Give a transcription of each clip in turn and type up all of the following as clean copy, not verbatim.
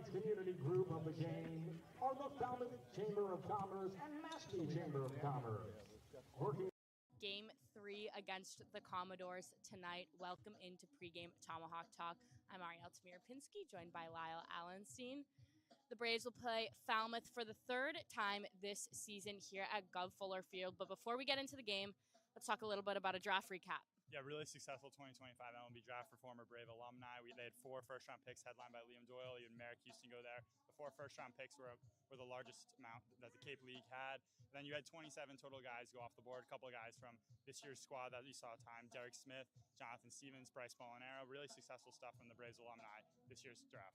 tonight's community group of the game are the Falmouth Chamber of Commerce and Mashpee Chamber of Commerce. Game 3 against the Commodores tonight. Welcome into pregame Tomahawk Talk. I'm Ariel Tamir-Pinsky, joined by Lyle, Alenstein. The Braves will play Falmouth for the third time this season here at Gov Fuller Field. But before we get into the game, let's talk a little bit about a draft recap. Yeah, really successful 2025 MLB draft for former Brave alumni. They had 4 first-round picks headlined by Liam Doyle. You had Merrick Houston go there. The 4 first-round picks were the largest amount that the Cape League had. And then you had 27 total guys go off the board. A couple of guys from this year's squad that you saw time: Derek Smith, Jonathan Stevens, Bryce Molinaro. Really successful stuff from the Braves alumni this year's draft.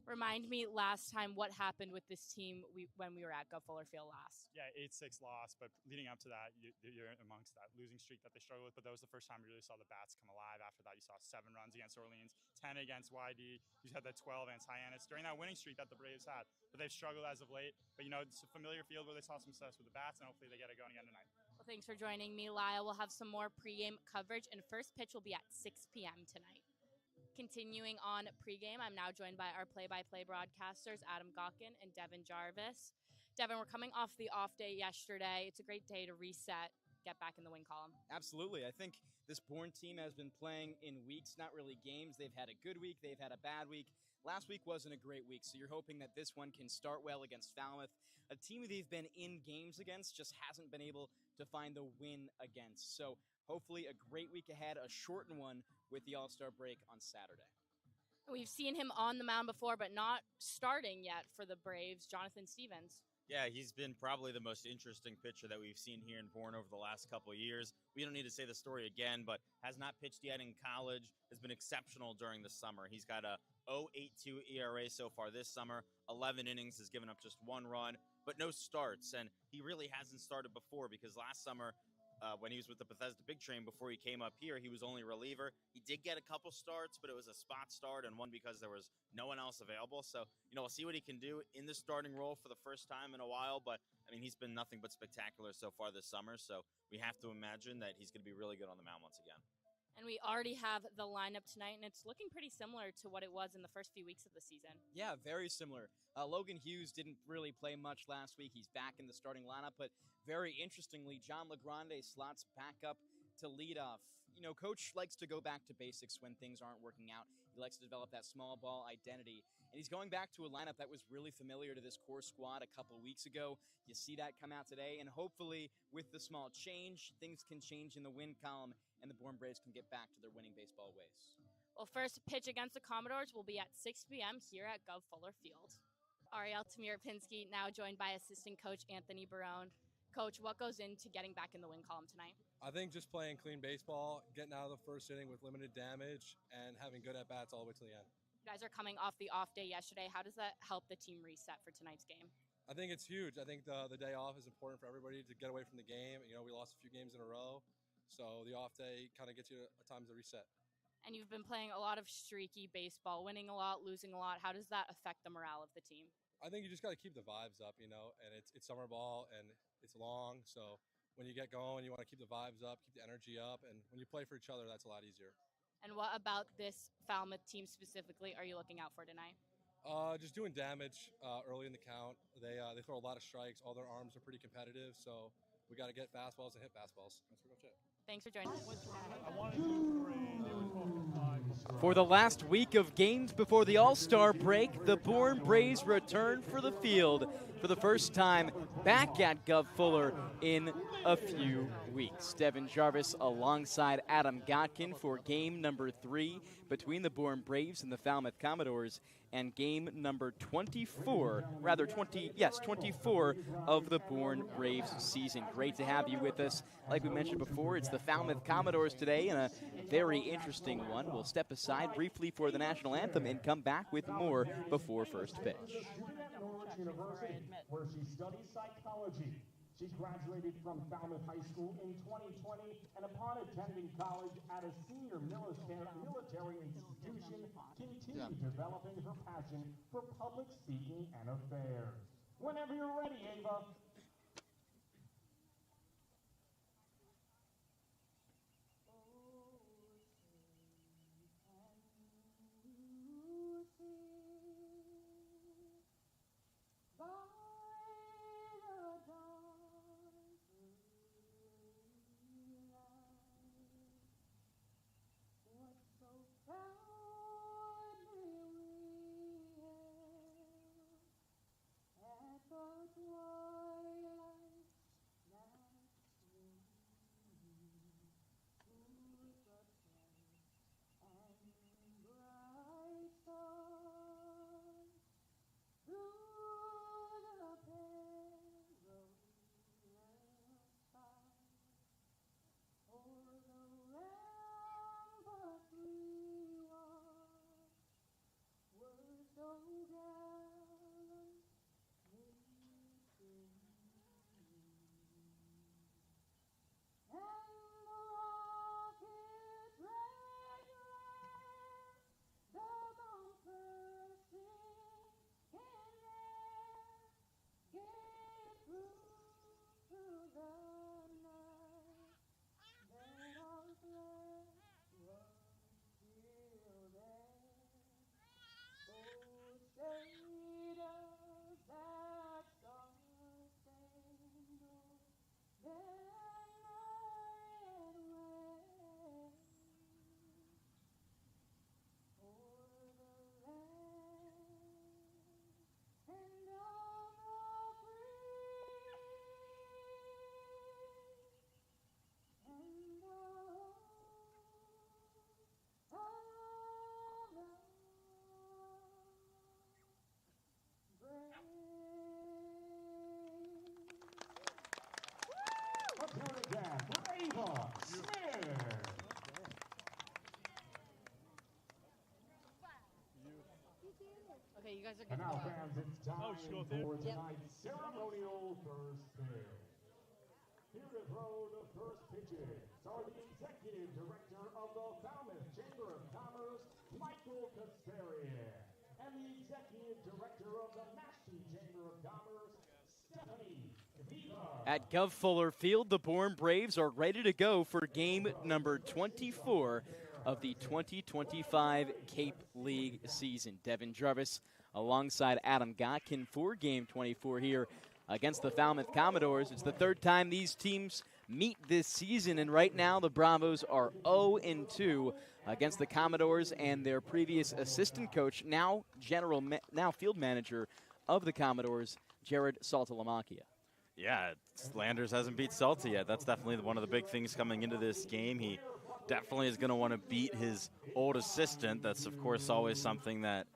Remind me last time what happened with this team when we were at Gov Fuller Field last. Yeah, 8-6 loss, but leading up to that, you're amongst that losing streak that they struggled with. But that was the first time you really saw the bats come alive. After that, you saw 7 runs against Orleans, 10 against YD. You had that 12 against Hyannis during that winning streak that the Braves had. But they've struggled as of late. But, it's a familiar field where they saw some success with the bats, and hopefully they get it going again tonight. Well, thanks for joining me, Lyle. We'll have some more pregame coverage, and first pitch will be at 6 p.m. tonight. Continuing on pregame, I'm now joined by our play-by-play broadcasters, Adam Gotkin and Devon Jarvis. Devon, we're coming off the off day yesterday. It's a great day to reset, get back in the win column. Absolutely. I think this Bourne team has been playing in weeks, not really games. They've had a good week. They've had a bad week. Last week wasn't a great week, so you're hoping that this one can start well against Falmouth, a team they've been in games against, just hasn't been able to find the win against. So hopefully a great week ahead, a shortened one with the All-Star break on Saturday. We've seen him on the mound before, but not starting yet for the Braves, Jonathan Stevens. Yeah, he's been probably the most interesting pitcher that we've seen here in Bourne over the last couple of years. We don't need to say the story again, but has not pitched yet in college, has been exceptional during the summer. He's got a 0.82 ERA so far this summer, 11 innings, has given up just 1 run, but no starts. And he really hasn't started before because last summer, when he was with the Bethesda Big Train before he came up here, he was only reliever. He did get a couple starts, but it was a spot start and one because there was no one else available. So, we'll see what he can do in the starting role for the first time in a while. But, he's been nothing but spectacular so far this summer. So we have to imagine that he's going to be really good on the mound once again. And we already have the lineup tonight, and it's looking pretty similar to what it was in the first few weeks of the season. Yeah, very similar. Logan Hughes didn't really play much last week. He's back in the starting lineup, but very interestingly, John LaGrande slots back up to lead off. Coach likes to go back to basics when things aren't working out. He likes to develop that small ball identity. And he's going back to a lineup that was really familiar to this core squad a couple of weeks ago. You see that come out today, and hopefully with the small change, things can change in the win column, and the Bourne Braves can get back to their winning baseball ways. Well, first pitch against the Commodores will be at 6 p.m. here at Gov Fuller Field. Ariel Tamir-Pinsky, now joined by assistant coach Anthony Barone. Coach, what goes into getting back in the win column tonight? I think just playing clean baseball, getting out of the first inning with limited damage, and having good at-bats all the way to the end. You guys are coming off the off day yesterday. How does that help the team reset for tonight's game? I think it's huge. I think the day off is important for everybody to get away from the game. We lost a few games in a row, so the off day kind of gets you a time to reset. And you've been playing a lot of streaky baseball, winning a lot, losing a lot. How does that affect the morale of the team? I think you just got to keep the vibes up, and it's summer ball, and it's long, so when you get going, you want to keep the vibes up, keep the energy up, and when you play for each other, that's a lot easier. And what about this Falmouth team specifically are you looking out for tonight? Just doing damage early in the count. They throw a lot of strikes. All their arms are pretty competitive, so we got to get fastballs and hit fastballs. That's pretty much it. Thanks for joining us. For the last week of games before the All-Star break, the Bourne Braves return for the field for the first time back at Gov Fuller in a few weeks. Devon Jarvis alongside Adam Gotkin for game number 3 between the Bourne Braves and the Falmouth Commodores, and game number 24 of the Bourne Braves season. Great to have you with us. Like we mentioned before, it's the Falmouth Commodores today, and a very interesting one. We'll step aside briefly for the national anthem and come back with more before first pitch. University, where she studies psychology. She graduated from Falmouth High School in 2020, and upon attending college at a senior military institution, continued developing her passion for public speaking and affairs. Whenever you're ready, Ava. guys are And good. now, fans, it's time for tonight's ceremonial first pitch. Here to throw the first pitches are the Executive Director of the Falmouth Chamber of Commerce, Michael Kasparian, and the Executive Director of the Mashpee Chamber of Commerce, Stephanie Viva. At Gov Fuller Field, the Bourne Braves are ready to go for game number 24 of the 2025 Cape League season. Devon Jarvis alongside Adam Gotkin for game 24 here against the Falmouth Commodores. It's the third time these teams meet this season, and right now the Bravos are 0-2 against the Commodores and their previous assistant coach, now field manager of the Commodores, Jared Saltalamacchia. Yeah, Landers hasn't beat Salty yet. That's definitely one of the big things coming into this game. He definitely is going to want to beat his old assistant. That's, of course, always something that,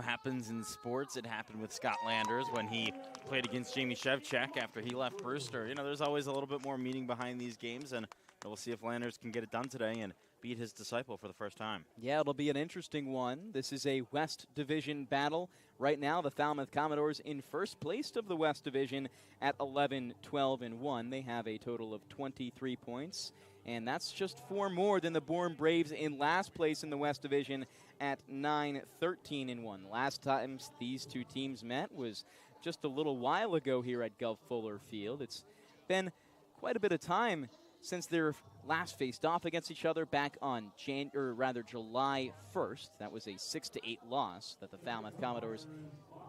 happens in sports. It happened with Scott Landers when he played against Jamie Shevchuk after he left Brewster. There's always a little bit more meaning behind these games, and we'll see if Landers can get it done today and beat his disciple for the first time. Yeah, it'll be an interesting one. This is a West Division battle. Right now, the Falmouth Commodores in first place of the West Division at 11-12-1. They have a total of 23 points, and that's just 4 more than the Bourne Braves in last place in the West Division at 9-13-1. Last time these two teams met was just a little while ago here at Gov Fuller Field. It's been quite a bit of time since they're last faced off against each other back on July 1st. That was a 6-8 loss that the Falmouth Commodores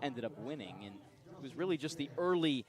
ended up winning, and it was really just the early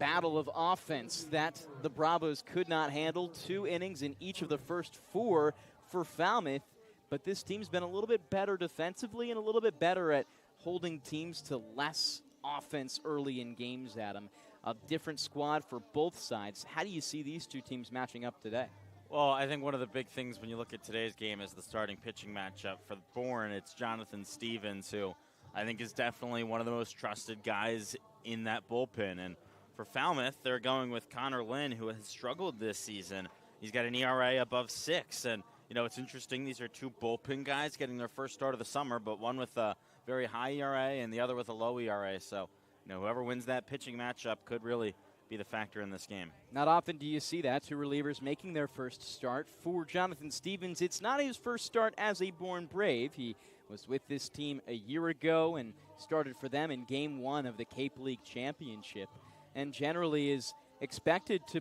battle of offense that the Bravos could not handle. 2 innings in each of the first 4 for Falmouth, but this team's been a little bit better defensively and a little bit better at holding teams to less offense early in games, Adam. A different squad for both sides. How do you see these two teams matching up today? Well, I think one of the big things when you look at today's game is the starting pitching matchup. For Bourne, it's Jonathan Stevens, who I think is definitely one of the most trusted guys in that bullpen. And for Falmouth, they're going with Connor Lynn, who has struggled this season. He's got an ERA above 6. And, it's interesting. These are 2 bullpen guys getting their first start of the summer, but one with a very high ERA and the other with a low ERA. So, whoever wins that pitching matchup could really be the factor in this game. Not often do you see that, 2 relievers making their first start. For Jonathan Stevens, it's not his first start as a Bourne Brave. He was with this team a year ago and started for them in Game 1 of the Cape League Championship, and generally is expected to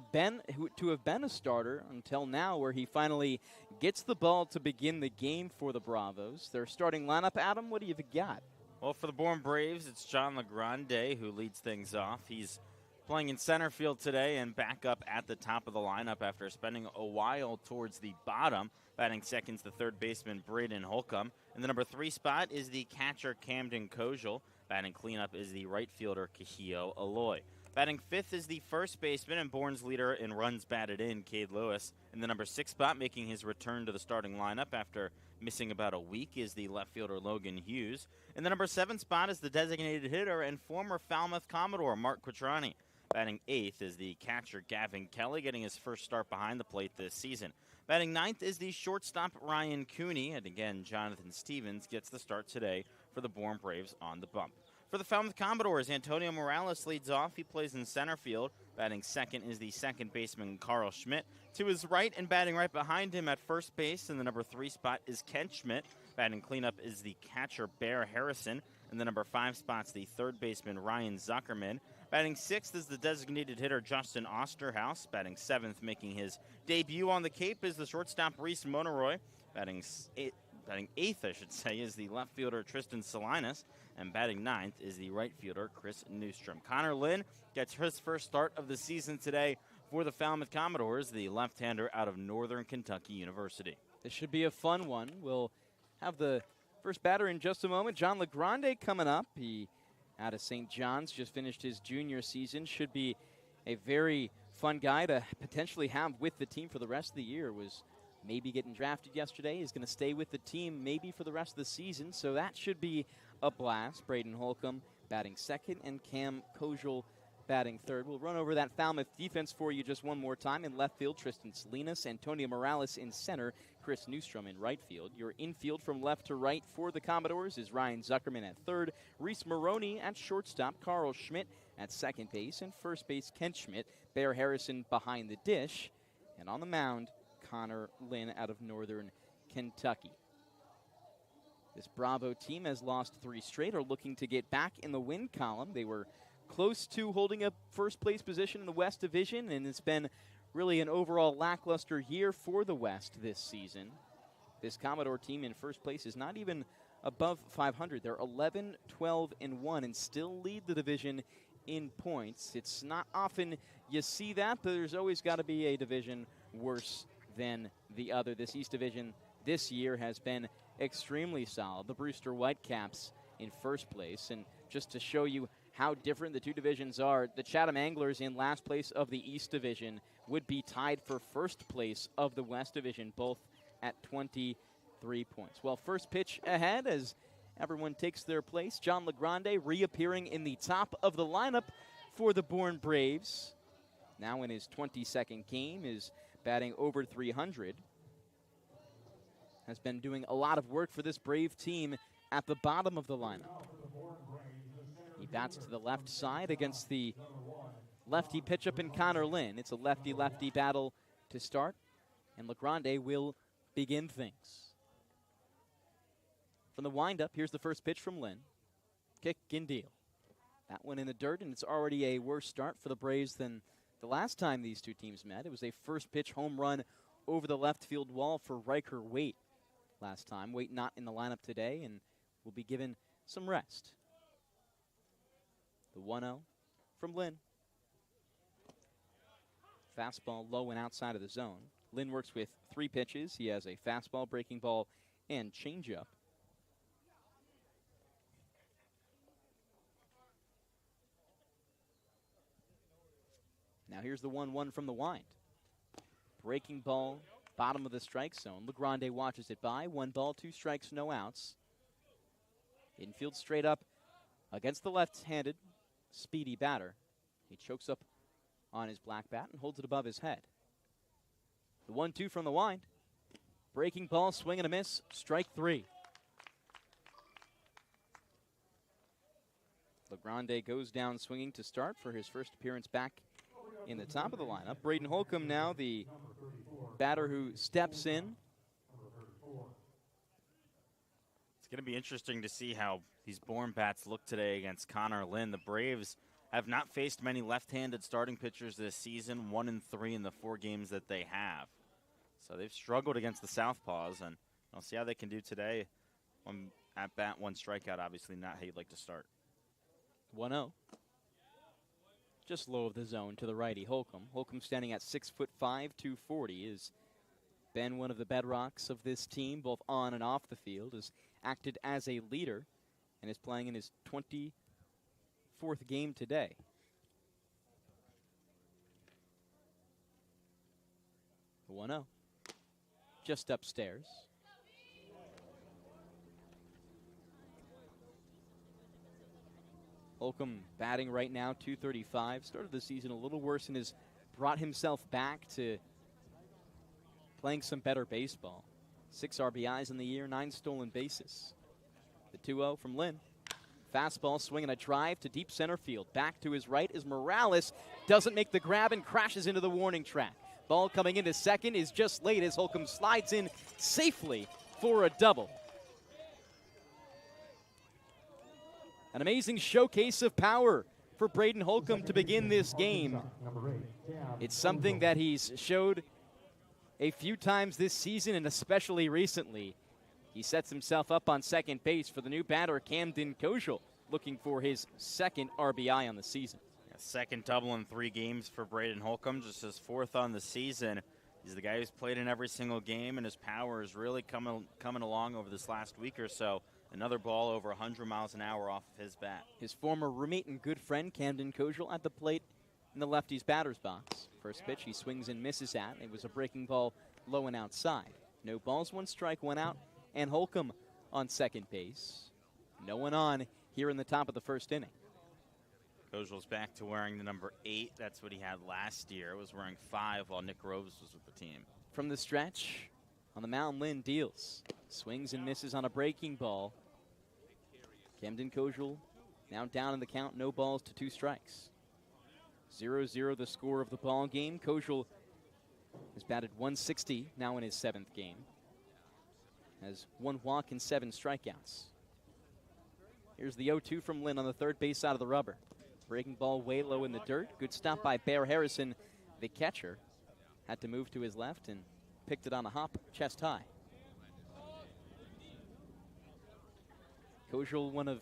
have been a starter until now, where he finally gets the ball to begin the game for the Bravos. Their starting lineup, Adam, what do you got? Well, for the Bourne Braves, it's John LeGrande who leads things off. He's playing in center field today and back up at the top of the lineup after spending a while towards the bottom. Batting second's the third baseman Braden Holcomb. In the number 3 spot is the catcher Camden Kojal. Batting cleanup is the right fielder Kahio Aloy. Batting 5th is the first baseman and Bourne's leader in runs batted in, Cade Lewis. In the number 6 spot, making his return to the starting lineup after missing about a week, is the left fielder Logan Hughes. In the number 7 spot is the designated hitter and former Falmouth Commodore Mark Quattrani. Batting 8th is the catcher Gavin Kelly, getting his first start behind the plate this season. Batting 9th is the shortstop Ryan Cooney, and again, Jonathan Stevens gets the start today for the Bourne Braves on the bump. For the Falmouth Commodores, Antonio Morales leads off. He plays in center field. Batting second is the second baseman Carl Schmidt. To his right and batting right behind him at first base in the number 3 spot is Kent Schmidt. Batting cleanup is the catcher Bear Harrison. In the number 5 spot's the third baseman Ryan Zuckerman. Batting 6th is the designated hitter Justin Osterhaus. Batting 7th, making his debut on the Cape, is the shortstop Reese Monroy. Batting 8th, is the left fielder Tristan Salinas. And batting 9th is the right fielder Chris Newstrom. Connor Lynn gets his first start of the season today for the Falmouth Commodores, the left-hander out of Northern Kentucky University. This should be a fun one. We'll have the first batter in just a moment. John LeGrande coming up. He, out of St. John's, just finished his junior season. Should be a very fun guy to potentially have with the team for the rest of the year. Was maybe getting drafted yesterday. He's going to stay with the team maybe for the rest of the season, so that should be a blast. Braden Holcomb batting second and Cam Kojal batting third. We'll run over that Falmouth defense for you just one more time. In left field, Tristan Salinas, Antonio Morales in center, Chris Newstrom in right field. Your infield from left to right for the Commodores is Ryan Zuckerman at third, Reese Maroney at shortstop, Carl Schmidt at second base, and first base Kent Schmidt, Bear Harrison behind the dish, and on the mound, Connor Lynn out of Northern Kentucky. This Bravo team has lost 3 straight, are looking to get back in the win column. They were close to holding a first place position in the West Division, and it's been really an overall lackluster year for the West this season. This Commodore team in first place is not even above 500. They're 11, 12, and 1 and still lead the division in points. It's not often you see that, but there's always got to be a division worse than the other. This East Division this year has been extremely solid. The Brewster Whitecaps in first place, and just to show you how different the two divisions are, the Chatham Anglers in last place of the East Division would be tied for first place of the West Division, both at 23 points. Well, first pitch ahead as everyone takes their place. John LeGrande reappearing in the top of the lineup for the Bourne Braves. Now in his 22nd game, is batting over 300. Has been doing a lot of work for this Brave team at the bottom of the lineup. He bats to the left side against the lefty pitch-up in Connor Lynn. It's a lefty-lefty battle to start, and LeGrande will begin things. From the windup, here's the first pitch from Lynn. Kick and deal. That one in the dirt, and it's already a worse start for the Braves than the last time these two teams met. It was a first pitch home run over the left field wall for Riker Waite last time. Waite not in the lineup today and will be given some rest. The 1-0 from Lynn. Fastball low and outside of the zone. Lynn works with 3 pitches. He has a fastball, breaking ball, and changeup. Now here's the 1-1 from the wind. Breaking ball, bottom of the strike zone. LeGrande watches it by. 1 ball, 2 strikes, no outs. Infield straight up against the left-handed speedy batter. He chokes up on his black bat and holds it above his head. The 1-2 from the wind. Breaking ball, swing and a miss, strike 3. LeGrande goes down swinging to start for his first appearance back in the top of the lineup. Braden Holcomb now the batter who steps in. It's going to be interesting to see how these Bourne bats look today against Connor Lynn. The Braves have not faced many left-handed starting pitchers this season, 1-3 in the 4 games that they have. So they've struggled against the Southpaws, and I'll see how they can do today. 1 at bat, 1 strikeout, obviously not how you'd like to start. 1-0. Just low of the zone to the righty, Holcomb. Holcomb standing at 6'5", 240, has been one of the bedrocks of this team, both on and off the field, has acted as a leader, and is playing in his 24th game today. The 1-0. Just upstairs. Holcomb batting right now, 235. Started the season a little worse and has brought himself back to playing some better baseball. 6 RBIs in the year, 9 stolen bases. The 2-0 from Lynn. Fastball, swinging a drive to deep center field. Back to his right is Morales. Doesn't make the grab and crashes into the warning track. Ball coming into second is just late as Holcomb slides in safely for a double. An amazing showcase of power for Braden Holcomb to begin this game. It's something that he's showed a few times this season and especially recently. He sets himself up on second base for the new batter, Camden Kojal, looking for his 2nd RBI on the season. Second double in 3 games for Braden Holcomb, just his 4th on the season. He's the guy who's played in every single game, and his power is really coming along over this last week or so. Another ball over 100 miles an hour off of his bat. His former roommate and good friend, Camden Kojal, at the plate in the lefty's batter's box. First pitch he swings and misses at. It was a breaking ball low and outside. No balls, 1 strike, 1 out, and Holcomb on second base. No one on here in the top of the 1st inning. Kojal's back to wearing the number 8. That's what he had last year. It was wearing 5 while Nick Rose was with the team. From the stretch, On the mound, Lynn deals. Swings and misses on a breaking ball. Camden Kojul now down in the count, no balls to 2 strikes. 0-0 the score of the ball game. Kojul has batted 160 now in his 7th game. Has 1 walk and 7 strikeouts. Here's the 0-2 from Lynn on the third base side of the rubber. Breaking ball way low in the dirt. Good stop by Bear Harrison, the catcher. Had to move to his left and picked it on a hop, chest high. Kojul, one of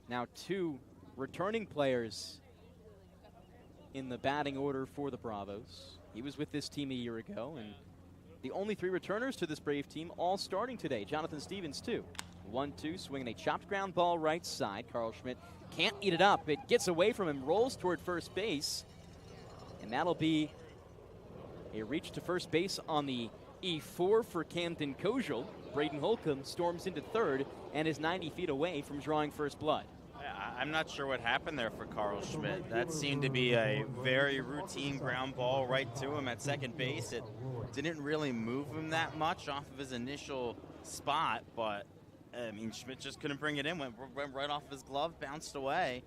now 2 returning players in the batting order for the Bravos. He was with this team a year ago, and the only 3 returners to this Brave team all starting today. Jonathan Stevens, too. 1-2, swinging a chopped ground ball right side. Carl Schmidt can't eat it up. It gets away from him, rolls toward first base, and that'll be a reach to first base on the E4 for Camden Kojul. Braden Holcomb storms into third and is 90 feet away from drawing first blood. I'm not sure what happened there for Carl Schmidt. That seemed to be a very routine ground ball right to him at second base. It didn't really move him that much off of his initial spot, but I mean, Schmidt just couldn't bring it in. Went right off his glove, bounced away.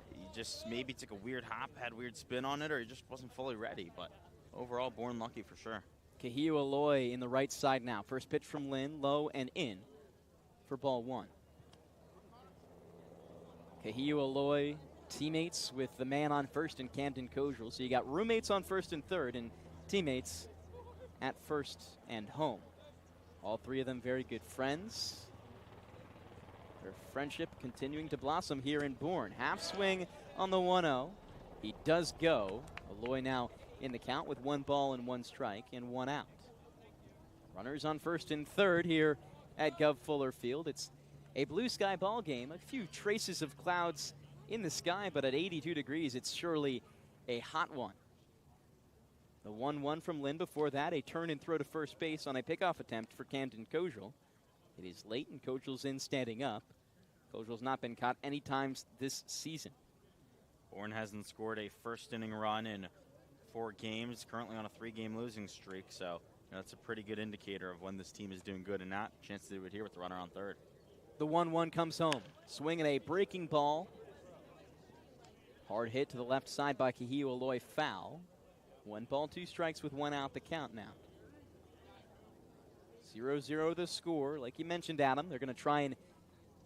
He just maybe took a weird hop, had weird spin on it, or he just wasn't fully ready. But overall, Bourne lucky for sure. Kahio Aloy in the right side now. First pitch from Lynn, low and in for ball 1. Kahio Aloy, teammates with the man on first in Camden Kojul. So you got roommates on first and third and teammates at first and home. All 3 of them very good friends. Their friendship continuing to blossom here in Bourne. Half swing on the 1-0. He does go. Aloy now in the count with 1 ball and 1 strike and 1 out. Runners on first and third here at Gov Fuller Field. It's a blue sky ball game. A few traces of clouds in the sky, but at 82 degrees, it's surely a hot one. The 1-1 from Lynn before that, a turn and throw to first base on a pickoff attempt for Camden Kojul. It is late and Kojul's in standing up. Kojul's not been caught any times this season. Bourne hasn't scored a first inning run in 4 games, currently on a 3-game losing streak, so that's a pretty good indicator of when this team is doing good and not. Chance to do it here with the runner on third. The 1-1 comes home. Swinging a breaking ball. Hard hit to the left side by Kahio Aloy, foul. 1 ball, 2 strikes with 1 out the count now. 0-0 the score. Like you mentioned, Adam, they're going to try and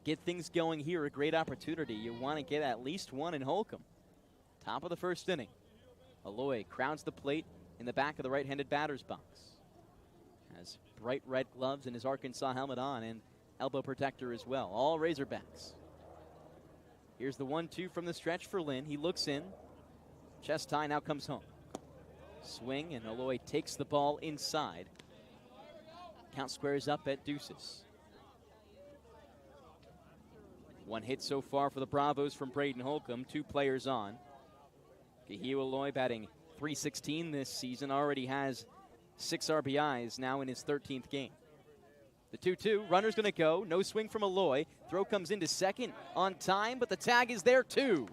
get things going here. A great opportunity. You want to get at least 1 in Holcomb. Top of the first inning. Aloy crowds the plate in the back of the right-handed batter's box. Has bright red gloves and his Arkansas helmet on and elbow protector as well. All Razorbacks. Here's the 1-2 from the stretch for Lynn. He looks in. Chest high, now comes home. Swing, and Aloy takes the ball inside. Count squares up at deuces. 1 hit so far for the Bravos from Braden Holcomb. 2 players on. Kahio Aloy batting .316 this season. Already has 6 RBIs now in his 13th game. The 2-2, runner's going to go. No swing from Aloy. Throw comes into second on time, but the tag is there too.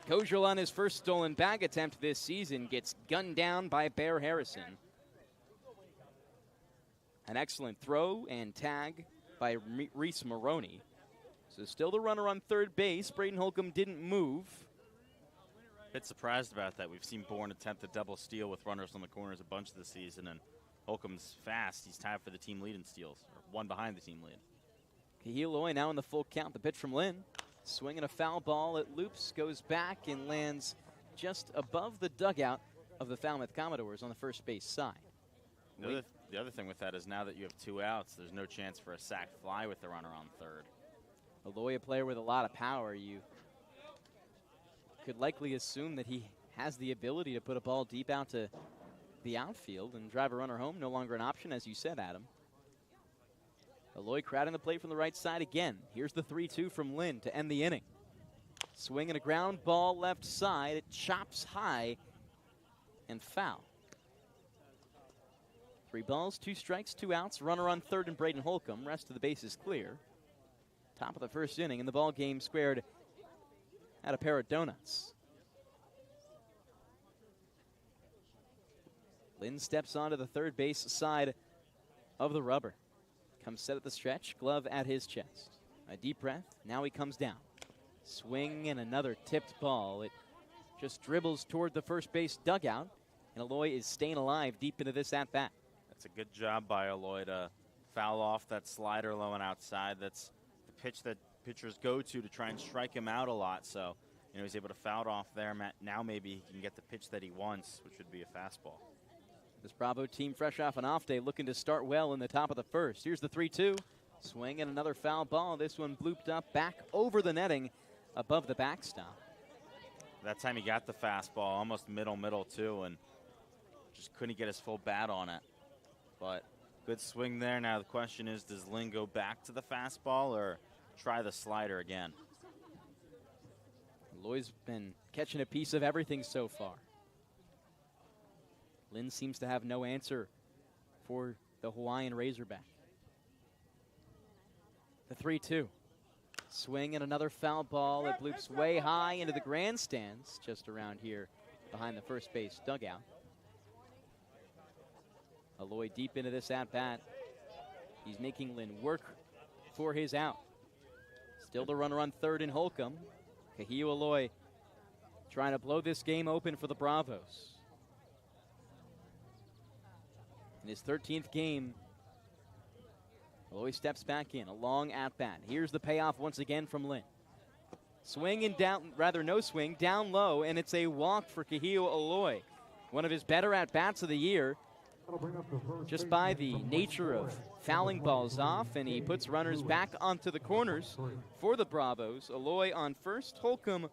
Kojul on his first stolen bag attempt this season gets gunned down by Bear Harrison. An excellent throw and tag by Reese Maroney. So still the runner on third base. Braden Holcomb didn't move. Bit surprised about that. We've seen Bourne attempt a double steal with runners on the corners a bunch of the season, and Holcomb's fast. He's tied for the team lead in steals, or 1 behind the team lead. Kahio Aloy now in the full count. The pitch from Lynn. Swinging a foul ball. It loops, goes back, and lands just above the dugout of the Falmouth Commodores on the first base side. The other thing with that is now that you have 2 outs, there's no chance for a sac fly with the runner on third. Aloy, a player with a lot of power. You could likely assume that he has the ability to put a ball deep out to the outfield and drive a runner home. No longer an option, as you said, Adam. Aloy crowding the plate from the right side again. Here's the 3-2 from Lynn to end the inning. Swinging a ground ball left side. It chops high and foul. 3 balls, 2 strikes, 2 outs. Runner on third and Braden Holcomb. Rest of the base is clear. Top of the first inning, and the ball game squared at a pair of donuts. Lynn steps onto the third base side of the rubber. Comes set at the stretch, glove at his chest. A deep breath, now he comes down. Swing and another tipped ball. It just dribbles toward the first base dugout, and Eloy is staying alive deep into this at-bat. That's a good job by Eloy to foul off that slider low and outside. That's the pitch that pitchers go to try and strike him out a lot. So, he's able to foul it off there. Now maybe he can get the pitch that he wants, which would be a fastball. This Bravo team, fresh off an off day, looking to start well in the top of the first. Here's the 3-2. Swing and another foul ball. This one blooped up back over the netting above the backstop. That time he got the fastball, almost middle too, and just couldn't get his full bat on it. But good swing there. Now the question is, does Lynn go back to the fastball or try the slider again? Eloy's been catching a piece of everything so far. Lynn seems to have no answer for the Hawaiian Razorback. The 3-2. Swing and another foul ball. It bloops way high into the grandstands just around here behind the first base dugout. Eloy deep into this at-bat. He's making Lynn work for his out. Still the runner on third in Holcomb. Kahio Eloy trying to blow this game open for the Bravos. In his 13th game, Eloy steps back in, a long at-bat. Here's the payoff once again from Lynn. Swing and down, rather no swing, down low, and it's a walk for Kahio Eloy. One of his better at-bats of the year, just by the nature of fouling balls off, and he puts runners back onto the corners for the Bravos. Eloy on first, Holcomb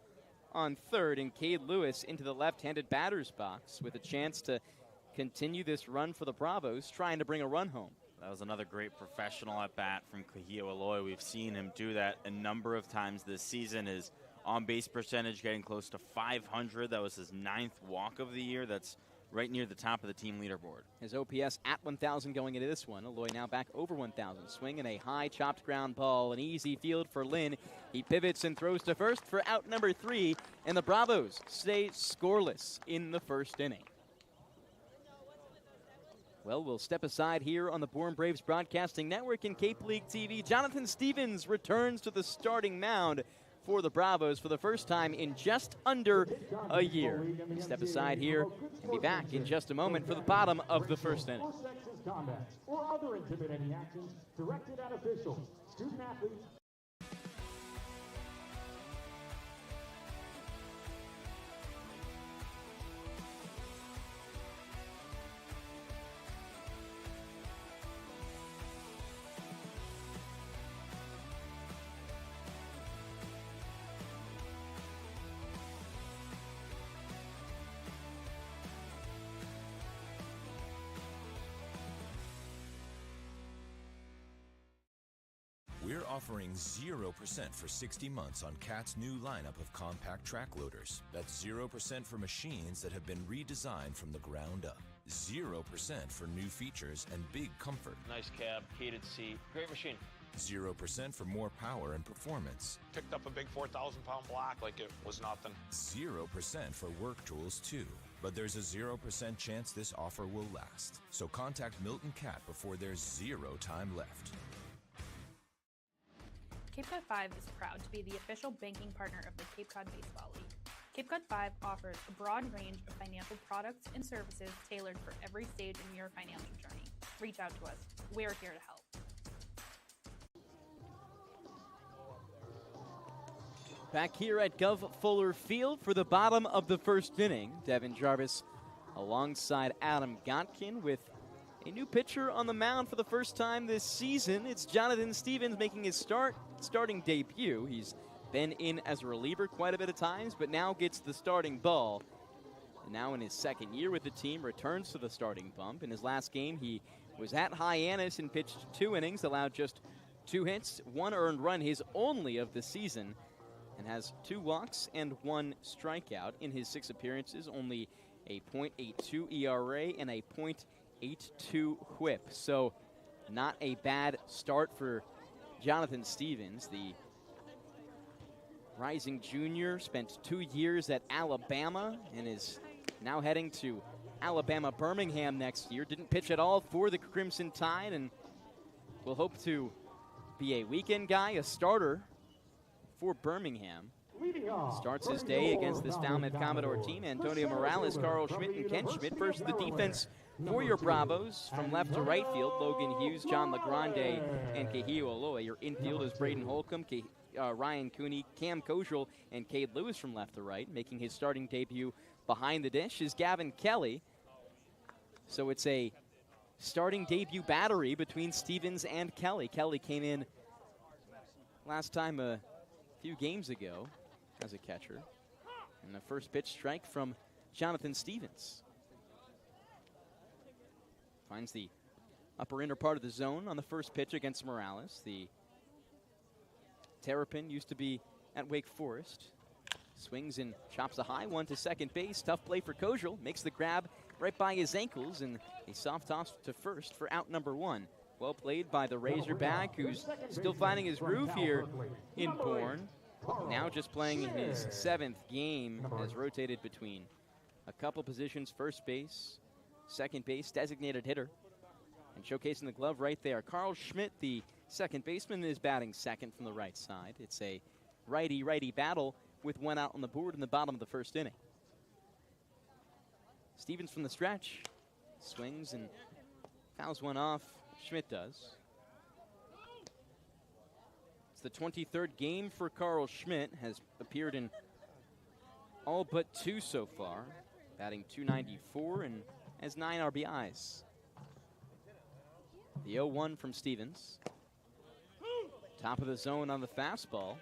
on third, and Cade Lewis into the left-handed batter's box with a chance to continue this run for the Bravos, trying to bring a run home. That was another great professional at-bat from Kahio Eloy. We've seen him do that a number of times this season. His on-base percentage getting close to 500. That was his 9th walk of the year. That's right near the top of the team leaderboard. His OPS at 1,000 going into this one. Eloy now back over 1,000. Swing and a high chopped ground ball. An easy field for Lynn. He pivots and throws to first for out number 3. And the Bravos stay scoreless in the first inning. Well, we'll step aside here on the Bourne Braves Broadcasting Network and Cape League TV. Jonathan Stevens returns to the starting mound for the Bravos for the first time in just under a year. We'll step aside here and be back in just a moment for the bottom of the first inning. Or other intimidating actions directed at officials, student athletes. We're offering 0% for 60 months on CAT's new lineup of compact track loaders. That's 0% for machines that have been redesigned from the ground up. 0% for new features and big comfort. Nice cab, heated seat, great machine. 0% for more power and performance. Picked up a big 4,000-pound block like it was nothing. 0% for work tools too. But there's a 0% chance this offer will last. So contact Milton Cat before there's 0 time left. Cape Cod 5 is proud to be the official banking partner of the Cape Cod Baseball League. Cape Cod 5 offers a broad range of financial products and services tailored for every stage in your financial journey. Reach out to us. We're here to help. Back here at Gov Fuller Field for the bottom of the first inning. Devon Jarvis alongside Adam Gotkin with a new pitcher on the mound for the first time this season. It's Jonathan Stevens making his starting debut. He's been in as a reliever quite a bit of times, but now gets the starting ball. And now in his second year with the team, returns to the starting bump. In his last game, he was at Hyannis and pitched 2 innings, allowed just 2 hits, 1 earned run, his only of the season, and has 2 walks and 1 strikeout. In his 6 appearances, only a .82 ERA and a .82 whip. So not a bad start for Jonathan Stevens. The rising junior spent 2 years at Alabama and is now heading to Alabama Birmingham next year. Didn't pitch at all for the Crimson Tide and will hope to be a weekend guy, a starter for Birmingham. Starts his day against this Falmouth Commodore team. Antonio Morales, Carl Schmidt, and Ken Schmidt versus the defense for your Bravos. From left to right field, Logan Hughes, John LeGrande, and Kehio Aloy. Your infield is Braden Holcomb, Ryan Cooney, Cam Kojal, and Cade Lewis from left to right. Making his starting debut behind the dish is Gavin Kelly. So it's a starting debut battery between Stevens and Kelly. Kelly came in last time a few games ago as a catcher. And the first pitch strike from Jonathan Stevens. Finds the upper inner part of the zone on the first pitch against Morales. The Terrapin used to be at Wake Forest. Swings and chops a high one to second base. Tough play for Kojal. Makes the grab right by his ankles and a soft toss to first for out number one. Well played by the Razorback, who's still finding his groove here in Bourne. Now just playing in his 7th game, has rotated between a couple positions, first base, second base, designated hitter, and showcasing the glove right there. Carl Schmidt, the second baseman, is batting second from the right side. It's a righty-righty battle with one out on the board in the bottom of the first inning. Stevens from the stretch, swings and fouls one off. Schmidt does. The 23rd game for Carl Schmidt, has appeared in all but 2 so far, batting .294 and has 9 RBIs. The 0-1 from Stevens. Top of the zone on the fastball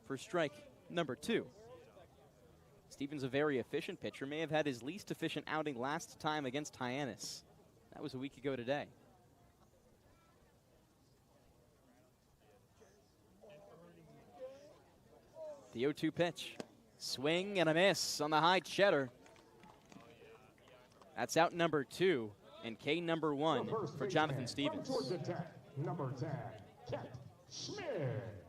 for strike number 2. Stevens, a very efficient pitcher, may have had his least efficient outing last time against Hyannis. That was a week ago today. The 0-2 pitch. Swing and a miss on the high cheddar. That's out number 2 and K number 1 for Jonathan Stevens. Number 10, Kent Schmidt.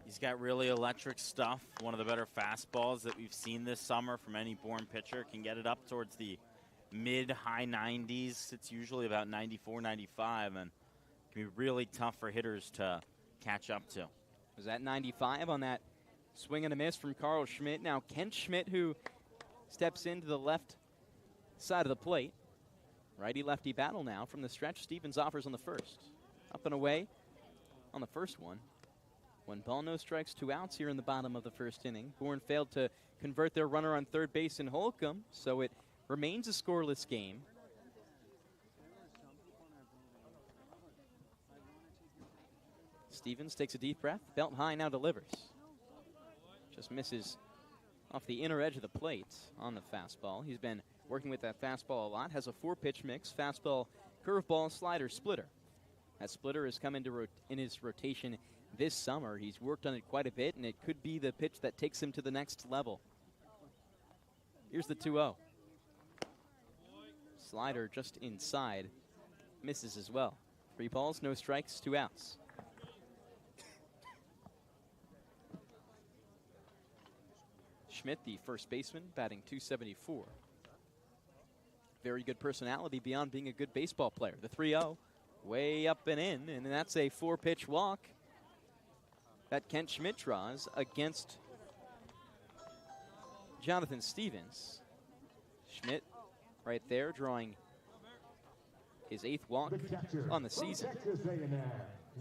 He's got really electric stuff. One of the better fastballs that we've seen this summer from any Bourne pitcher. Can get it up towards the mid-high 90s. It's usually about 94, 95, and can be really tough for hitters to catch up to. Was that 95 on that swing and a miss from Carl Schmidt? Now Kent Schmidt, who steps into the left side of the plate. Righty-lefty battle now from the stretch. Stevens offers on the first. Up and away on the first one. 1 ball, no strikes, 2 outs here in the bottom of the first inning. Bourne failed to convert their runner on third base in Holcomb, so it remains a scoreless game. Stevens takes a deep breath, belt high, now delivers. Just misses off the inner edge of the plate on the fastball. He's been working with that fastball a lot, has a 4-pitch mix, fastball, curveball, slider, splitter. That splitter has come into in his rotation this summer. He's worked on it quite a bit, and it could be the pitch that takes him to the next level. Here's the 2-0. Slider just inside, misses as well. 3 balls, no strikes, 2 outs. Schmidt, the first baseman, batting .274. Very good personality beyond being a good baseball player. The 3-0, way up and in, and that's a 4-pitch walk that Kent Schmidt draws against Jonathan Stevens. Schmidt right there drawing his 8th walk on the season.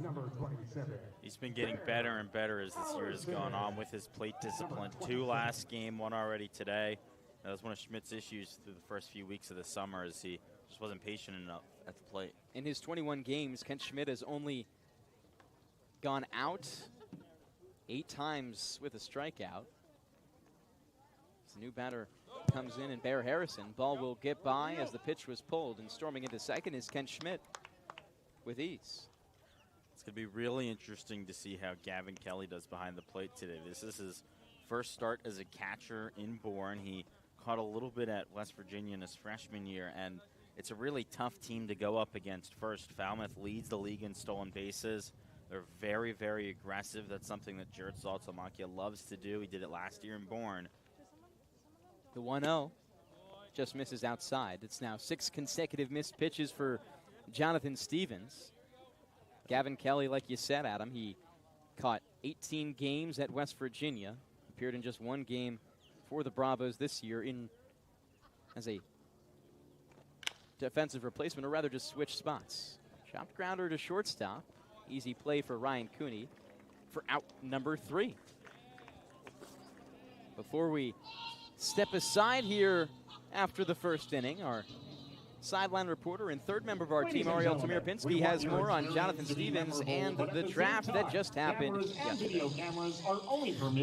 Number 27. He's been getting better and better as this year has gone on with his plate discipline. 2 last game, 1 already today. That was one of Schmidt's issues through the first few weeks of the summer, as he just wasn't patient enough at the plate. In his 21 games, Kent Schmidt has only gone out 8 times with a strikeout. As the new batter comes in, and Bear Harrison. Ball will get by as the pitch was pulled, and storming into second is Kent Schmidt with ease. It's going to be really interesting to see how Gavin Kelly does behind the plate today. This is his first start as a catcher in Bourne. He caught a little bit at West Virginia in his freshman year, and it's a really tough team to go up against first. Falmouth leads the league in stolen bases. They're very, very aggressive. That's something that Jared Saltamakia loves to do. He did it last year in Bourne. The 1-0. just misses outside. It's now 6 consecutive missed pitches for Jonathan Stevens. Gavin Kelly, like you said, Adam, he caught 18 games at West Virginia, appeared in just 1 game for the Bravos this year as a defensive replacement, or rather just switch spots. Chopped grounder to shortstop. Easy play for Ryan Cooney for out number 3. Before we step aside here after the first inning, our sideline reporter and third member of our team, Ariel Tamir-Pinsky, has more on Jonathan Stevens and the draft that just happened yesterday.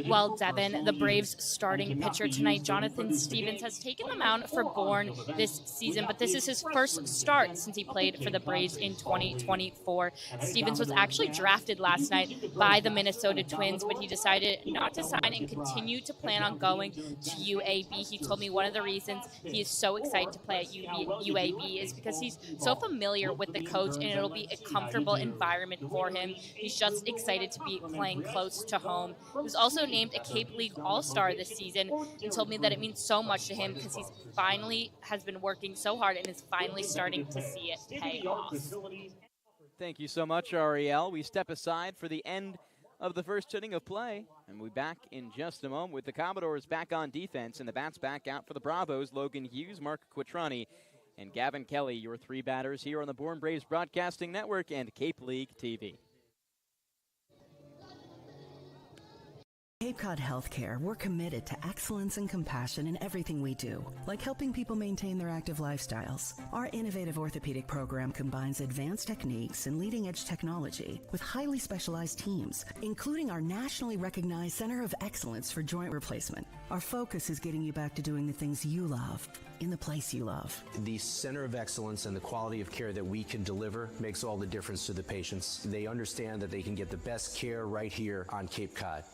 Well, Devon, the Braves' starting pitcher tonight, Jonathan Stevens, has taken the mound for Bourne this season, but this is his first start since he played for the Braves in 2024. Stevens was actually drafted last night by the Minnesota Twins, but he decided not to sign and continue to plan on going to UAB. He told me one of the reasons he is so excited to play at UAB is because he's so familiar with the coach and it'll be a comfortable environment for him. He's just excited to be playing close to home. He was also named a Cape League All-Star this season and told me that it means so much to him because he's finally has been working so hard and is finally starting to see it pay off. Thank you so much, Ariel. We step aside for the end of the first inning of play, and we'll be back in just a moment with the Commodores back on defense and the bats back out for the Bravos. Logan Hughes, Mark Quitrani, and Gavin Kelly, your 3 batters here on the Bourne Braves Broadcasting Network and Cape League TV. Cape Cod Healthcare, we're committed to excellence and compassion in everything we do, like helping people maintain their active lifestyles. Our innovative orthopedic program combines advanced techniques and leading-edge technology with highly specialized teams, including our nationally recognized Center of Excellence for Joint Replacement. Our focus is getting you back to doing the things you love, in the place you love. The Center of Excellence and the quality of care that we can deliver makes all the difference to the patients. They understand that they can get the best care right here on Cape Cod.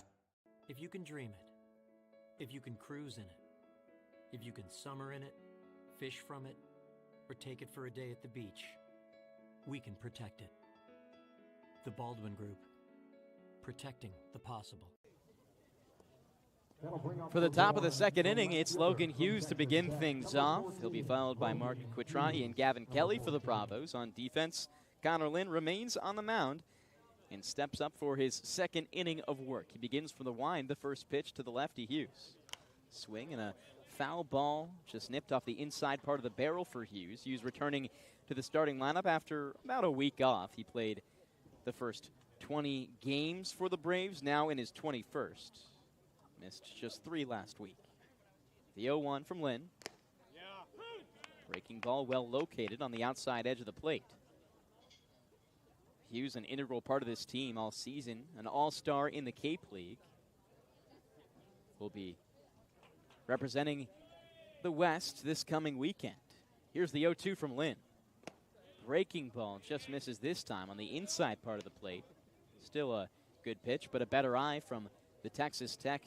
If you can dream it, if you can cruise in it, if you can summer in it, fish from it, or take it for a day at the beach, we can protect it. The Baldwin Group, protecting the possible. For the top of the second inning, it's Logan Hughes to begin things off. He'll be followed by Mark Quitrani and Gavin Kelly for the Bravos. On defense, Connor Lynn remains on the mound and steps up for his second inning of work. He begins from the wind, the first pitch to the lefty Hughes. Swing and a foul ball just nipped off the inside part of the barrel for Hughes. Hughes returning to the starting lineup after about a week off. He played the first 20 games for the Braves, now in his 21st. Missed just 3 last week. The 0-1 from Lynn. Breaking ball well located on the outside edge of the plate. Hughes, an integral part of this team all season, an all-star in the Cape League. Will be representing the West this coming weekend. Here's the 0-2 from Lynn. Breaking ball just misses this time on the inside part of the plate. Still a good pitch, but a better eye from the Texas Tech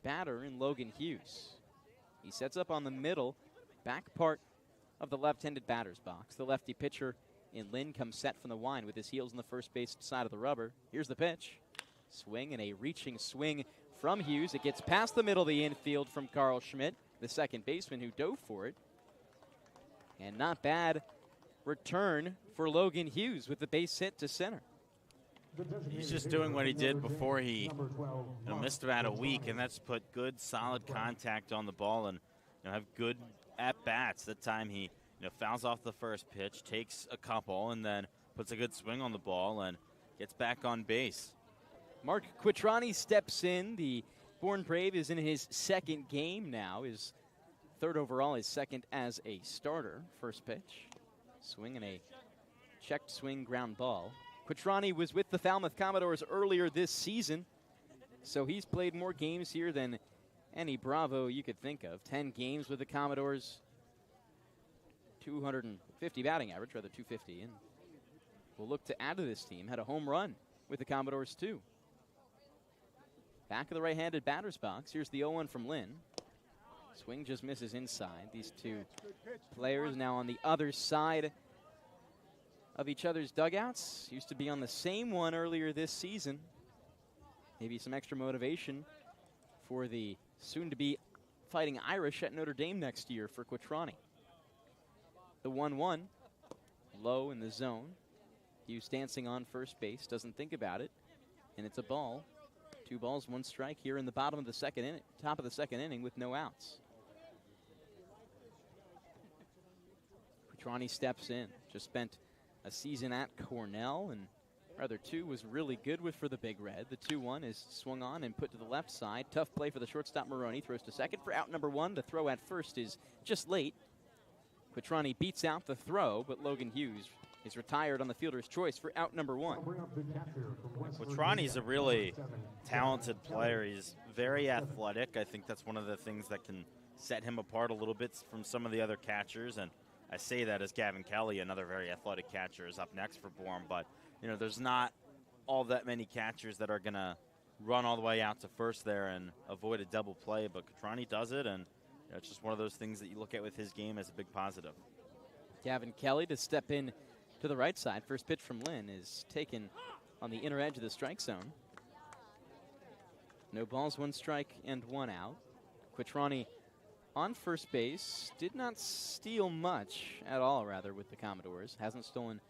batter in Logan Hughes. He sets up on the middle, back part of the left-handed batter's box. The lefty pitcher in Lynn comes set from the wind with his heels on the first base side of the rubber. Here's the pitch. Swing and a reaching swing from Hughes. It gets past the middle of the infield from Carl Schmidt, the second baseman who dove for it. And not bad return for Logan Hughes with the base hit to center. He's just doing what he did before he missed about a week, and that's put good, solid contact on the ball and have good at-bats. That time he fouls off the first pitch, takes a couple, and then puts a good swing on the ball and gets back on base. Mark Quitrani steps in. The Bourne Brave is in his second game now. His third overall, his second as a starter. First pitch. Swing and a checked swing ground ball. Quitrani was with the Falmouth Commodores earlier this season, so he's played more games here than any Bravo you could think of. 10 games with the Commodores, 250 batting average, rather 250, and will look to add to this team. Had a home run with the Commodores too. Back of the right-handed batter's box. Here's the 0-1 from Lynn. Swing just misses inside. These two players now on the other side of each other's dugouts. Used to be on the same one earlier this season. Maybe some extra motivation for the soon-to-be Fighting Irish at Notre Dame next year for Quattrani. The 1-1, low in the zone. Hughes dancing on first base, doesn't think about it, and it's a ball. 2 balls, 1 strike here in the bottom of the second inning, top of the second inning with no outs. Quattrani steps in, just spent a season at Cornell, and rather 2 was really good for the Big Red. The 2-1 is swung on and put to the left side. Tough play for the shortstop Maroney, throws to second for out number 1. The throw at first is just late. Quattrani beats out the throw, but Logan Hughes is retired on the fielder's choice for out number 1. Quattrani's a really talented player. He's very athletic. I think that's one of the things that can set him apart a little bit from some of the other catchers. And I say that as Gavin Kelly, another very athletic catcher, is up next for Bourne. But, there's not all that many catchers that are going to run all the way out to first there and avoid a double play. But Quattrani does it, and it's just one of those things that you look at with his game as a big positive. Gavin Kelly to step in to the right side. First pitch from Lynn is taken on the inner edge of the strike zone. No balls, 1 strike, and 1 out. Quattrani on first base, did not steal much at all, rather, with the Commodores. Hasn't stolen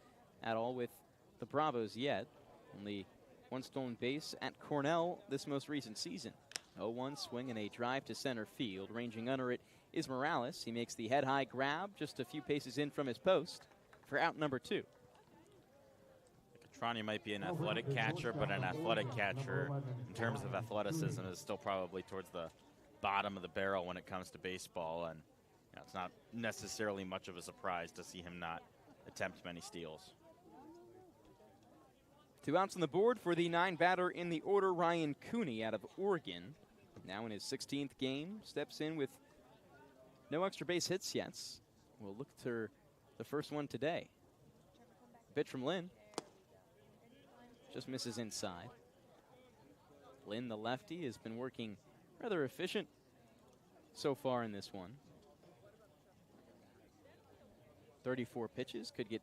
at all with the Bravos yet. Only 1 stolen base at Cornell this most recent season. 0-1 swing and a drive to center field. Ranging under it is Morales. He makes the head-high grab just a few paces in from his post for out number 2. Quattrani might be an athletic catcher, but an athletic catcher in terms of athleticism is still probably towards the bottom of the barrel when it comes to baseball, and it's not necessarily much of a surprise to see him not attempt many steals. 2 outs on the board for the 9-batter in the order, Ryan Cooney out of Oregon. Now in his 16th game, steps in with no extra base hits yet. We'll look to the first one today. Pitch from Lynn. Just misses inside. Lynn, the lefty, has been working rather efficient so far in this one. 34 pitches. Could get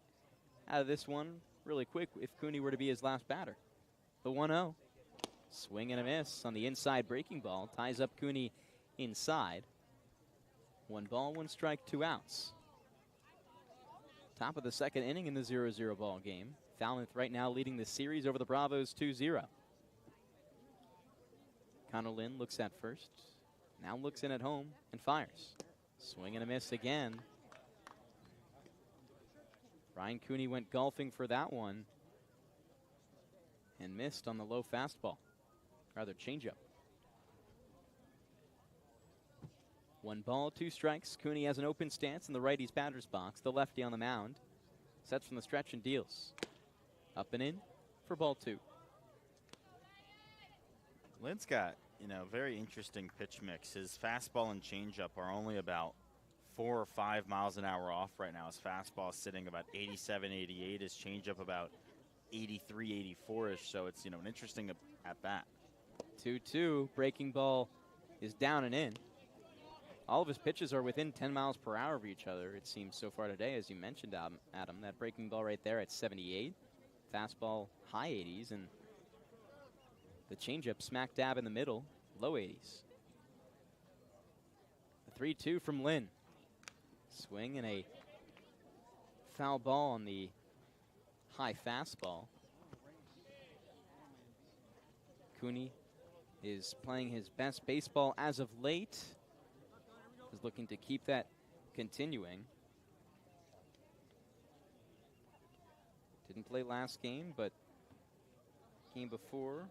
out of this one really quick if Cooney were to be his last batter. The 1-0. Swing and a miss on the inside breaking ball. Ties up Cooney inside. 1 ball, 1 strike, 2 outs. Top of the second inning in the 0-0 ball game. Falmouth right now leading the series over the Bravos 2-0. Connor Lynn looks at first, now looks in at home and fires. Swing and a miss again. Ryan Cooney went golfing for that one and missed on the low fastball, rather changeup. 1 ball, 2 strikes. Cooney has an open stance in the righty's batter's box. The lefty on the mound sets from the stretch and deals. Up and in for ball 2. Lynn's got, very interesting pitch mix. His fastball and changeup are only about 4 or 5 miles an hour off right now. His fastball is sitting about 87, 88. His changeup about 83, 84-ish. So it's, an interesting at-bat. 2-2. Breaking ball is down and in. All of his pitches are within 10 miles per hour of each other, it seems, so far today, as you mentioned, Adam. That breaking ball right there at 78. Fastball, high 80s, and the changeup smack dab in the middle, low 80s. The 3-2 from Lynn. Swing and a foul ball on the high fastball. Cooney is playing his best baseball as of late. Is looking to keep that continuing. Didn't play last game, but game before.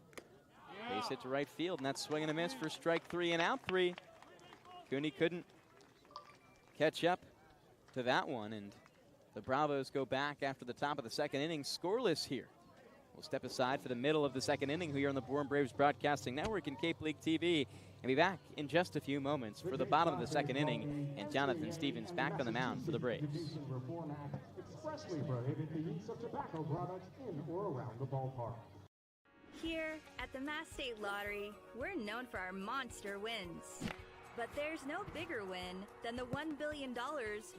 Base hit to right field, and that's swing and a miss for strike 3 and out 3. Cooney couldn't catch up to that one, and the Bravos go back after the top of the second inning, scoreless here. We'll step aside for the middle of the second inning here on the Bourne Braves Broadcasting Network and Cape League TV, and be back in just a few moments for the bottom of the second inning, and Jonathan Stevens back on the mound for the Braves. Expressly prohibit the use of tobacco products in or around the ballpark. Here at the Mass State Lottery, we're known for our monster wins. But there's no bigger win than the $1 billion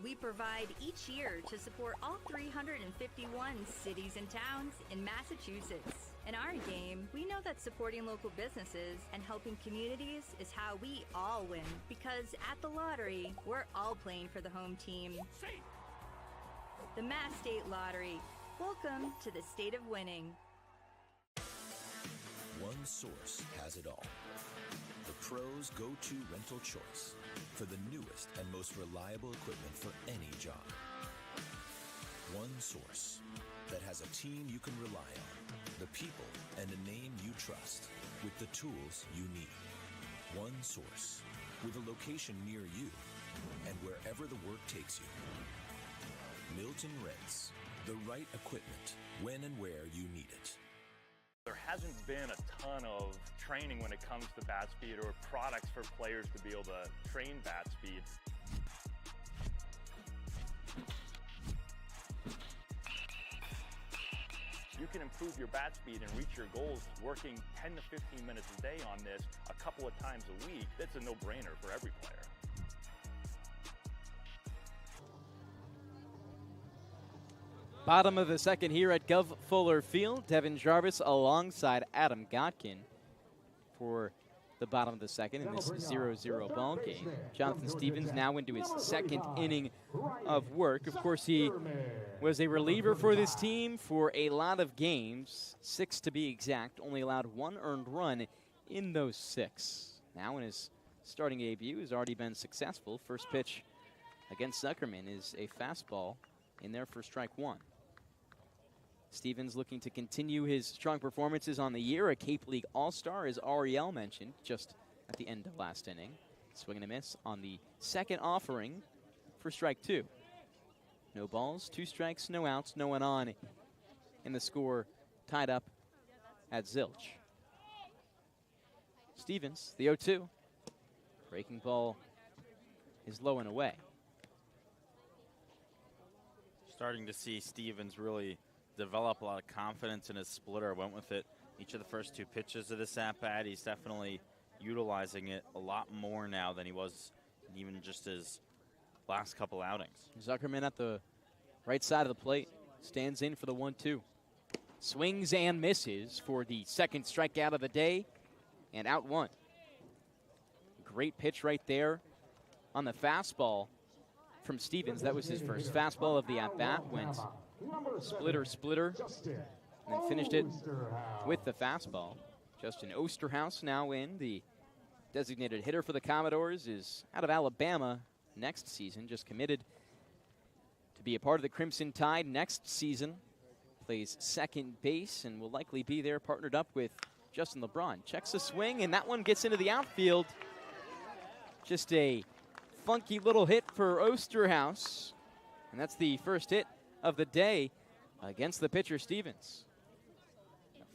we provide each year to support all 351 cities and towns in Massachusetts. In our game, we know that supporting local businesses and helping communities is how we all win. Because at the lottery, we're all playing for the home team. The Mass State Lottery. Welcome to the state of winning. One source has it all. The pros' go-to rental choice for the newest and most reliable equipment for any job. One source that has a team you can rely on, the people and a name you trust, with the tools you need. One source with a location near you and wherever the work takes you. Milton Rents, the right equipment when and where you need it. There hasn't been a ton of training when it comes to bat speed or products for players to be able to train bat speed. You can improve your bat speed and reach your goals working 10 to 15 minutes a day on this a couple of times a week. That's a no-brainer for every player. Bottom of the second here at Gov Fuller Field. Devon Jarvis alongside Adam Gotkin for the bottom of the second in this 0-0 ball game. Jonathan Stevens now into his second inning of work. Of course, he was a reliever for this team for a lot of games, 6 to be exact, only allowed 1 earned run in those 6. Now in his starting debut has already been successful. First pitch against Zuckerman is a fastball in there for strike 1. Stevens looking to continue his strong performances on the year. A Cape League All-Star, as Ariel mentioned, just at the end of last inning. Swing and a miss on the second offering for strike 2. No balls, 2 strikes, no outs, no one on. And the score tied up at zilch. Stevens, the 0-2. Breaking ball is low and away. Starting to see Stevens really develop a lot of confidence in his splitter. Went with it each of the first 2 pitches of this at-bat. He's definitely utilizing it a lot more now than he was even just his last couple outings. Zuckerman at the right side of the plate. Stands in for the 1-2. Swings and misses for the second strikeout of the day. And out 1. Great pitch right there on the fastball from Stevens. That was his first fastball of the at-bat. Went splitter, and then finished it with the fastball. Justin Osterhaus now in. The designated hitter for the Commodores is out of Alabama next season. Just committed to be a part of the Crimson Tide next season. Plays second base and will likely be there partnered up with Justin LeBron. Checks a swing, and that one gets into the outfield. Just a funky little hit for Osterhaus. And that's the first hit of the day against the pitcher Stevens.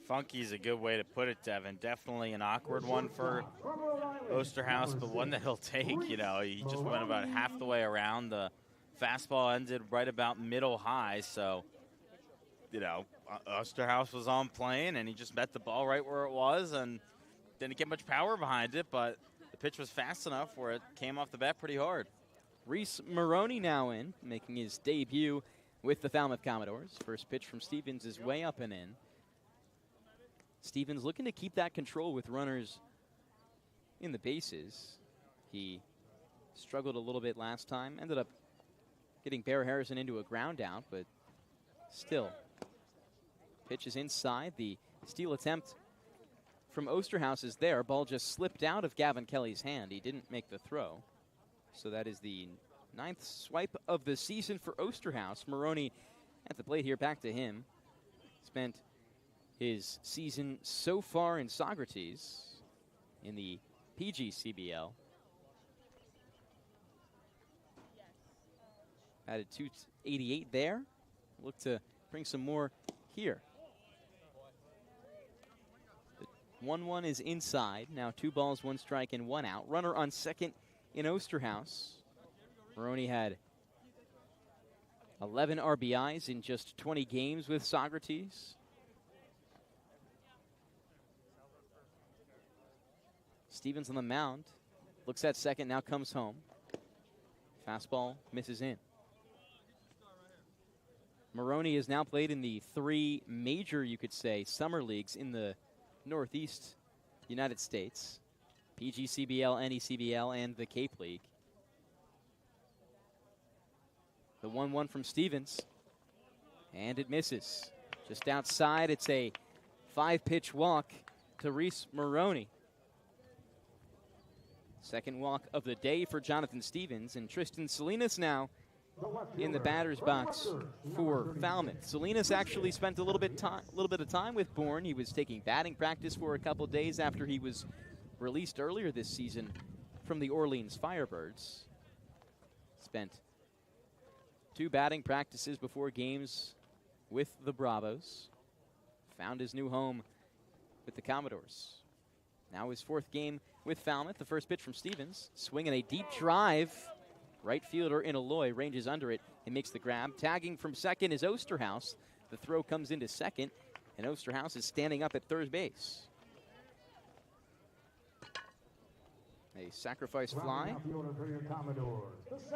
Funky's a good way to put it, Devin. Definitely an awkward one for Osterhaus, but one that he'll take. You know, he just went about half the way around. The fastball ended right about middle high, so, you know, Osterhaus was on plane, and he just met the ball right where it was and didn't get much power behind it, but the pitch was fast enough where it came off the bat pretty hard. Reese Maroney now in, making his debut with the Falmouth Commodores. First pitch from Stevens is way up and in. Stevens looking to keep that control with runners in the bases. He struggled a little bit last time. Ended up getting Bear Harrison into a ground out, but still. Pitch is inside. The steal attempt from Osterhaus is there. Ball just slipped out of Gavin Kelly's hand. He didn't make the throw. So that is the 9th swipe of the season for Osterhaus. Maroney at the plate here, back to him. Spent his season so far in Socrates in the PGCBL. Added 288 there. Look to bring some more here. The 1-1 is inside. Now 2 balls, 1 strike, and 1 out. Runner on second in Osterhaus. Maroney had 11 RBIs in just 20 games with Socrates. Stevens on the mound. Looks at second, now comes home. Fastball misses in. Maroney has now played in the 3 major, you could say, summer leagues in the Northeast United States. PGCBL, NECBL, and the Cape League. The 1-1 from Stevens. And it misses. Just outside, it's a 5-pitch walk to Reese Maroney. Second walk of the day for Jonathan Stevens, and Tristan Salinas now in the batter's box for Falmouth. Salinas actually spent a little bit of time with Bourne. He was taking batting practice for a couple days after he was released earlier this season from the Orleans Firebirds. Spent 2 batting practices before games with the Bravos. Found his new home with the Commodores. Now his 4th game with Falmouth. The first pitch from Stevens. Swinging a deep drive. Right fielder in Aloy ranges under it and makes the grab. Tagging from second is Osterhaus. The throw comes into second, and Osterhaus is standing up at third base. A sacrifice fly.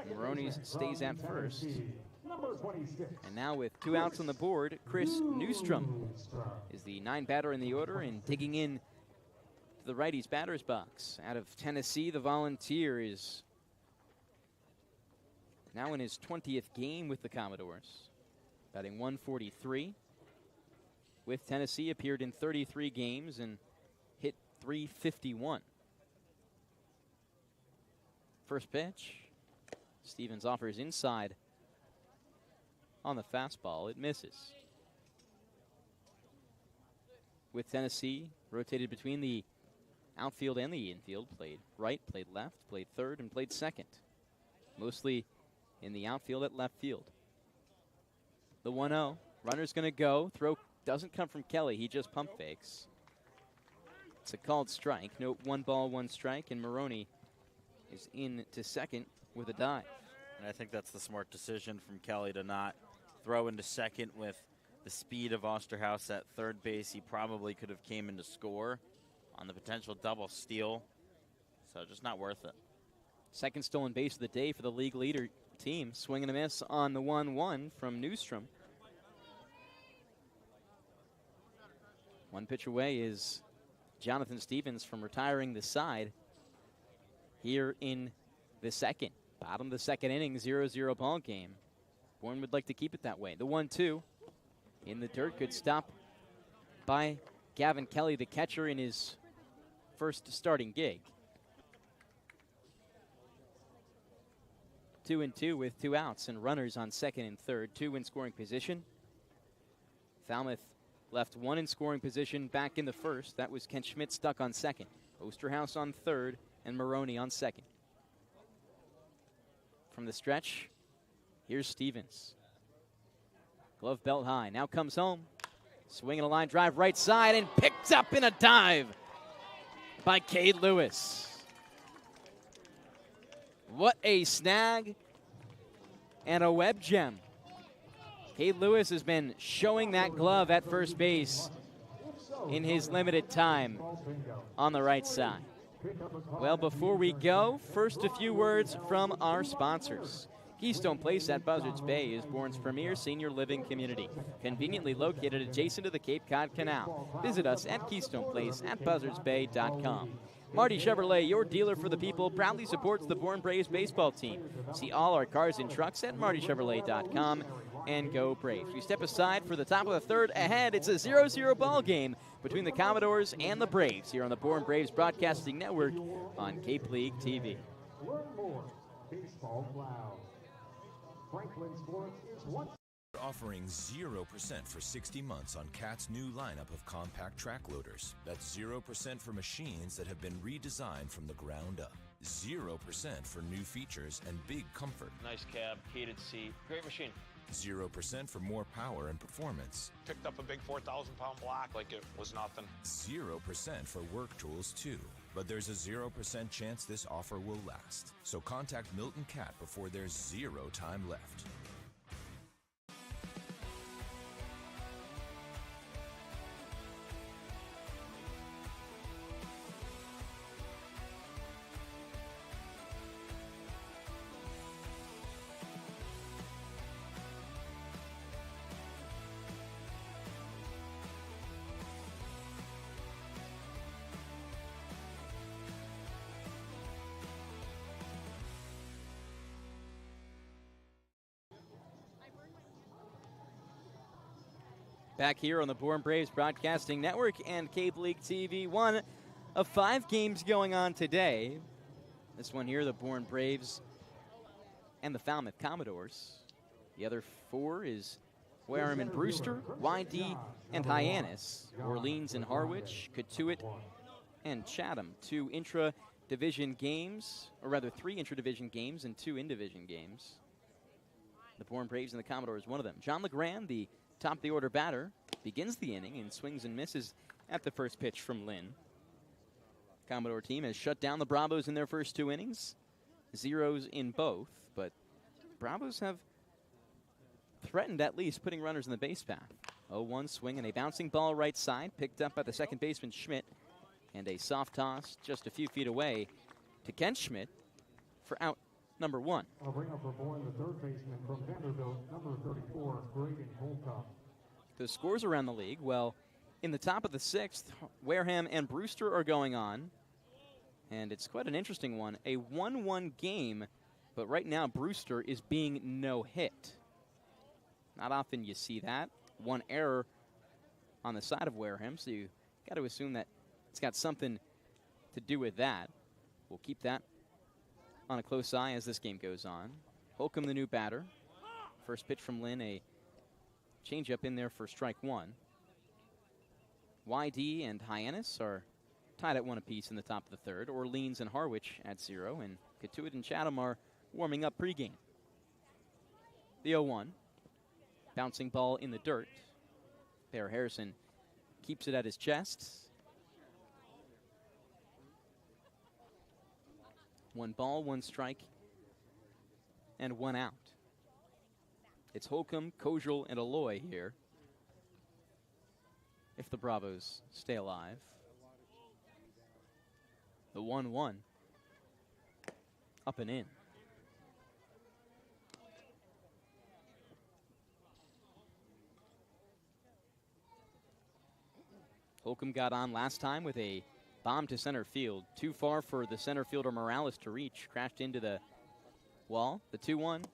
Maroney stays at first. And now with 2 outs on the board, Chris Newstrom is the 9th batter in the order, and digging in to the righty's batter's box. Out of Tennessee, the Volunteer is now in his 20th game with the Commodores. Batting 143. With Tennessee, appeared in 33 games and hit .351. First pitch. Stevens offers inside on the fastball. It misses. With Tennessee, rotated between the outfield and the infield. Played right, played left, played third, and played second. Mostly in the outfield at left field. The 1-0. Runner's going to go. Throw doesn't come from Kelly. He just pump fakes. It's a called strike. No, 1 ball, 1 strike, and Maroney is in to second with a dive. And I think that's the smart decision from Kelly to not throw into second with the speed of Osterhaus at third base. He probably could have came in to score on the potential double steal. So just not worth it. Second stolen base of the day for the league leader team. Swing and a miss on the 1-1 from Newstrom. 1 pitch away is Jonathan Stevens from retiring the side here in the second. Bottom of the second inning, 0-0 ball game. Bourne would like to keep it that way. The 1-2 in the dirt. Good stop by Gavin Kelly, the catcher, in his first starting gig. 2-2 with 2 outs and runners on second and third. 2 in scoring position. Falmouth left 1 in scoring position back in the first. That was Kent Schmidt stuck on second. Osterhaus on third and Maroney on second. From the stretch, here's Stevens. Glove belt high, now comes home. Swinging a line drive right side and picked up in a dive by Cade Lewis. What a snag and a web gem. Cade Lewis has been showing that glove at first base in his limited time on the right side. Well, before we go, first a few words from our sponsors. Keystone Place at Buzzards Bay is Bourne's premier senior living community, conveniently located adjacent to the Cape Cod Canal. Visit us at Keystone Place at buzzardsbay.com. Marty Chevrolet, your dealer for the people, proudly supports the Bourne Braves baseball team. See all our cars and trucks at martychevrolet.com and go Braves. We step aside for the top of the third. Ahead, it's a 0-0 ball game between the Commodores and the Braves here on the Bourne Braves Broadcasting Network on Cape League TV. Learn more. Baseball Cloud. Franklin Sports is one. Offering 0% for 60 months on Cat's new lineup of compact track loaders. That's 0% for machines that have been redesigned from the ground up. 0% for new features and big comfort. Nice cab, heated seat, great machine. 0% for more power and performance. Picked up a big 4,000-pound block like it was nothing. 0% for work tools too. But there's a 0% chance this offer will last. So contact Milton Cat before there's 0 time left. Back here on the Bourne Braves Broadcasting Network and Cape League TV. One of 5 games going on today. This one here, the Bourne Braves and the Falmouth Commodores. The other 4 is Wareham and Brewster, YD and Hyannis, Orleans and Harwich, Cotuit and Chatham. 2 intra-division games, or rather 3 intra-division games and 2 in-division games. The Bourne Braves and the Commodores, one of them. John Legrand, the top-of-the-order batter, begins the inning and swings and misses at the first pitch from Lynn. Commodore team has shut down the Bravos in their first 2 innings. 0s in both, but Bravos have threatened at least putting runners in the base path. 0-1 swing and a bouncing ball right side, picked up by the second baseman Schmidt, and a soft toss just a few feet away to Ken Schmidt for out number 1. I'll bring up for Bourne, the third baseman from Vanderbilt, number 34, Braden Holcomb. The scores around the league, well, in the top of the 6th, Wareham and Brewster are going on, and it's quite an interesting one. A 1-1 game, but right now Brewster is being no-hit. Not often you see that. 1 error on the side of Wareham, so you got to assume that it's got something to do with that. We'll keep that on a close eye as this game goes on. Holcomb, the new batter. First pitch from Lynn, a changeup in there for strike 1. YD and Hyannis are tied at 1 apiece in the top of the 3rd. Orleans and Harwich at 0, and Cotuit and Chatham are warming up pregame. The 0-1. Bouncing ball in the dirt. Bear Harrison keeps it at his chest. 1 ball, 1 strike, and 1 out. It's Holcomb, Kojal, and Aloy here, if the Bravos stay alive. The 1-1 up and in. Holcomb got on last time with a bomb to center field. Too far for the center fielder Morales to reach. Crashed into the wall. The 2-1.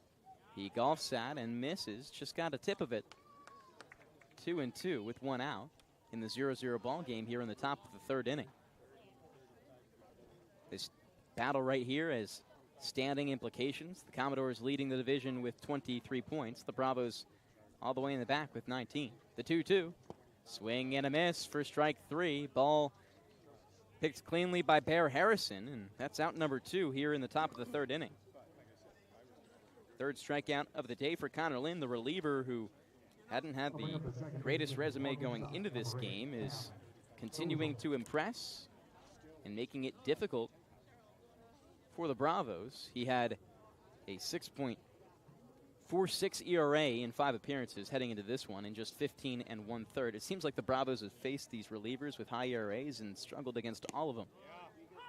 He golfs at and misses. Just got a tip of it. 2-2 with 1 out in the 0-0 ball game here in the top of the 3rd inning. This battle right here has standing implications. The Commodores leading the division with 23 points. The Bravos all the way in the back with 19. The 2-2. Swing and a miss for strike 3. Ball picked cleanly by Bear Harrison, and that's out number 2 here in the top of the 3rd inning. 3rd strikeout of the day for Connor Lynn, the reliever who hadn't had the greatest resume going into this game, is continuing to impress and making it difficult for the Bravos. He had a 6.46 ERA in 5 appearances heading into this one in just 15 1/3. It seems like the Bravos have faced these relievers with high ERAs and struggled against all of them.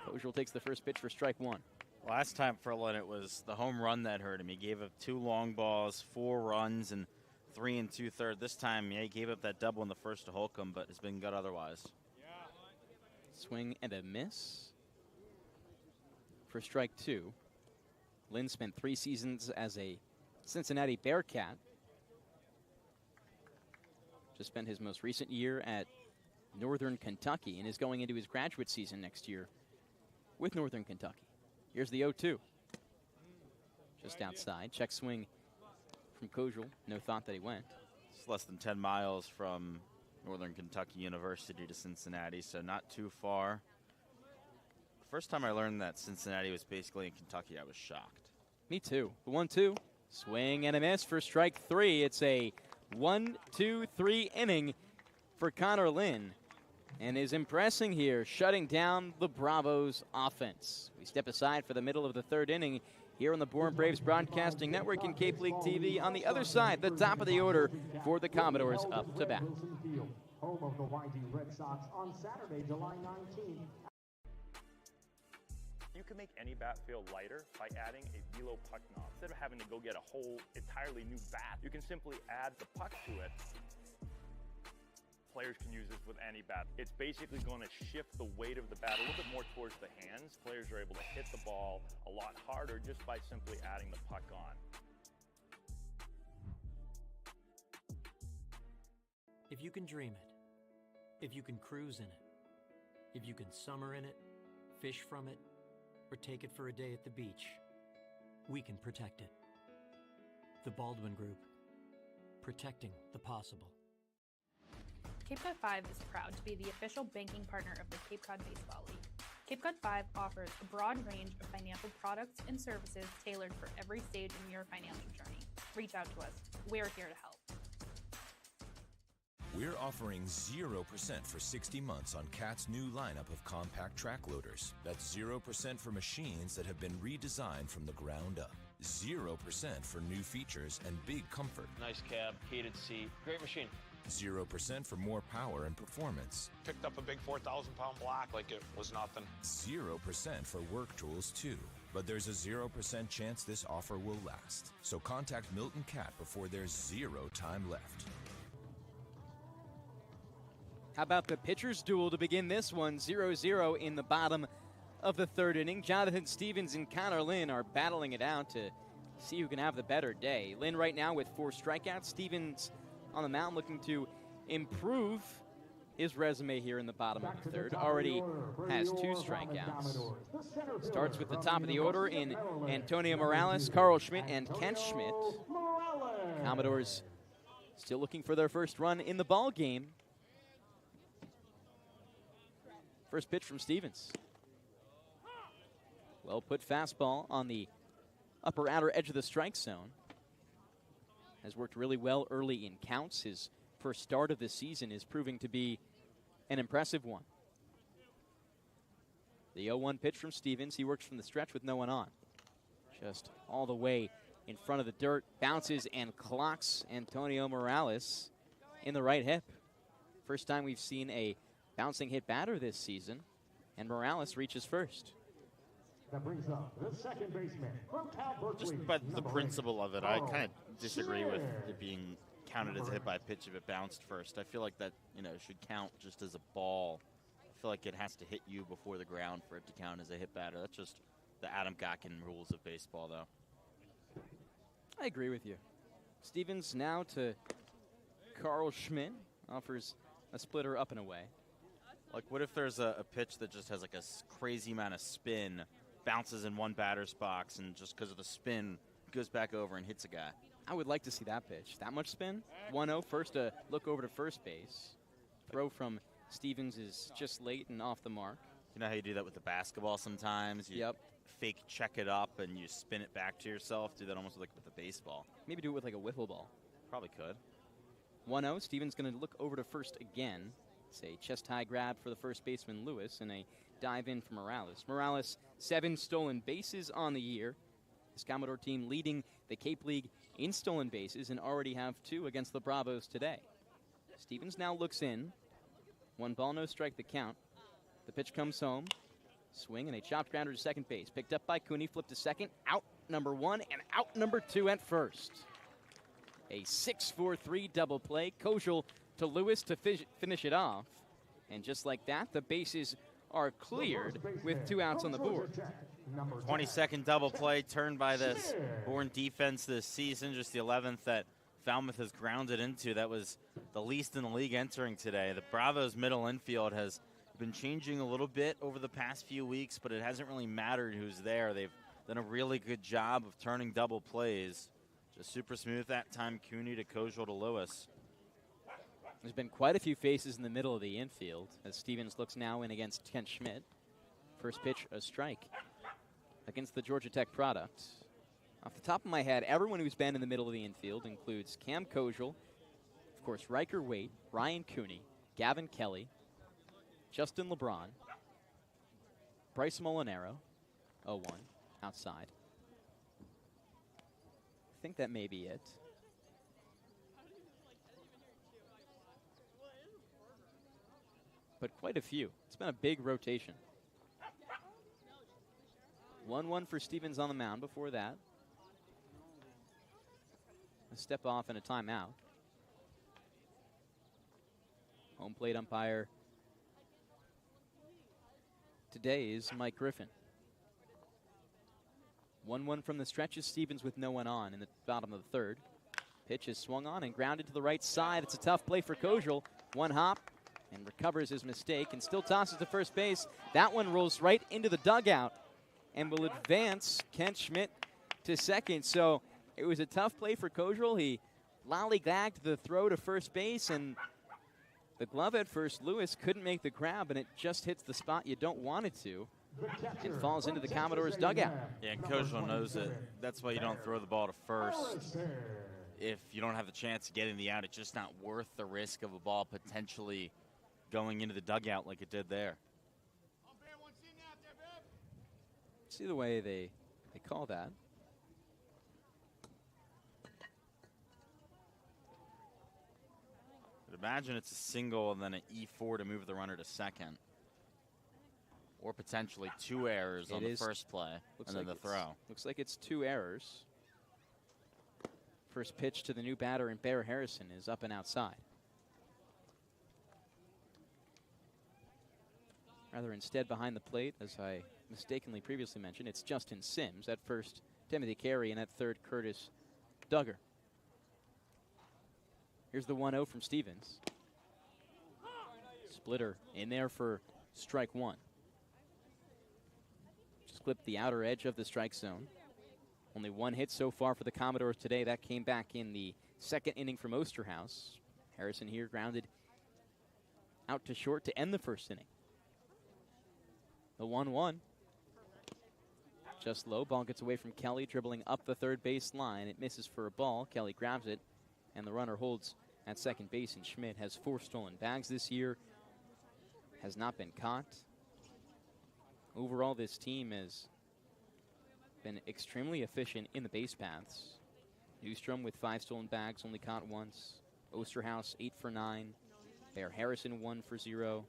Kojal takes the first pitch for strike 1. Last time for Lynn, it was the home run that hurt him. He gave up 2 long balls, 4 runs, and 3 2/3. This time, yeah, he gave up that double in the first to Holcomb, but has been good otherwise. Swing and a miss for strike 2. Lynn spent 3 seasons as a Cincinnati Bearcat. Just spent his most recent year at Northern Kentucky and is going into his graduate season next year with Northern Kentucky. Here's the 0-2. Just outside. Check swing from Kojal. No thought that he went. It's less than 10 miles from Northern Kentucky University to Cincinnati, so not too far. The first time I learned that Cincinnati was basically in Kentucky, I was shocked. Me too. The 1-2. Swing and a miss for strike 3. It's a 1-2-3 inning for Connor Lynn, and is impressing here, shutting down the Bravos offense. We step aside for the middle of the 3rd inning here on the Bourne Braves Broadcasting Network and Cape League TV. On the other side, the top of the order for the Commodores up to bat. Home of the YD Red Sox on Saturday, July 19th. You can make any bat feel lighter by adding a velo puck knob. Instead of having to go get a whole entirely new bat, you can simply add the puck to it. Players can use this with any bat. It's basically going to shift the weight of the bat a little bit more towards the hands. Players are able to hit the ball a lot harder just by simply adding the puck on. If you can dream it, if you can cruise in it, if you can summer in it, fish from it, or take it for a day at the beach, we can protect it. The Baldwin Group, protecting the possible. Cape Cod 5 is proud to be the official banking partner of the Cape Cod Baseball League. Cape Cod 5 offers a broad range of financial products and services tailored for every stage in your financial journey. Reach out to us. We're here to help. We're offering 0% for 60 months on CAT's new lineup of compact track loaders. That's 0% for machines that have been redesigned from the ground up. 0% for new features and big comfort. Nice cab, heated seat, great machine. 0% for more power and performance. Picked up a big 4,000-pound block like it was nothing. 0% for work tools too. But there's a 0% chance this offer will last. So contact Milton Cat before there's 0 time left. How about the pitcher's duel to begin this one? 0-0 in the bottom of the third inning. Jonathan Stevens and Connor Lynn are battling it out to see who can have the better day. Lynn right now with 4 strikeouts. Stevens on the mound looking to improve his resume here in the bottom of the third. Already has 2 strikeouts. Starts with the top of the order in Antonio Morales, Carl Schmidt, and Kent Schmidt. Commodores still looking for their first run in the ball game. First pitch from Stevens. Well put fastball on the upper outer edge of the strike zone. Has worked really well early in counts. His first start of the season is proving to be an impressive one. The 0-1 pitch from Stevens. He works from the stretch with no one on. Just all the way in front of the dirt. Bounces and clocks Antonio Morales in the right hip. First time we've seen a bouncing hit batter this season, and Morales reaches first. That brings up the second baseman from Cal Berkeley. Just by the principle of it, I kind of disagree with it being counted as a hit by pitch if it bounced first. I feel like that, should count just as a ball. I feel like it has to hit you before the ground for it to count as a hit batter. That's just the Adam Gotkin rules of baseball, though. I agree with you. Stevens now to Carl Schmidt. Offers a splitter up and away. Like, what if there's a pitch that just has like a crazy amount of spin, bounces in one batter's box, and just because of the spin, goes back over and hits a guy? I would like to see that pitch. That much spin? 1-0, first a look over to first base. Throw from Stevens is just late and off the mark. You know how you do that with the basketball sometimes? You fake check it up and you spin it back to yourself. Do that almost like with the baseball. Maybe do it with like a wiffle ball. Probably could. 1-0, Stevens going to look over to first again. It's a chest-high grab for the first baseman, Lewis, and a dive in for Morales. Morales, 7 stolen bases on the year. This Commodore team leading the Cape League in stolen bases and already have 2 against the Bravos today. Stevens now looks in. 1 ball, no strike the count. The pitch comes home. Swing and a chopped grounder to second base. Picked up by Cooney, flipped to second. Out number 1 and out number 2 at first. A 6-4-3 double play. Kojal to Lewis to finish it off. And just like that, the bases are cleared with 2 outs on the board. 22nd double play turned by this Bourne defense this season, just the 11th that Falmouth has grounded into. That was the least in the league entering today. The Bravos middle infield has been changing a little bit over the past few weeks, but it hasn't really mattered who's there. They've done a really good job of turning double plays. Just super smooth that time, Cooney to Kojal to Lewis. There's been quite a few faces in the middle of the infield as Stevens looks now in against Kent Schmidt. First pitch, a strike against the Georgia Tech product. Off the top of my head, everyone who's been in the middle of the infield includes Cam Kojal, of course, Riker Waite, Ryan Cooney, Gavin Kelly, Justin LeBron, Bryce Molinaro, 0-1, outside. I think that may be it. But quite a few. It's been a big rotation. 1-1 for Stevens on the mound before that. A step off and a timeout. Home plate umpire today is Mike Griffin. 1-1 from the stretches. Stevens with no one on in the bottom of the third. Pitch is swung on and grounded to the right side. It's a tough play for Kojal. One hop and recovers his mistake and still tosses to first base. That one rolls right into the dugout and will advance Kent Schmidt to second. So it was a tough play for Kojal. He lollygagged the throw to first base, and the glove at first, Lewis, couldn't make the grab, and it just hits the spot you don't want it to and falls into the Commodores' dugout. Yeah, and Kojal knows it. That's why you don't throw the ball to first. If you don't have the chance of getting the out, it's just not worth the risk of a ball potentially going into the dugout like it did there. See the way they call that. But imagine it's a single and then an E4 to move the runner to second. Or potentially 2 errors on the first play and then the throw. Looks like it's 2 errors. First pitch to the new batter, and Bear Harrison is up and outside. Rather instead behind the plate, as I mistakenly previously mentioned, it's Justin Sims. At first, Timothy Carey, and at third, Curtis Duggar. Here's the 1-0 from Stevens. Splitter in there for strike 1. Just clipped the outer edge of the strike zone. Only 1 hit so far for the Commodores today. That came back in the second inning from Osterhaus. Harrison here grounded out to short to end the first inning. The 1-1. Just low. Ball gets away from Kelly, dribbling up the third base line. It misses for a ball. Kelly grabs it, and the runner holds at second base. And Schmidt has 4 stolen bags this year. Has not been caught. Overall, this team has been extremely efficient in the base paths. Newstrom with 5 stolen bags, only caught once. Osterhaus 8 for 9. Bear Harrison 1 for 0.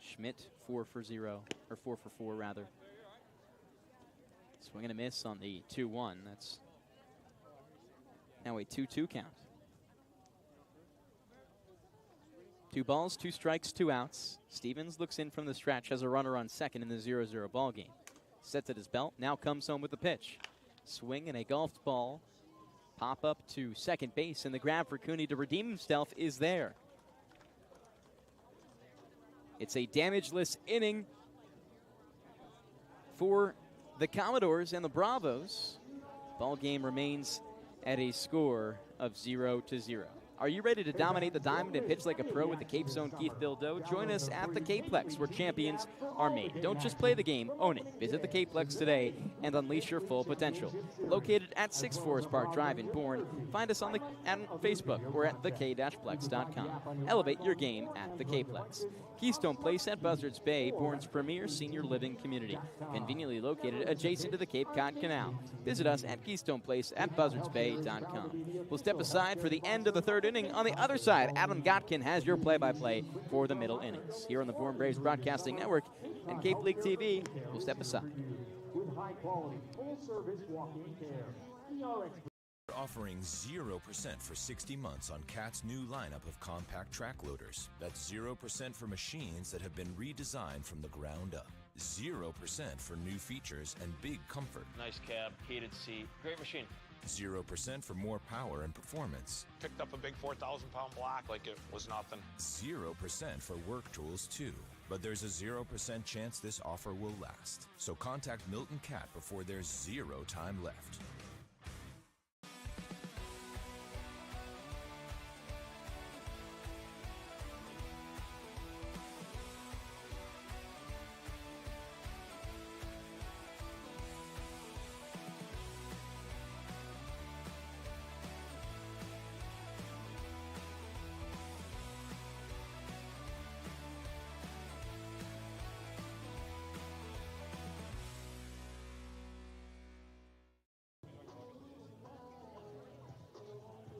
Schmidt 4 for 0, or 4 for 4 rather. Swing and a miss on the 2-1. That's now a 2-2 count. 2 balls, 2 strikes, 2 outs. Stevens looks in from the stretch, has a runner on second in the 0-0 ball game. Sets at his belt, now comes home with the pitch. Swing and a golfed ball. Pop up to second base, and the grab for Cooney to redeem himself is there. It's a damageless inning for the Commodores and the Bravos. Ball game remains at a score of 0-0. Are you ready to dominate the diamond and pitch like a pro with the Cape Zone Keith Bildo? Join us at the Capeplex, where champions are made. Don't just play the game, own it. Visit the Capeplex today and unleash your full potential. Located at 6 Forest Park Drive in Bourne, find us on Facebook or at thek-plex.com. Elevate your game at the Capeplex. Keystone Place at Buzzards Bay, Bourne's premier senior living community. Conveniently located adjacent to the Cape Cod Canal. Visit us at Keystone Place at buzzardsbay.com. We'll step aside for the end of the third inning. On the other side, Adam Gotkin has your play-by-play for the middle innings. Here on the Bourne Braves Broadcasting Network and Cape League TV, we'll step aside. With high-quality, full-service walk-in care. Offering 0% for 60 months on Cat's new lineup of compact track loaders. That's 0% for machines that have been redesigned from the ground up. 0% for new features and big comfort. Nice cab, heated seat, great machine. 0% for more power and performance. Picked up a big 4,000-pound block like it was nothing. 0% for work tools too. But there's a 0% chance this offer will last. So contact Milton Cat before there's 0 time left.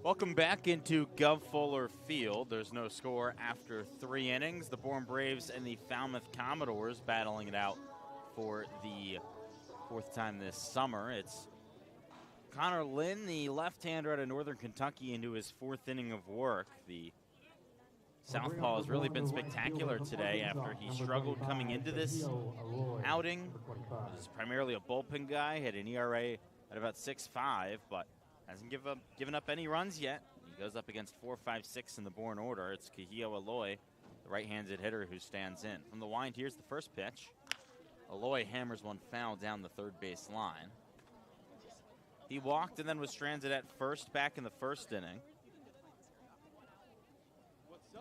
Welcome back into Gov Fuller Field. There's no score after 3 innings. The Bourne Braves and the Falmouth Commodores battling it out for the 4th time this summer. It's Connor Lynn, the left-hander out of Northern Kentucky, into his 4th inning of work. The southpaw has really been spectacular today after he struggled coming into this outing. He was primarily a bullpen guy, had an ERA at about 6.5, but Hasn't given up any runs yet. He goes up against 4, 5, 6 in the Bourne order. It's Kahio Aloy, the right-handed hitter, who stands in. From the wind, here's the first pitch. Aloy hammers one foul down the third base line. He walked and then was stranded at first back in the first inning.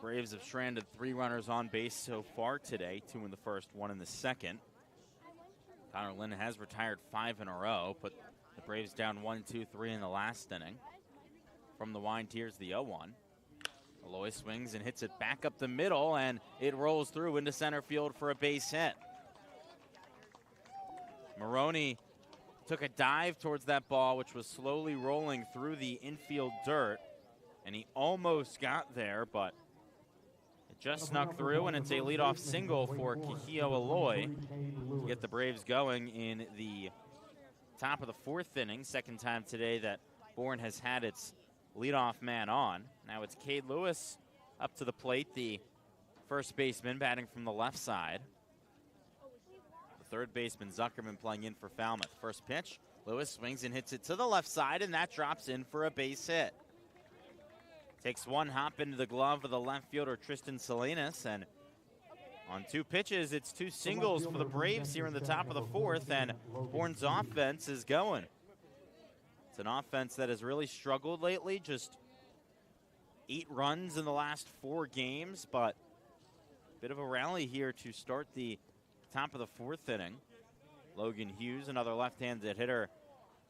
Braves have stranded 3 runners on base so far today, 2 in the first, 1 in the second. Connor Lynn has retired 5 in a row, put the Braves down 1, 2, 3 in the last inning. From the wind, here's the 0-1. Aloy swings and hits it back up the middle, and it rolls through into center field for a base hit. Maroney took a dive towards that ball, which was slowly rolling through the infield dirt, and he almost got there, but it just snuck through, and it's a leadoff single for Kahio Aloy to get the Braves going in the top of the 4th inning. Second time today that Bourne has had its leadoff man on. Now it's Cade Lewis up to the plate, the first baseman, batting from the left side. The third baseman, Zuckerman, playing in for Falmouth. First pitch, Lewis swings and hits it to the left side, and that drops in for a base hit. Takes one hop into the glove of the left fielder, Tristan Salinas, and on 2 pitches, it's 2 singles for the Braves here in the top of the 4th, and Bourne's offense is going. It's an offense that has really struggled lately, just 8 runs in the last 4 games, but a bit of a rally here to start the top of the 4th inning. Logan Hughes, another left-handed hitter,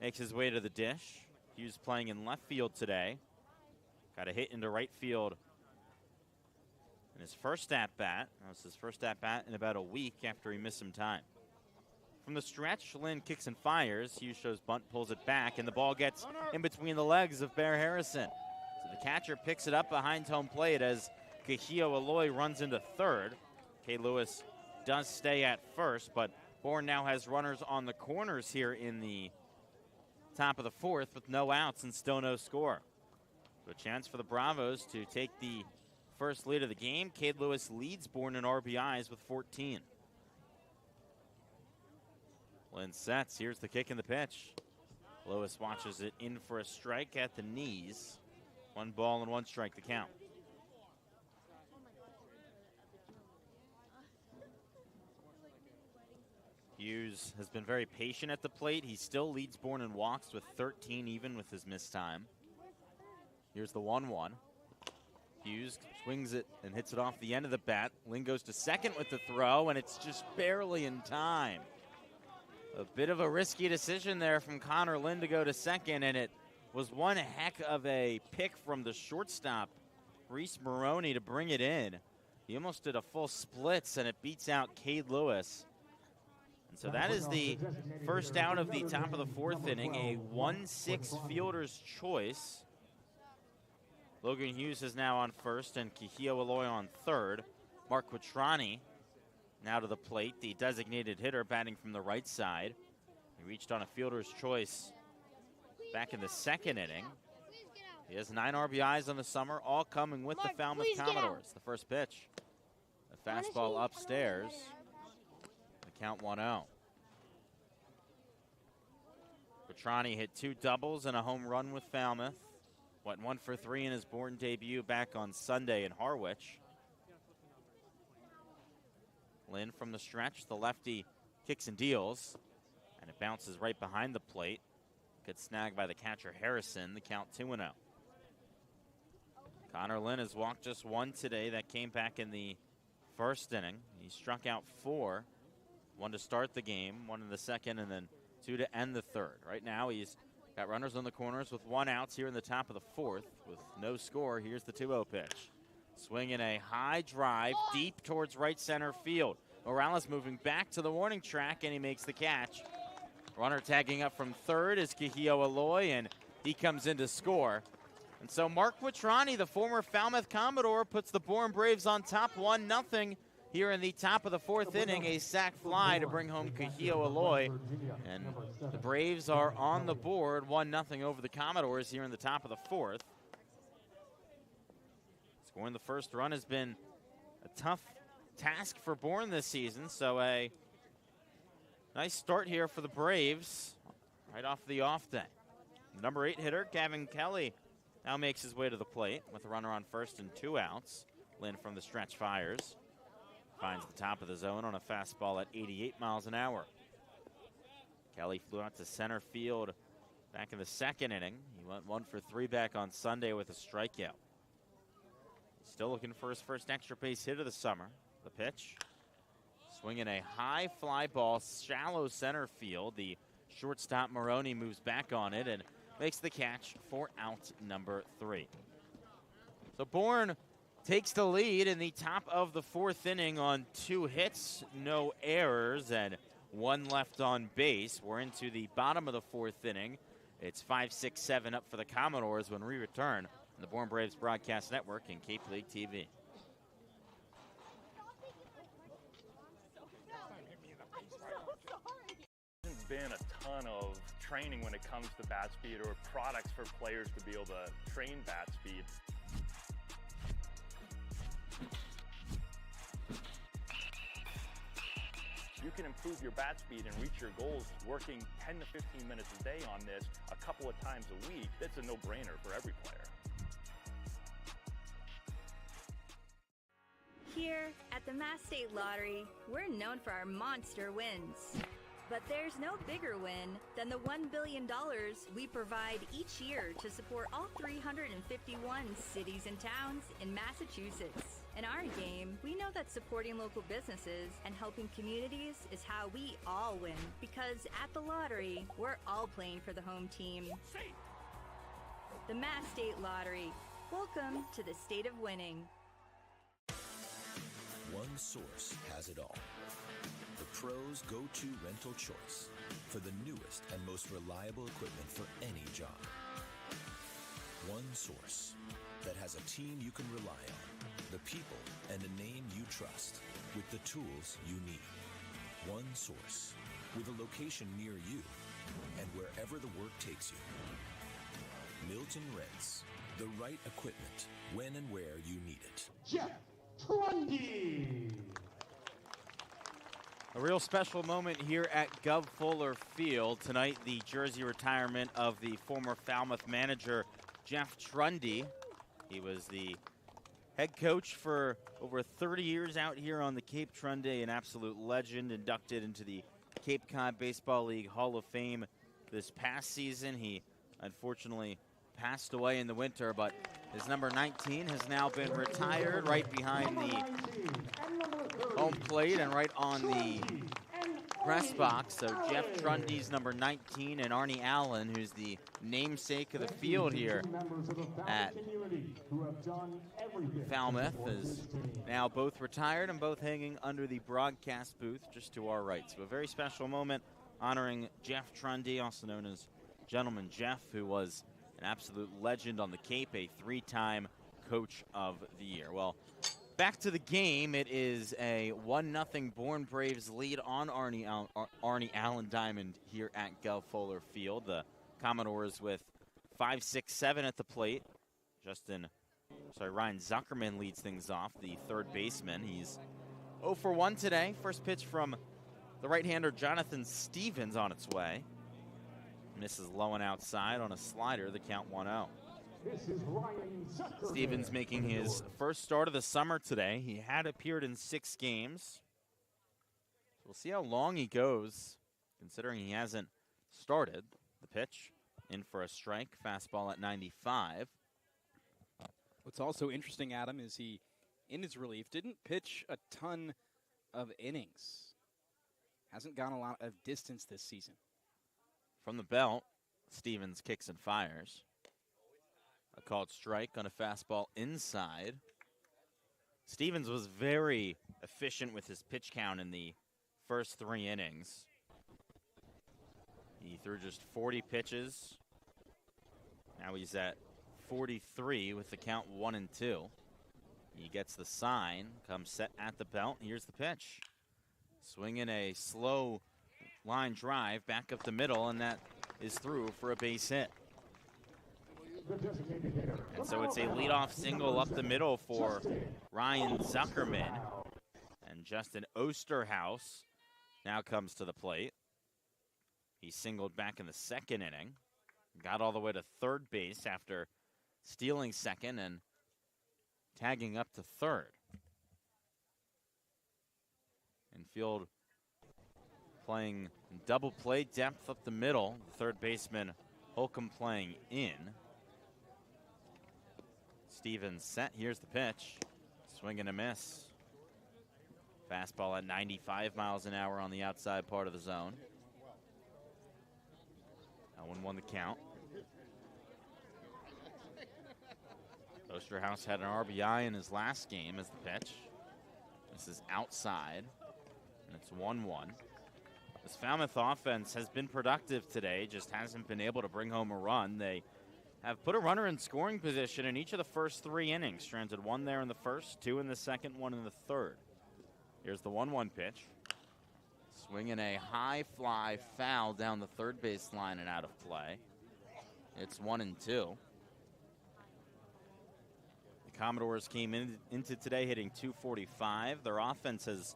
makes his way to the dish. Hughes playing in left field today. Got a hit into right field in his first at-bat. That was his first at-bat in about a week after he missed some time. From the stretch, Lynn kicks and fires. Hughes shows bunt, pulls it back, and the ball gets in between the legs of Bear Harrison. So the catcher picks it up behind home plate as Kahio Aloy runs into third. Cade Lewis does stay at first, but Bourne now has runners on the corners here in the top of the 4th with no outs and still no score. So a chance for the Bravos to take the first lead of the game. Cade Lewis leads Bourne in RBIs with 14. Lynn sets. Here's the kick and the pitch. Lewis watches it in for a strike at the knees. 1 ball and 1 strike to count. Hughes has been very patient at the plate. He still leads Bourne in walks with 13, even with his missed time. Here's the 1-1. Hughes swings it and hits it off the end of the bat. Lynn goes to second with the throw, and it's just barely in time. A bit of a risky decision there from Connor Lynn to go to second, and it was one heck of a pick from the shortstop, Reese Maroney, to bring it in. He almost did a full splits, and it beats out Cade Lewis. And so that is the first out of the top of the 4th inning, a 1-6 fielder's choice. Logan Hughes is now on first, and Kahio Aloy on third. Mark Quattrani now to the plate, the designated hitter, batting from the right side. He reached on a fielder's choice back in the 2nd inning. He has 9 RBIs on the summer, all coming with the Falmouth Commodores. The first pitch, a fastball upstairs. The count 1-0. Quattrani hit 2 doubles and a home run with Falmouth. Went 1 for 3 in his Bourne debut back on Sunday in Harwich. Lynn from the stretch, the lefty kicks and deals, and it bounces right behind the plate. Gets snagged by the catcher Harrison, the count 2-0. Connor Lynn has walked just 1 today. That came back in the 1st inning. He struck out 4, 1 to start the game, 1 in the 2nd, and then 2 to end the 3rd. Right now he's got runners on the corners with 1 out here in the top of the 4th with no score. Here's the 2-0 pitch. Swinging a high drive deep towards right center field. Morales moving back to the warning track, and he makes the catch. Runner tagging up from third is Kahio Aloy, and he comes in to score. And so Mark Quattrani, the former Falmouth Commodore, puts the Bourne Braves on top 1-0 here in the top of the 4th inning. A sac fly to bring home Kahio Aloy. And the Braves are on the board 1-0 over the Commodores here in the top of the 4th. Scoring the first run has been a tough task for Bourne this season, so a nice start here for the Braves right off the off day. The number 8 hitter, Gavin Kelly, now makes his way to the plate with a runner on first and 2 outs. Lynn from the stretch fires. Finds the top of the zone on a fastball at 88 miles an hour. Kelly flew out to center field back in the second inning. He went 1 for 3 back on Sunday with a strikeout. Still looking for his first extra base hit of the summer. The pitch. Swinging a high fly ball, shallow center field. The shortstop Maroney moves back on it and makes the catch for out number 3. So Bourne takes the lead in the top of the 4th inning on 2 hits, no errors, and 1 left on base. We're into the bottom of the 4th inning. It's 5-6-7 up for the Commodores when we return on the Bourne Braves Broadcast Network and Cape League TV. Hasn't been a ton of training when it comes to bat speed or products for players to be able to train bat speed. You can improve your bat speed and reach your goals working 10 to 15 minutes a day on this a couple of times a week. That's a no-brainer for every player. Here at the Mass State Lottery, we're known for our monster wins. But there's no bigger win than the $1 billion we provide each year to support all 351 cities and towns in Massachusetts. In our game, we know that supporting local businesses and helping communities is how we all win. Because at the lottery, we're all playing for the home team. The Mass State Lottery. Welcome to the state of winning. One source has it all. The pros' go-to rental choice for the newest and most reliable equipment for any job. One source that has a team you can rely on, the people and a name you trust, with the tools you need. One source with a location near you and wherever the work takes you. Milton Rents, the right equipment when and where you need it. Jeff Trundy. A real special moment here at Gov Fuller Field. Tonight, the jersey retirement of the former Falmouth manager, Jeff Trundy. He was the head coach for over 30 years out here on the Cape. Trundy, an absolute legend, inducted into the Cape Cod Baseball League Hall of Fame this past season. He unfortunately passed away in the winter, but his number 19 has now been retired right behind the home plate and right on the press box. So Jeff Trundy's number 19 and Arnie Allen, who's the namesake of the field here at Falmouth, is now both retired and both hanging under the broadcast booth just to our right. So a very special moment honoring Jeff Trundy, also known as Gentleman Jeff, who was an absolute legend on the Cape, a 3-time Coach of the Year. Well, back to the game. It is a 1-0 Bourne Braves lead on Arnie Allen Diamond here at Gov Fuller Field. The Commodores with 5-6-7 at the plate. Ryan Zuckerman leads things off, the third baseman. He's 0 for 1 today. First pitch from the right-hander Jonathan Stevens on its way. Misses low and outside on a slider, the count 1-0. Stevens making his first start of the summer today. He had appeared in 6 games. We'll see how long he goes, considering he hasn't started. The pitch, in for a strike, fastball at 95. What's also interesting, Adam, is he, in his relief, didn't pitch a ton of innings. Hasn't gone a lot of distance this season. From the belt, Stevens kicks and fires. A called strike on a fastball inside. Stevens was very efficient with his pitch count in the first 3 innings. He threw just 40 pitches. Now he's at 43 with the count 1-2. He gets the sign, comes set at the belt. Here's the pitch. Swinging a slow line drive back up the middle, and that is through for a base hit. And so it's a leadoff single up the middle for Ryan Zuckerman. And Justin Osterhaus now comes to the plate. He singled back in the second inning. got all the way to third base after stealing second and tagging up to third. Infield playing double play depth up the middle. The third baseman Holcomb playing in. Stevens set. Here's the pitch. Swing and a miss. Fastball at 95 miles an hour on the outside part of the zone. That one won the count. Osterhaus had an RBI in his last game as the pitch. This is outside, and it's 1-1. This Falmouth offense has been productive today, just hasn't been able to bring home a run. They have put a runner in scoring position in each of the first 3 innings. Stranded 1 there in the first, 2 in the second, 1 in the third. Here's the 1-1 pitch. Swinging a high fly foul down the third base line and out of play. It's 1-2. The Commodores came into today hitting .245. Their offense has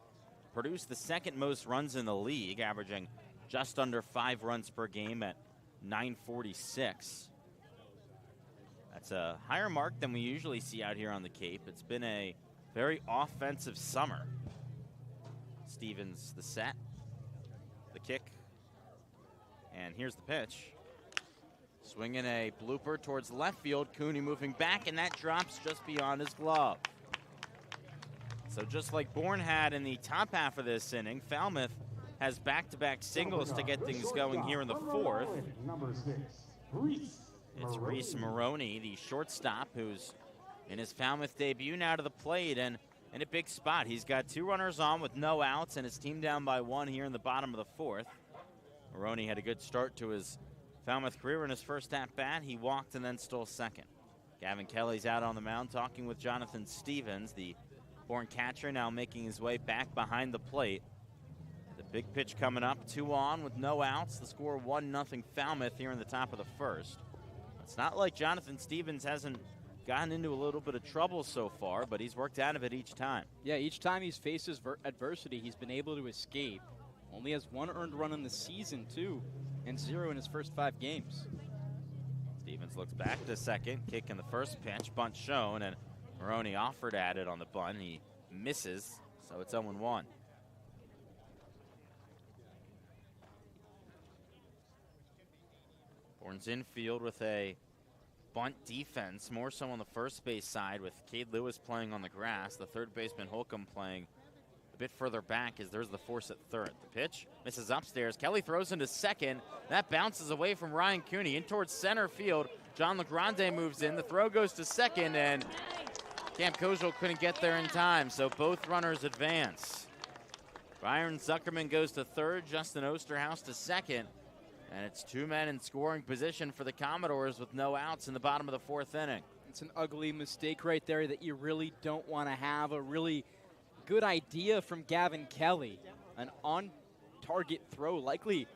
produced the second most runs in the league, averaging just under 5 runs per game at .946. That's a higher mark than we usually see out here on the Cape. It's been a very offensive summer. Stevens the set, the kick, and here's the pitch. Swinging a blooper towards left field. Cooney moving back, and that drops just beyond his glove. So just like Bourne had in the top half of this inning, Falmouth has back-to-back singles to get things going here in the fourth. It's Reese Maroney, the shortstop, who's in his Falmouth debut now to the plate and in a big spot. He's got 2 runners on with no outs and his team down by 1 here in the bottom of the fourth. Maroney had a good start to his Falmouth career in his first at-bat. He walked and then stole second. Gavin Kelly's out on the mound talking with Jonathan Stevens, the Bourne catcher, now making his way back behind the plate. The big pitch coming up, 2 on with no outs. The score 1-0 Falmouth here in the top of the first. It's not like Jonathan Stevens hasn't gotten into a little bit of trouble so far, but he's worked out of it each time. Yeah, each time he's faced adversity, he's been able to escape. Only has 1 earned run in the season, too, and 0 in his first 5 games. Stevens looks back to second, kick in the first pitch, bunt shown, and Maroney offered at it on the bunt. He misses, so it's 0-1. Bourne's infield with a bunt defense, more so on the first base side with Cade Lewis playing on the grass. The third baseman Holcomb playing a bit further back as there's the force at third. The pitch misses upstairs. Kelly throws into second. That bounces away from Ryan Cooney in towards center field. John LeGrande moves in. The throw goes to second, and Cam Kozel couldn't get there in time, so both runners advance. Byron Zuckerman goes to third. Justin Osterhaus to second. And it's 2 men in scoring position for the Commodores with no outs in the bottom of the fourth inning. It's an ugly mistake right there that you really don't want to have. A really good idea from Gavin Kelly. An on-target throw likely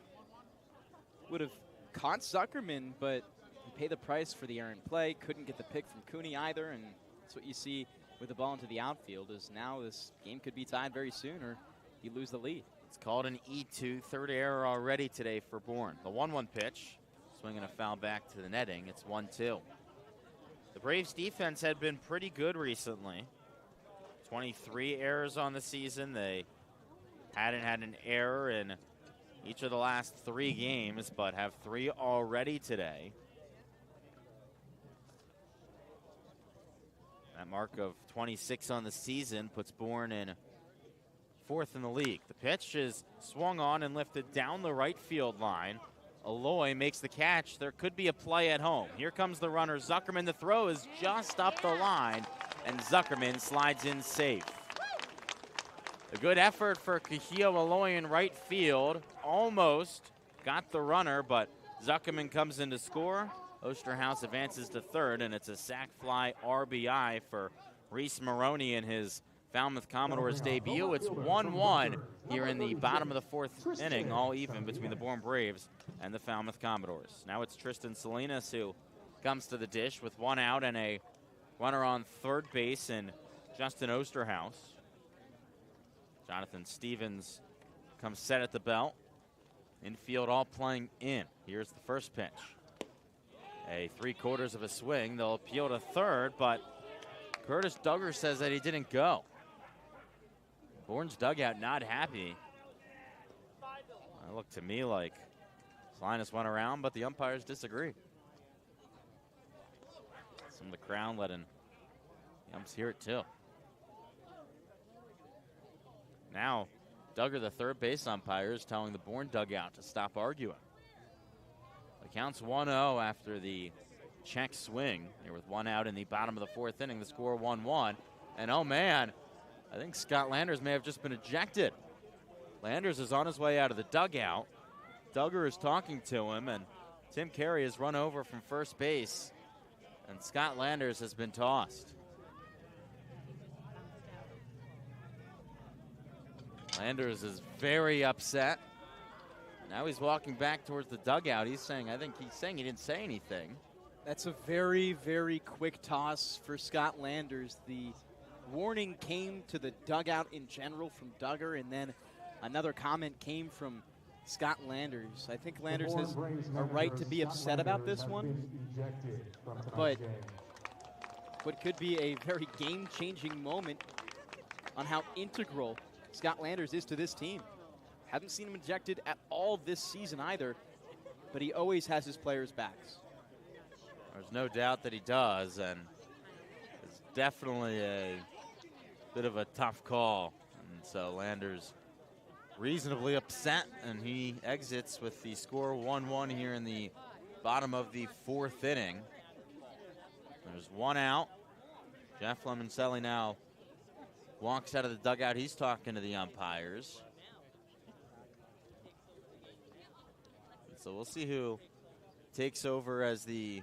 would have caught Zuckerman, but he paid the price for the errant play. Couldn't get the pick from Cooney either, and that's what you see with the ball into the outfield is now this game could be tied very soon or you lose the lead. It's called an E2, third error already today for Bourne. The 1-1 pitch, swinging a foul back to the netting. It's 1-2. The Braves defense had been pretty good recently. 23 errors on the season. They hadn't had an error in each of the last 3 games, but have 3 already today. That mark of 26 on the season puts Bourne in 4th in the league. The pitch is swung on and lifted down the right field line. Aloy makes the catch. There could be a play at home. Here comes the runner, Zuckerman. The throw is just up the line, and Zuckerman slides in safe. A good effort for Kahio Aloy in right field. Almost got the runner, but Zuckerman comes in to score. Osterhaus advances to third, and it's a sac fly RBI for Reese Maroney in his Falmouth Commodores debut. It's 1-1 here in the bottom of the fourth inning, all even between the Bourne Braves and the Falmouth Commodores. Now it's Tristan Salinas who comes to the dish with 1 out and a runner on third base and Justin Osterhaus. Jonathan Stevens comes set at the belt. Infield all playing in. Here's the first pitch. a 3/4 of a swing. They'll appeal to third, but Curtis Duggar says that he didn't go. Bourne's dugout not happy. It looked to me like Salinas went around, but the umpires disagree. Some of the crowd letting the umps hear it too. Now, Duggar, the third base umpire, is telling the Bourne dugout to stop arguing. The count's 1-0 after the check swing. Here with one out in the bottom of the fourth inning, the score 1-1. And oh man, I think Scott Landers may have just been ejected. Landers is on his way out of the dugout. Duggar is talking to him, and Tim Carey has run over from first base, and Scott Landers has been tossed. Landers is very upset. Now he's walking back towards the dugout. I think he's saying he didn't say anything. That's a very, very quick toss for Scott Landers. The warning came to the dugout in general from Duggar, and then another comment came from Scott Landers. I think Landers has a right to be upset about this one, but what could be a very game-changing moment on how integral Scott Landers is to this team. Haven't seen him ejected at all this season either, but he always has his players' backs. There's no doubt that he does, and it's definitely a bit of a tough call. And so Landers reasonably upset, and he exits with the score 1-1 here in the bottom of the fourth inning. There's one out. Jeff Lemoncelli now walks out of the dugout. He's talking to the umpires. So we'll see who takes over as the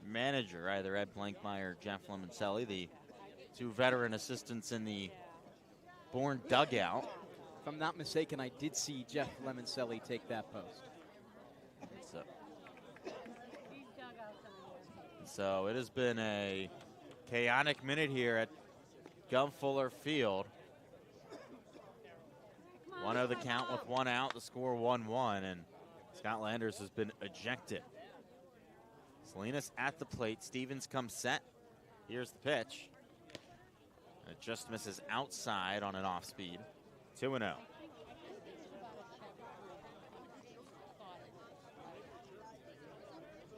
manager, either Ed Blankmeyer or Jeff Lemoncelli, the two veteran assistants in the Bourne dugout. If I'm not mistaken, I did see Jeff Lemoncelli take that post. So it has been a chaotic minute here at Gumfuller Field. 1-0 the count with one out, the score 1-1, and Scott Landers has been ejected. Salinas at the plate. Stevens comes set. Here's the pitch. And it just misses outside on an off speed. 2-0.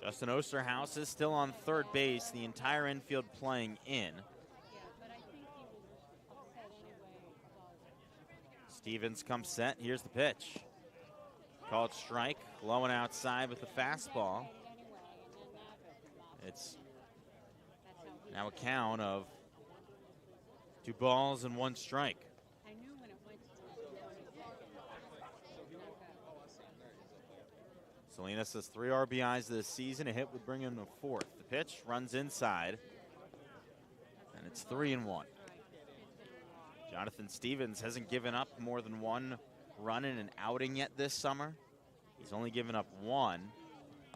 Justin Osterhaus is still on third base. The entire infield playing in. Stevens comes set. Here's the pitch. Called strike. Low and outside with the fastball. It's now a count of 2 balls and 1 strike. Salinas has 3 RBIs this season. A hit would bring him to 4th. The pitch runs inside, and it's 3-1. Jonathan Stevens hasn't given up more than 1 run in an outing yet this summer. He's only given up 1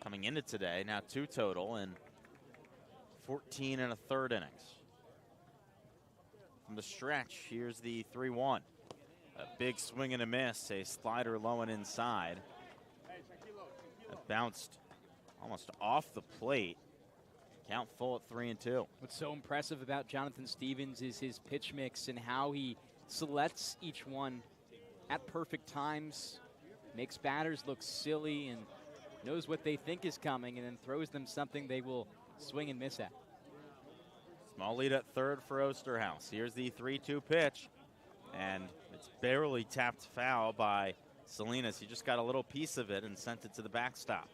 coming into today. Now 2 total in 14 1/3 innings. From the stretch, here's the 3-1. A big swing and a miss. A slider low and inside. That bounced almost off the plate. Count full at 3-2. What's so impressive about Jonathan Stevens is his pitch mix and how he selects each one at perfect times, makes batters look silly, and knows what they think is coming, and then throws them something they will swing and miss at. Small lead at third for Osterhaus. Here's the 3-2 pitch, and it's barely tapped foul by Salinas. He just got a little piece of it and sent it to the backstop.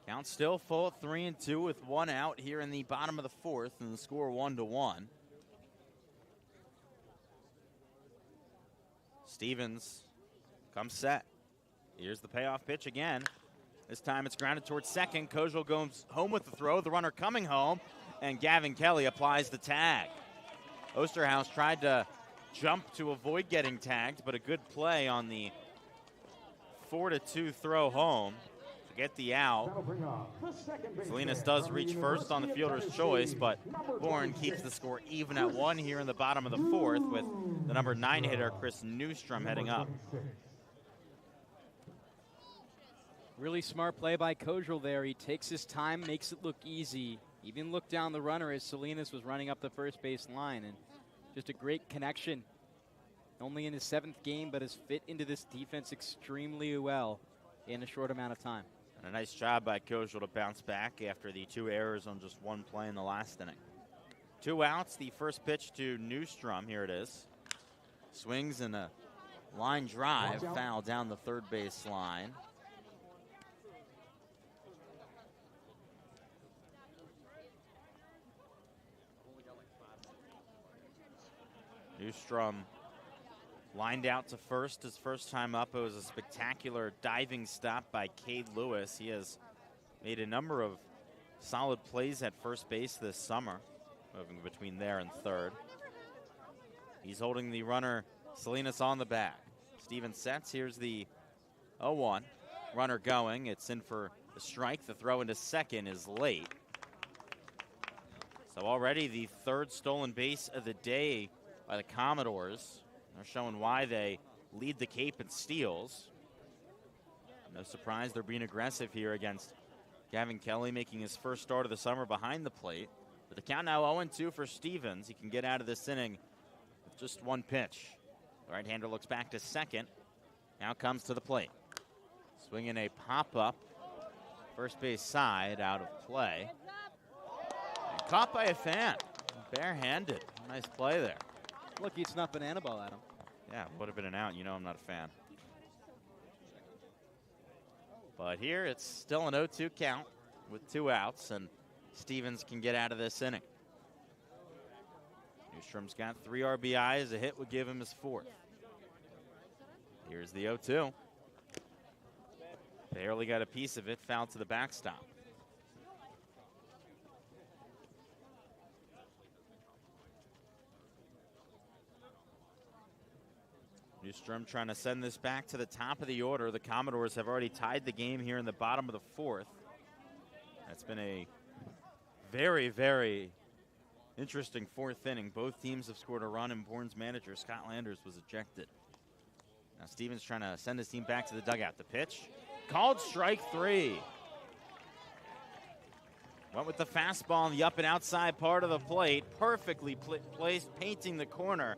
Count still full at 3-2 with 1 out here in the bottom of the 4th, and the score 1-1. Stevens comes set. Here's the payoff pitch again. This time it's grounded towards second. Kojal goes home with the throw. The runner coming home, and Gavin Kelly applies the tag. Osterhaus tried to jump to avoid getting tagged, but a good play on the 4-2 throw home to get the out. Salinas does reach first on the fielder's choice, but Bourne keeps the score even at 1 here in the bottom of the 4th with the number 9 hitter Chris Newstrom heading up. Really smart play by Kojal there. He takes his time, makes it look easy. Even looked down the runner as Salinas was running up the first base line. And just a great connection. Only in his 7th game, but has fit into this defense extremely well in a short amount of time. And a nice job by Kojal to bounce back after the 2 errors on just 1 play in the last inning. 2 outs, the first pitch to Newstrom. Here it is. Swings in a line drive, foul down the third base line. Newstrom lined out to first his first time up. It was a spectacular diving stop by Cade Lewis. He has made a number of solid plays at first base this summer, moving between there and third. He's holding the runner Salinas on the bag. Stevens sets. Here's the 0-1. Runner going. It's in for the strike. The throw into second is late. So already the 3rd stolen base of the day by the Commodores. They're showing why they lead the Cape in steals. No surprise they're being aggressive here against Gavin Kelly, making his first start of the summer behind the plate. With the count now 0-2 for Stevens, he can get out of this inning with just 1 pitch. The right-hander looks back to second. Now comes to the plate. Swinging a pop-up. First base side out of play. And caught by a fan. Barehanded. Nice play there. Look, he snuck banana ball at him. Yeah, would have been an out. You know I'm not a fan. But here it's still an 0-2 count with 2 outs, and Stevens can get out of this inning. Newstrom's got 3 RBIs. A hit would give him his 4th. Here's the 0-2. Barely got a piece of it, foul to the backstop. Newstrom trying to send this back to the top of the order. The Commodores have already tied the game here in the bottom of the 4th. That's been a very, very interesting 4th inning. Both teams have scored a run, and Bourne's manager, Scott Landers, was ejected. Now Stevens trying to send his team back to the dugout. The pitch, called strike 3. Went with the fastball in the up and outside part of the plate. Perfectly placed, painting the corner.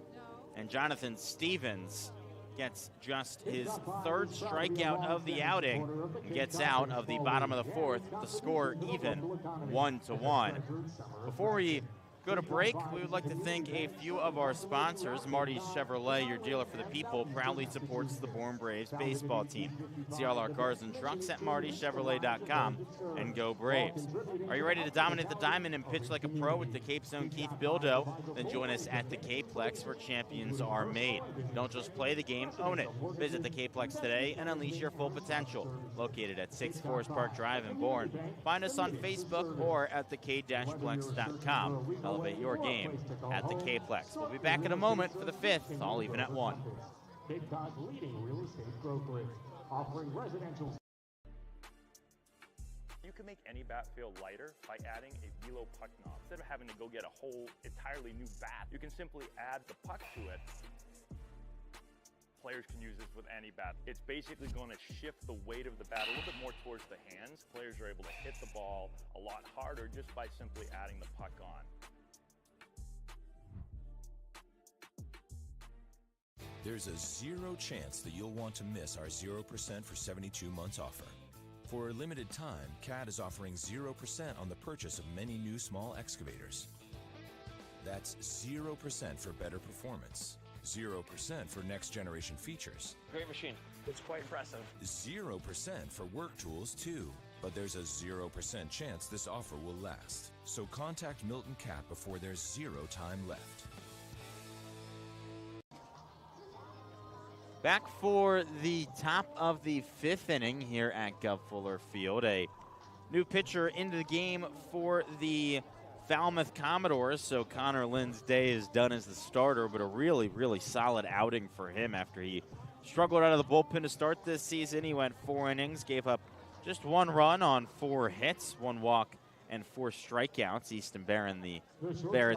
And Jonathan Stevens gets just his 3rd strikeout of the outing and gets out of the bottom of the 4th. The score even, 1-1. Before we go to break, we would like to thank a few of our sponsors. Marty's Chevrolet, your dealer for the people, proudly supports the Bourne Braves baseball team. See all our cars and trucks at martyschevrolet.com, and go Braves. Are you ready to dominate the diamond and pitch like a pro with the Cape's own Keith Bildo? Then join us at the Capeplex, where champions are made. Don't just play the game, own it. Visit the Capeplex today and unleash your full potential. Located at 6 Forest Park Drive in Bourne. Find us on Facebook or at thek-plex.com. Elevate your game at the Capeplex. We'll be back in a moment for the 5th, all even at 1. Cape Cod's leading real estate brokerage, offering residential. You can make any bat feel lighter by adding a velo puck knob. Instead of having to go get a whole entirely new bat, you can simply add the puck to it. Players can use this with any bat. It's basically going to shift the weight of the bat a little bit more towards the hands. Players are able to hit the ball a lot harder just by simply adding the puck on. There's a 0 chance that you'll want to miss our 0% for 72 months offer. For a limited time, CAT is offering 0% on the purchase of many new small excavators. That's 0% for better performance, 0% for next generation features. Great machine. It's quite impressive. 0% for work tools too. But there's a 0% chance this offer will last. So contact Milton CAT before there's 0 time left. Back for the top of the 5th inning here at Gov Fuller Field. A new pitcher into the game for the Falmouth Commodores. So Connor Lynn's day is done as the starter, but a really, really solid outing for him after he struggled out of the bullpen to start this season. He went 4 innings, gave up just 1 run on 4 hits, 1 walk, and 4 strikeouts. Easton Barrett,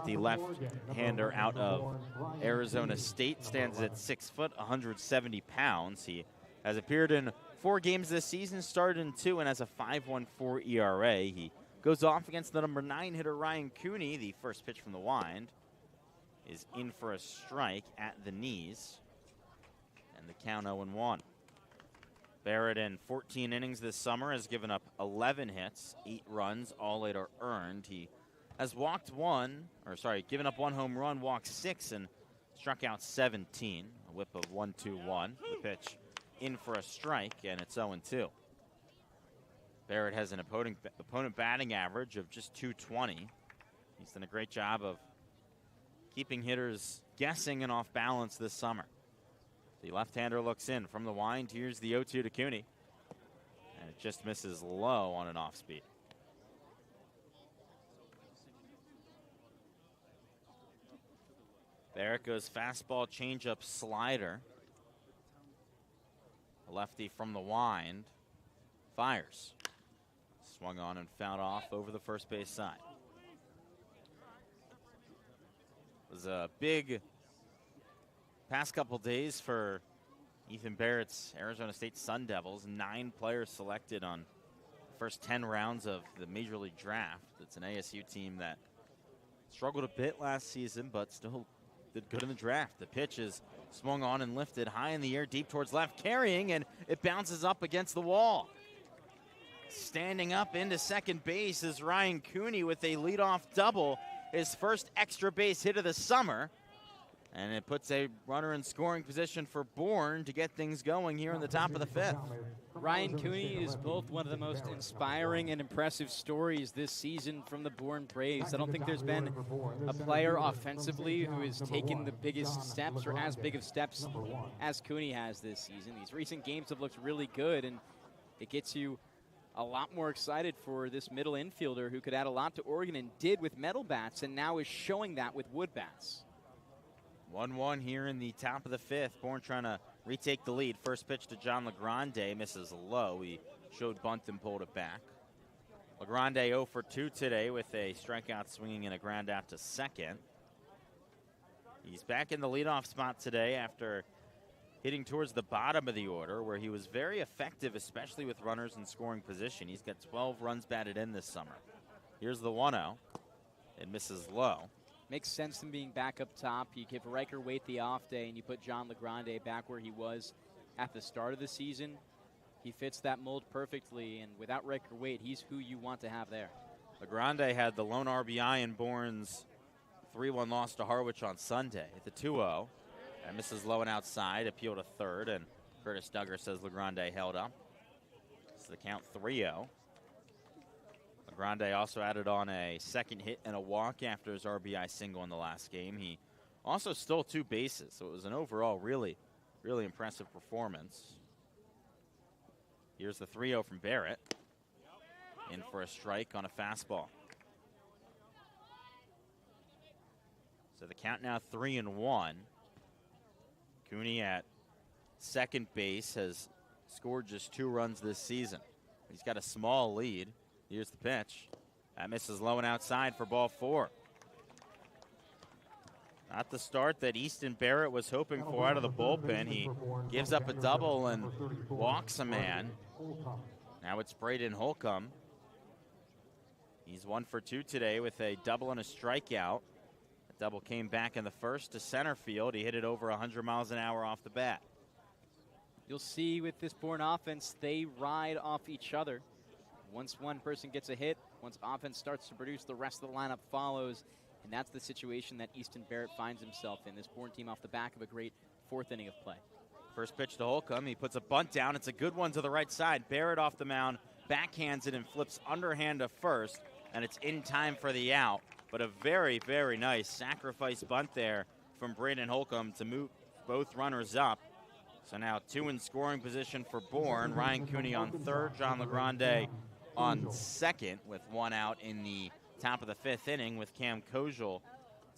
the left-hander out of Arizona State, stands at 6 foot, 170 pounds. He has appeared in 4 games this season, started in 2 and has a 5.14 ERA. He goes off against the number 9 hitter Ryan Cooney. The first pitch from the wind is in for a strike at the knees. And the count 0-1. Barrett in 14 innings this summer has given up 11 hits, 8 runs, all 8 are earned. He has given up 1 home run, walked 6, and struck out 17. A whip of 1-2-1. The pitch in for a strike, and it's 0-2. Barrett has an opponent batting average of just .220. He's done a great job of keeping hitters guessing and off balance this summer. The left-hander looks in from the wind. Here's the 0-2 to Cooney. And it just misses low on an off-speed. Barrett goes fastball, changeup, slider. A lefty from the wind. Fires. Swung on and fouled off over the first base side. It was a big past couple days for Ethan Barrett's Arizona State Sun Devils. 9 players selected on the first 10 rounds of the Major League Draft. It's an ASU team that struggled a bit last season, but still did good in the draft. The pitch is swung on and lifted high in the air, deep towards left, carrying, and it bounces up against the wall. Standing up into second base is Ryan Cooney with a leadoff double, his first extra base hit of the summer. And it puts a runner in scoring position for Bourne to get things going here in the top of the 5th. Ryan Cooney is both one of the most inspiring and impressive stories this season from the Bourne Braves. I don't think there's been a player offensively who has taken the biggest steps or as big of steps as Cooney has this season. These recent games have looked really good, and it gets you a lot more excited for this middle infielder who could add a lot to Oregon and did with metal bats and now is showing that with wood bats. 1-1 here in the top of the 5th. Bourne trying to retake the lead. First pitch to John LeGrande, misses low. He showed bunt and pulled it back. LeGrande 0 for 2 today with a strikeout swinging and a ground out to second. He's back in the leadoff spot today after hitting towards the bottom of the order where he was very effective, especially with runners in scoring position. He's got 12 runs batted in this summer. Here's the 1-0. It misses low. Makes sense in being back up top. You give Riker Waite the off day, and you put John LeGrande back where he was at the start of the season. He fits that mold perfectly, and without Riker Waite, he's who you want to have there. LeGrande had the lone RBI in Bourne's 3-1 loss to Harwich on Sunday at the 2-0. And misses low and outside, appeal to third, and Curtis Duggar says LeGrande held up. So the count 3-0. LeGrande also added on a second hit and a walk after his RBI single in the last game. He also stole 2 bases, so it was an overall really, really impressive performance. Here's the 3-0 from Barrett. In for a strike on a fastball. So the count now 3-1. Cooney at second base has scored just 2 runs this season. He's got a small lead. Here's the pitch. That misses low and outside for ball 4. Not the start that Easton Barrett was hoping for out of the bullpen. He gives up a double and walks a man. Now it's Braden Holcomb. He's 1 for 2 today with a double and a strikeout. The double came back in the first to center field. He hit it over 100 miles an hour off the bat. You'll see with this Bourne offense, they ride off each other. Once one person gets a hit, once offense starts to produce, the rest of the lineup follows. And that's the situation that Easton Barrett finds himself in. This Bourne team off the back of a great 4th inning of play. First pitch to Holcomb. He puts a bunt down. It's a good one to the right side. Barrett off the mound, backhands it and flips underhand to first. And it's in time for the out. But a very, very nice sacrifice bunt there from Braden Holcomb to move both runners up. So now 2 in scoring position for Bourne. Ryan Cooney on third, John LeGrande on second with 1 out in the top of the 5th inning with Cam Kojal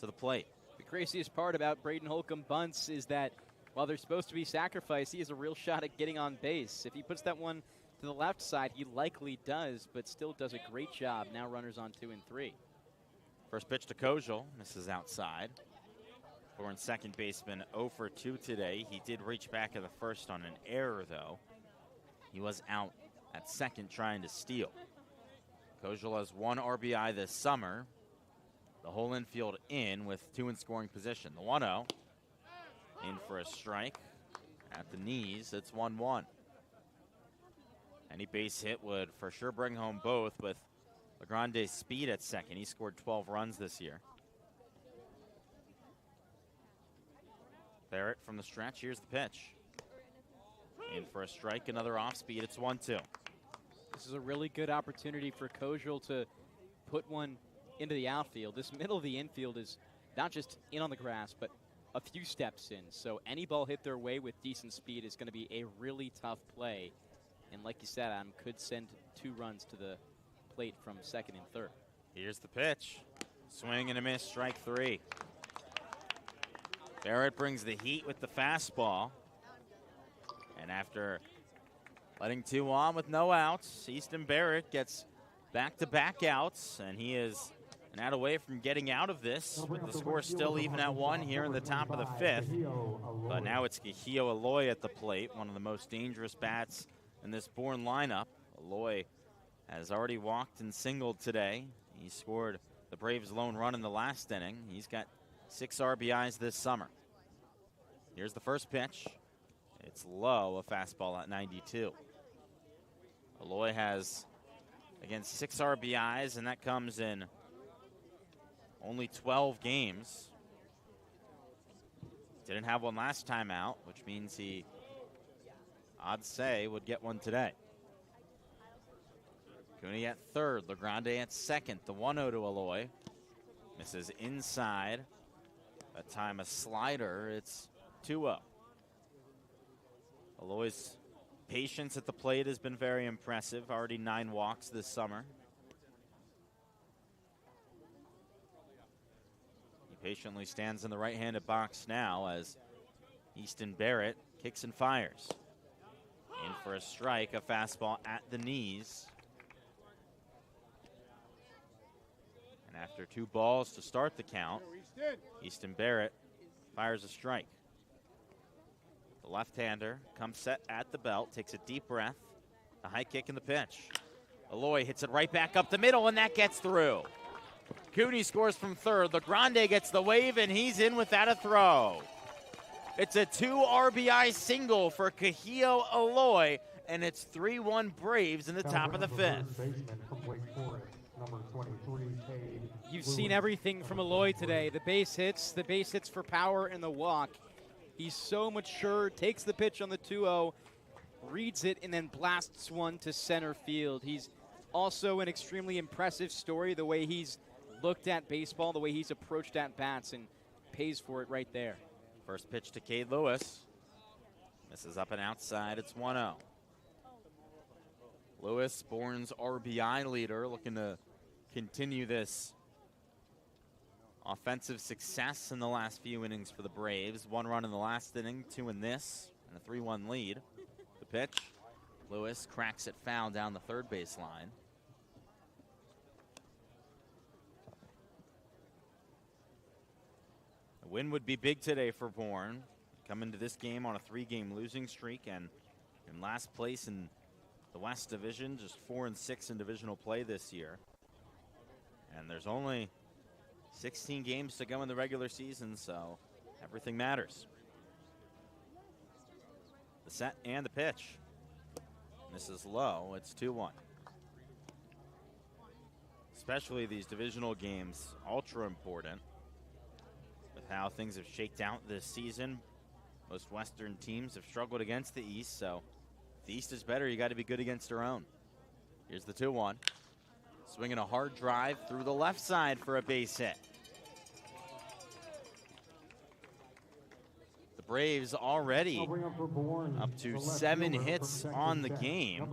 to the plate. The craziest part about Braden Holcomb bunts is that while they're supposed to be sacrificed, he has a real shot at getting on base. If he puts that one to the left side, he likely does, but still does a great job. Now runners on 2 and 3. First pitch to Kojal, misses outside. Bourne's second baseman 0 for 2 today. He did reach back in the first on an error, though. He was out at second trying to steal. Kojal has 1 RBI this summer. The whole infield in with 2 in scoring position. The 1-0 in for a strike at the knees. It's 1-1. Any base hit would for sure bring home both with Legrande's speed at second. He scored 12 runs this year. Barrett from the stretch. Here's the pitch. In for a strike, another off speed. It's 1-2. This is a really good opportunity for Kojal to put one into the outfield. This middle of the infield is not just in on the grass, but a few steps in. So any ball hit their way with decent speed is going to be a really tough play. And like you said, Adam, could send 2 runs to the plate from second and third. Here's the pitch. Swing and a miss, strike 3. Barrett brings the heat with the fastball. And after letting 2 on with no outs, Easton Barrett gets back-to-back outs, and he is an out away from getting out of this, with the score still even at 1 here in the top of the 5th. But now it's Gahio Aloy at the plate, one of the most dangerous bats in this Bourne lineup. Aloy has already walked and singled today. He scored the Braves' lone run in the last inning. He's got 6 RBIs this summer. Here's the first pitch. It's low, a fastball at 92. Aloy has, again, 6 RBIs, and that comes in only 12 games. Didn't have one last time out, which means he, I'd say, would get one today. Cooney at third, Legrande at second. The 1-0 to Aloy. Misses inside. That time a slider. It's 2-0. Aloy's patience at the plate has been very impressive. Already 9 walks this summer. He patiently stands in the right-handed box now as Easton Barrett kicks and fires. In for a strike, a fastball at the knees. And after 2 balls to start the count, Easton Barrett fires a strike. The left-hander comes set at the belt, takes a deep breath, a high kick in the pitch. Aloy hits it right back up the middle, and that gets through. Cooney scores from third. Legrande gets the wave, and he's in without a throw. It's a 2 RBI single for Gahio Aloy, and it's 3-1 Braves in the top of the 5th. You've seen everything from Aloy today. The base hits for power, and the walk. He's so mature, takes the pitch on the 2-0, reads it, and then blasts one to center field. He's also an extremely impressive story, the way he's looked at baseball, the way he's approached at bats, and pays for it right there. First pitch to Cade Lewis. Misses up and outside. It's 1-0. Lewis, Bourne's RBI leader, looking to continue this offensive success in the last few innings for the Braves. 1 run in the last inning, 2 in this, and a 3-1 lead. The pitch. Lewis cracks it foul down the third base line. The win would be big today for Bourne. Come into this game on a 3-game losing streak and in last place in the West Division, just 4-6 in divisional play this year. And there's only 16 games to go in the regular season, so everything matters. The set and the pitch. This is low. It's 2-1. Especially these divisional games, ultra important with how things have shaked out this season. Most Western teams have struggled against the East, so if the East is better, you got to be good against their own. Here's the 2-1. Swinging a hard drive through the left side for a base hit. The Braves already up to 7 hits on the game.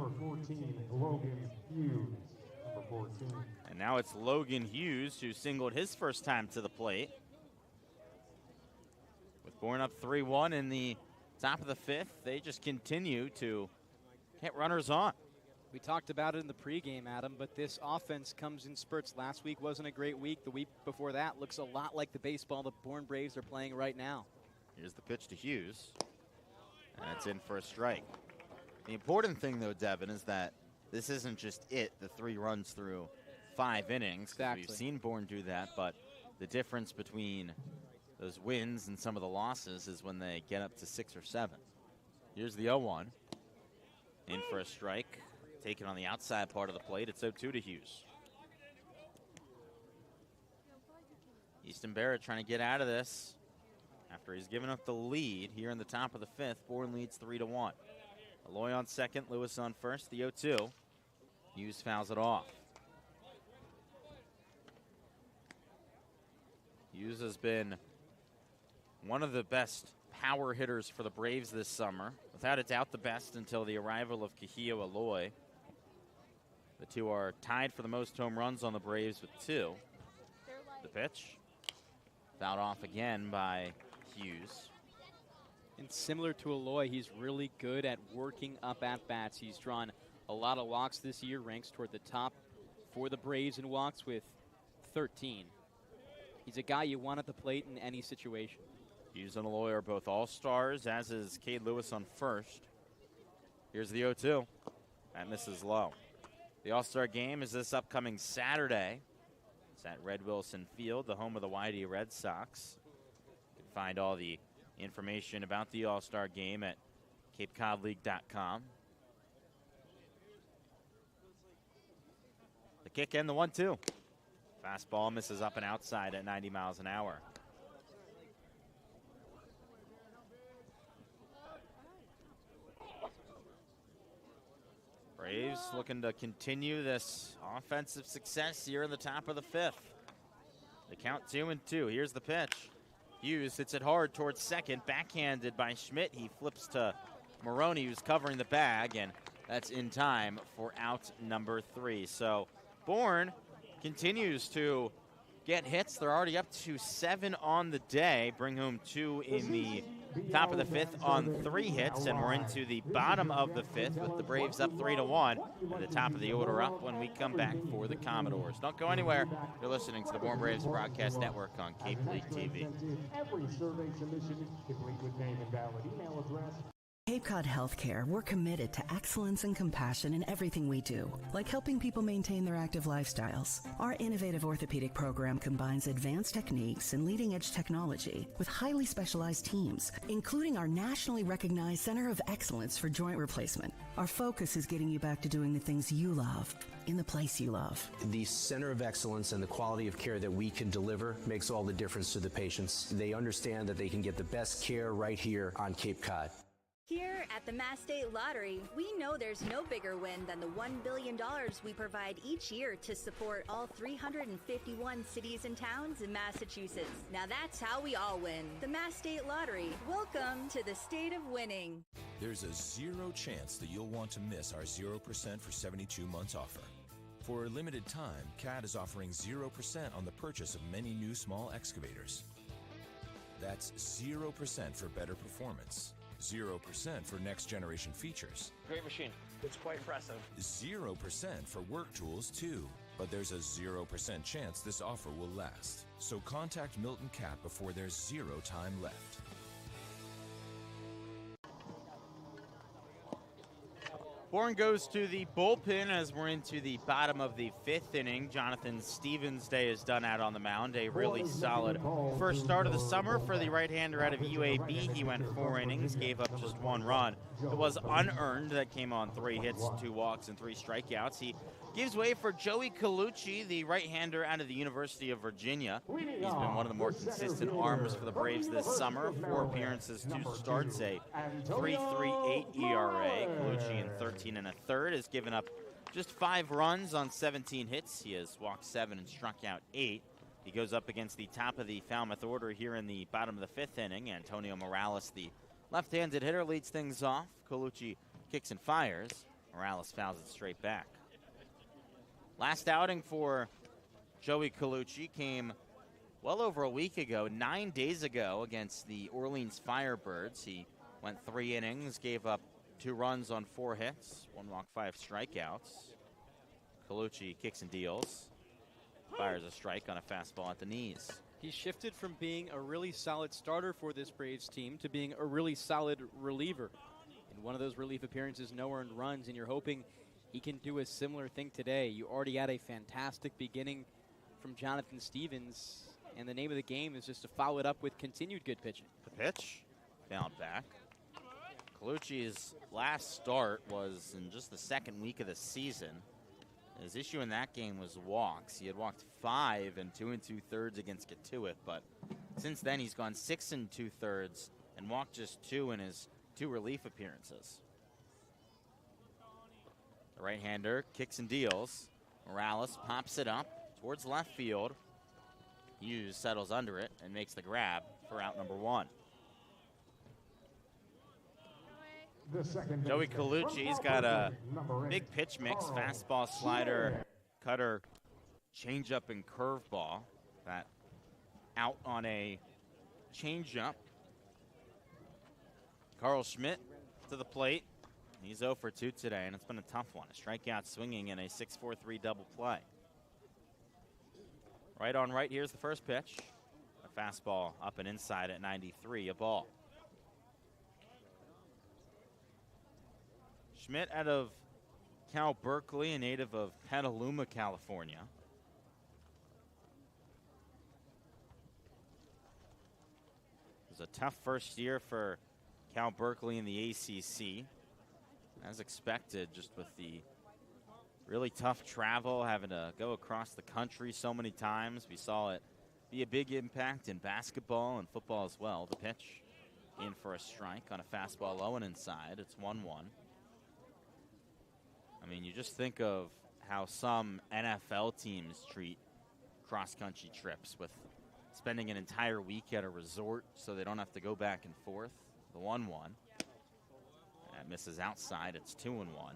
And now it's Logan Hughes who singled his first time to the plate. With Bourne up 3-1 in the top of the 5th, they just continue to hit runners on. We talked about it in the pregame, Adam, but this offense comes in spurts. Last week wasn't a great week. The week before that looks a lot like the baseball the Bourne Braves are playing right now. Here's the pitch to Hughes, and it's in for a strike. The important thing, though, Devon, is that this isn't just the 3 runs through 5 innings. Exactly. We've seen Bourne do that, but the difference between those wins and some of the losses is when they get up to 6 or 7. Here's the 0-1. In for a strike. Taken on the outside part of the plate. It's 0-2 to Hughes. Easton Barrett trying to get out of this after he's given up the lead here in the top of the 5th. Bourne leads 3-1. Aloy on second, Lewis on first, the 0-2. Hughes fouls it off. Hughes has been one of the best power hitters for the Braves this summer. Without a doubt the best until the arrival of Kahio Aloy. The two are tied for the most home runs on the Braves with 2. The pitch. Fouled off again by Hughes. And similar to Aloy, he's really good at working up at-bats. He's drawn a lot of walks this year, ranks toward the top for the Braves in walks with 13. He's a guy you want at the plate in any situation. Hughes and Aloy are both all-stars, as is Cade Lewis on first. Here's the 0-2. That misses low. The All-Star game is this upcoming Saturday. It's at Red Wilson Field, the home of the Whitey Red Sox. You can find all the information about the All-Star game at CapeCodLeague.com. The kick and the 1-2. Fastball misses up and outside at 90 miles an hour. Braves looking to continue this offensive success here in the top of the 5th. They count 2-2. Here's the pitch. Hughes hits it hard towards second, backhanded by Schmidt. He flips to Maroney, who's covering the bag, and that's in time for out number 3. So Bourne continues to get hits. They're already up to 7 on the day, bring home 2 in the top of the 5th on 3 hits, and we're into the bottom of the 5th with the Braves up 3-1 and the top of the order up when we come back for the Commodores. Don't go anywhere. You're listening to the Bourne Braves Broadcast Network on Cape League TV. Every survey submission complete with name and valid email address. Cape Cod Healthcare, we're committed to excellence and compassion in everything we do, like helping people maintain their active lifestyles. Our innovative orthopedic program combines advanced techniques and leading-edge technology with highly specialized teams, including our nationally recognized Center of Excellence for Joint Replacement. Our focus is getting you back to doing the things you love, in the place you love. The Center of Excellence and the quality of care that we can deliver makes all the difference to the patients. They understand that they can get the best care right here on Cape Cod. Here at the Mass State Lottery, we know there's no bigger win than the $1 billion we provide each year to support all 351 cities and towns in Massachusetts. Now that's how we all win. The Mass State Lottery. Welcome to the state of winning. There's a 0 chance that you'll want to miss our 0% for 72 months offer. For a limited time, CAD is offering 0% on the purchase of many new small excavators. That's 0% for better performance. 0% for next generation features. Great machine. It's quite impressive. 0% for work tools too. But there's a 0% chance this offer will last. So contact Milton Cat before there's 0 time left. Bourne goes to the bullpen as we're into the bottom of the 5th inning. Jonathan Stevens' day is done out on the mound. A really solid first start of the summer for the right-hander out of UAB. He went 4 innings, gave up just 1 run. It was unearned. That came on 3 hits, 2 walks, and 3 strikeouts. He gives way for Joey Colucci, the right-hander out of the University of Virginia. He's been one of the more consistent arms for the Braves this summer. 4 appearances, 2 starts, a 3.38 ERA. Colucci in 13 1/3 has given up just 5 runs on 17 hits. He has walked 7 and struck out 8. He goes up against the top of the Falmouth order here in the bottom of the 5th inning. Antonio Morales, the left-handed hitter, leads things off. Colucci kicks and fires. Morales fouls it straight back. Last outing for Joey Colucci came well over a week ago, 9 days ago, against the Orleans Firebirds. He went 3 innings, gave up 2 runs on 4 hits, 1 walk, 5 strikeouts. Colucci kicks and deals. Fires a strike on a fastball at the knees. He shifted from being a really solid starter for this Braves team to being a really solid reliever. one of those relief appearances, no earned runs, and you're hoping he can do a similar thing today. You already had a fantastic beginning from Jonathan Stevens, and the name of the game is just to follow it up with continued good pitching. The pitch, fouled back. Colucci's last start was in just the second week of the season. His issue in that game was walks. He had walked 5 and 2 2/3 against Katuitt, but since then he's gone 6 2/3 and walked just 2 in his 2 relief appearances. The right-hander kicks and deals. Morales pops it up towards left field. Hughes settles under it and makes the grab for out number 1. Joey Colucci's got a big pitch mix, fastball, slider, cutter, changeup, and curveball. That out on a changeup. Carl Schmidt to the plate. He's 0 for 2 today, and it's been a tough one. A strikeout swinging in a 6-4-3 double play. Right on right, here's the first pitch. A fastball up and inside at 93, a ball. Schmidt out of Cal Berkeley, a native of Petaluma, California. It was a tough first year for Cal Berkeley in the ACC. As expected, just with the really tough travel, having to go across the country so many times. We saw it be a big impact in basketball and football as well. The pitch in for a strike on a fastball low and inside. It's 1-1. I mean, you just think of how some NFL teams treat cross-country trips with spending an entire week at a resort so they don't have to go back and forth. The 1-1. That misses outside. It's 2-1.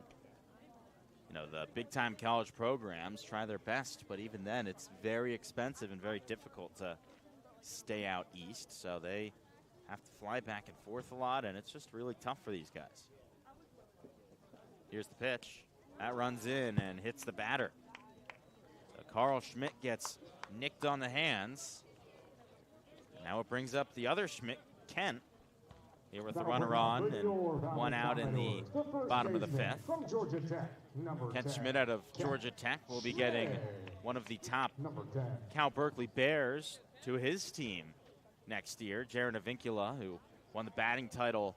You know, the big-time college programs try their best, but even then it's very expensive and very difficult to stay out east, so they have to fly back and forth a lot, and it's just really tough for these guys. Here's the pitch. That runs in and hits the batter. So Carl Schmidt gets nicked on the hands. And now it brings up the other Schmidt, Kent, here with the runner on and 1 out in the bottom of the 5th. Kent Schmidt out of Georgia Tech will be getting one of the top Cal Berkeley Bears to his team next year. Jaron Avincula, who won the batting title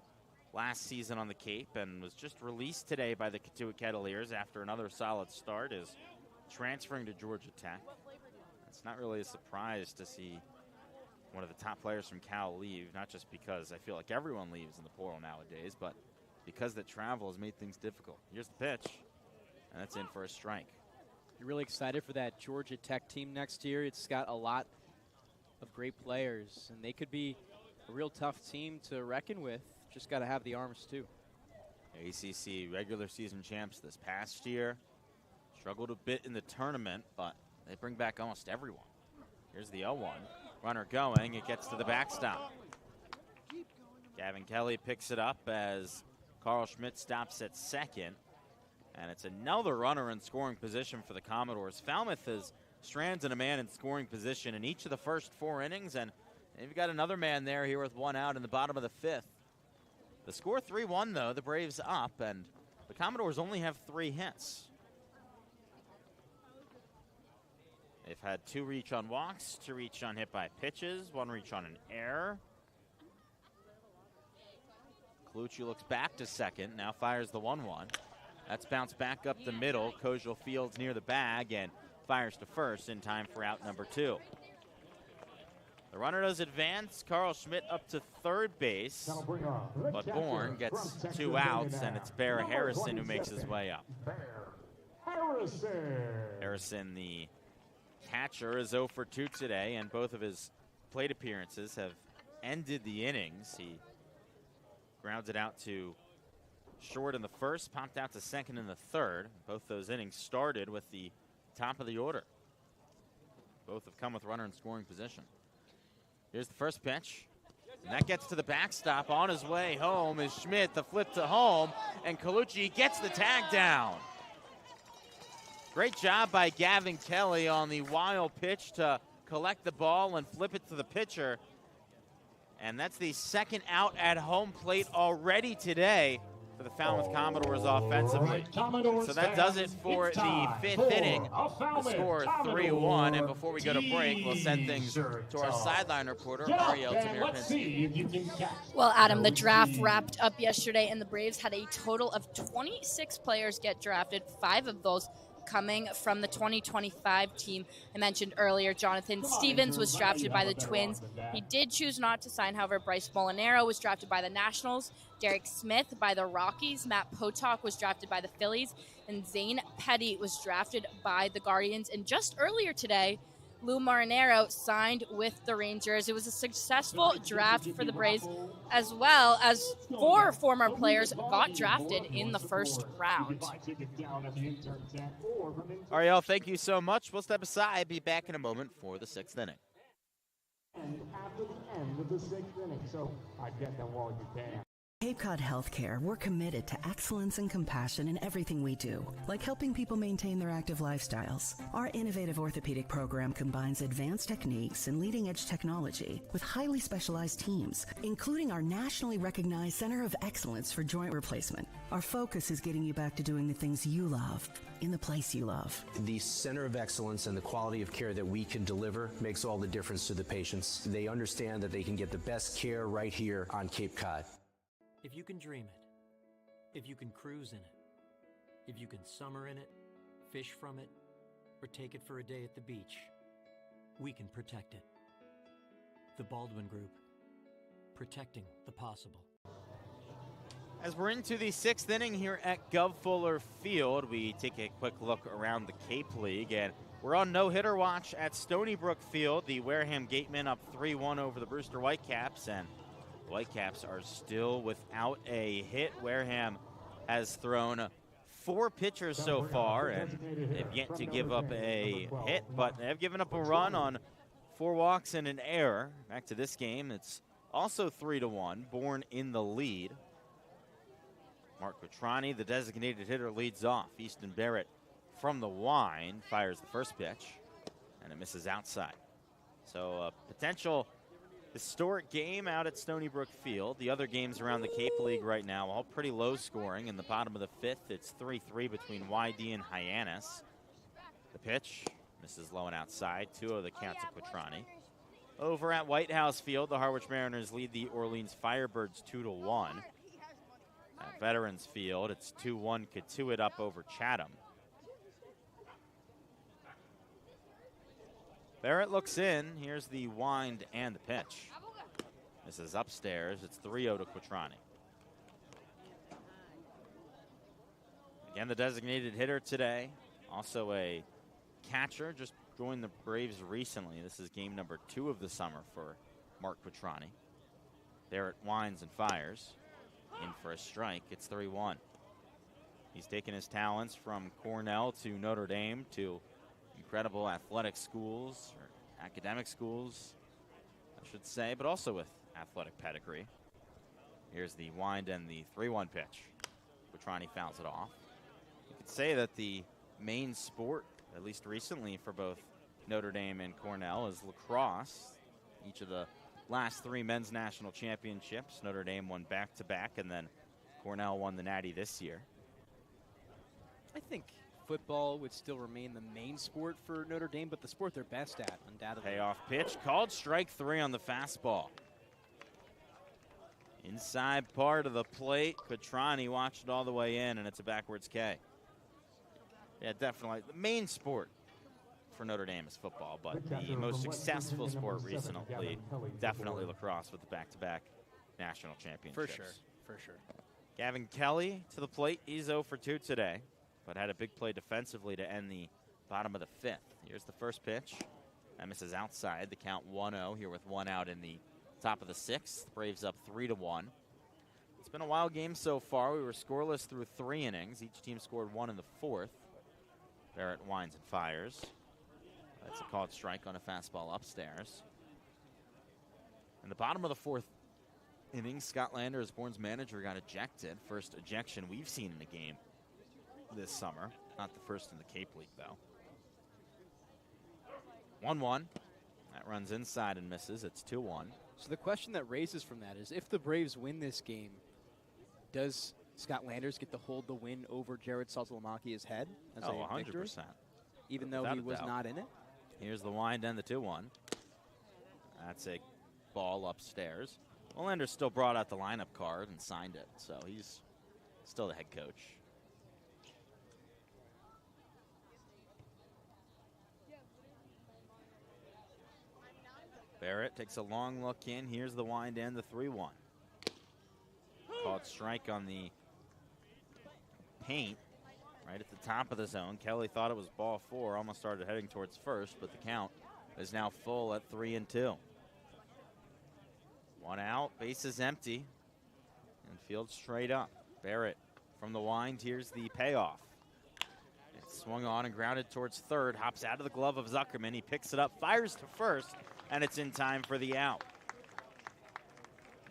last season on the Cape and was just released today by the Katuitt Kettleers after another solid start, is transferring to Georgia Tech. It's not really a surprise to see one of the top players from Cal leave, not just because I feel like everyone leaves in the portal nowadays, but because that travel has made things difficult. Here's the pitch, and that's in for a strike. You're really excited for that Georgia Tech team next year. It's got a lot of great players, and they could be a real tough team to reckon with. Just got to have the arms, too. ACC regular season champs this past year. Struggled a bit in the tournament, but they bring back almost everyone. Here's the 0-1. Runner going. It gets to the backstop. Gavin Kelly picks it up as Carl Schmidt stops at second. And it's another runner in scoring position for the Commodores. Falmouth has stranded a man in scoring position in each of the first 4 innings, and they've got another man there here with 1 out in the bottom of the 5th. The score 3-1, though. The Braves up, and the Commodores only have 3 hits. They've had 2 reach on walks, 2 reach on hit by pitches, 1 reach on an error. Colucci looks back to second, now fires the 1-1. That's bounced back up the middle. Koziel fields near the bag and fires to first in time for out number 2. The runner does advance. Carl Schmidt up to third base, but Bourne gets 2 outs, and it's Bear Harrison who makes his way up. Harrison, the catcher, is 0 for 2 today, and both of his plate appearances have ended the innings. He grounded out to short in the first, popped out to second in the third. Both those innings started with the top of the order. Both have come with runner in scoring position. Here's the first pitch, and that gets to the backstop. On his way home is Schmidt, the flip to home, and Colucci gets the tag down. Great job by Gavin Kelly on the wild pitch to collect the ball and flip it to the pitcher. And that's the second out at home plate already today for the Falmouth Commodores offensively. So that does it for the fifth inning. The score 3-1. And before we go to break, we'll send things to our sideline reporter, Ariel Tamir-Pinsky. Well, Adam, the draft wrapped up yesterday, and the Braves had a total of 26 players get drafted, 5 of those coming from the 2025 team. I mentioned earlier, Jonathan Stevens was drafted by the Twins. He did choose not to sign. However, Bryce Molinaro was drafted by the Nationals, Derek Smith by the Rockies, Matt Potok was drafted by the Phillies, and Zane Petty was drafted by the Guardians. And just earlier today, Lou Marinero signed with the Rangers. It was a successful draft for the Braves, as well as 4 former players got drafted in the first round. Ariel, thank you so much. We'll step aside. Be back in a moment for the 6th inning. And after the end of the 6th inning, so I get them while you can. Cape Cod Healthcare, we're committed to excellence and compassion in everything we do, like helping people maintain their active lifestyles. Our innovative orthopedic program combines advanced techniques and leading-edge technology with highly specialized teams, including our nationally recognized Center of Excellence for Joint Replacement. Our focus is getting you back to doing the things you love, in the place you love. The Center of Excellence and the quality of care that we can deliver makes all the difference to the patients. They understand that they can get the best care right here on Cape Cod. If you can dream it, if you can cruise in it, if you can summer in it, fish from it, or take it for a day at the beach, we can protect it. The Baldwin Group, protecting the possible. As we're into the 6th inning here at Gov Fuller Field, we take a quick look around the Cape League, and we're on no-hitter watch at Stony Brook Field. The Wareham Gatemen up 3-1 over the Brewster Whitecaps, and the Whitecaps are still without a hit. Wareham has thrown 4 pitchers so far, and they've yet to give up a hit, but they've given up a run on 4 walks and an error. Back to this game, it's also 3-1. Bourne in the lead. Mark Quattrani, the designated hitter, leads off. Easton Barrett from the wind fires the first pitch, and it misses outside. So a potential historic game out at Stony Brook Field. The other games around the Cape League right now, all pretty low scoring. In the bottom of the 5th, it's 3-3 between YD and Hyannis. The pitch misses low and outside. 2-0 the count to Quattrani. Over at White House Field, the Harwich Mariners lead the Orleans Firebirds 2-1. At Veterans Field, it's 2-1 Katuitt up over Chatham. Barrett looks in. Here's the wind and the pitch. This is upstairs. It's 3-0 to Quattrani. Again, the designated hitter today. Also a catcher. Just joined the Braves recently. This is game number 2 of the summer for Mark Quattrani. Barrett winds and fires. In for a strike. It's 3-1. He's taken his talents from Cornell to Notre Dame to incredible athletic schools, or academic schools, I should say, but also with athletic pedigree. Here's the wind and the 3-1 pitch. Quattrani fouls it off. You could say that the main sport, at least recently for both Notre Dame and Cornell, is lacrosse. Each of the last 3 men's national championships, Notre Dame won back-to-back, and then Cornell won the Natty this year. I think football would still remain the main sport for Notre Dame, but the sport they're best at, undoubtedly. Payoff pitch, called strike 3 on the fastball. Inside part of the plate, Quattrani watched it all the way in, and it's a backwards K. Yeah, definitely. The main sport for Notre Dame is football, but the most successful sport recently, definitely lacrosse with the back-to-back national championships. For sure. Gavin Kelly to the plate. He's 0 for 2 today, but had a big play defensively to end the bottom of the 5th. Here's the first pitch. That misses outside. The count 1-0 here with 1 out in the top of the 6th. Braves up 3-1. It's been a wild game so far. We were scoreless through 3 innings. Each team scored 1 in the 4th. Barrett winds and fires. That's a called strike on a fastball upstairs. In the bottom of the 4th inning, Scott Lander, as Bourne's manager, got ejected. First ejection we've seen in a game this summer. Not the first in the Cape League, though. 1-1. That runs inside and misses. It's 2-1. So the question that raises from that is, if the Braves win this game, does Scott Landers get to hold the win over Jared Saltalamaki's head as a 100%. victory, even though Without he a was doubt. not in it. Here's the wind and the 2-1. That's a ball upstairs. Well, Landers still brought out the lineup card and signed it, so he's still the head coach. Barrett takes a long look in. Here's the wind and the 3-1. Called strike on the paint right at the top of the zone. Kelly thought it was ball 4, almost started heading towards first, but the count is now full at 3-2. One out, base is empty, and field straight up. Barrett from the wind, here's the payoff. It's swung on and grounded towards third, hops out of the glove of Zuckerman. He picks it up, fires to first, and it's in time for the out.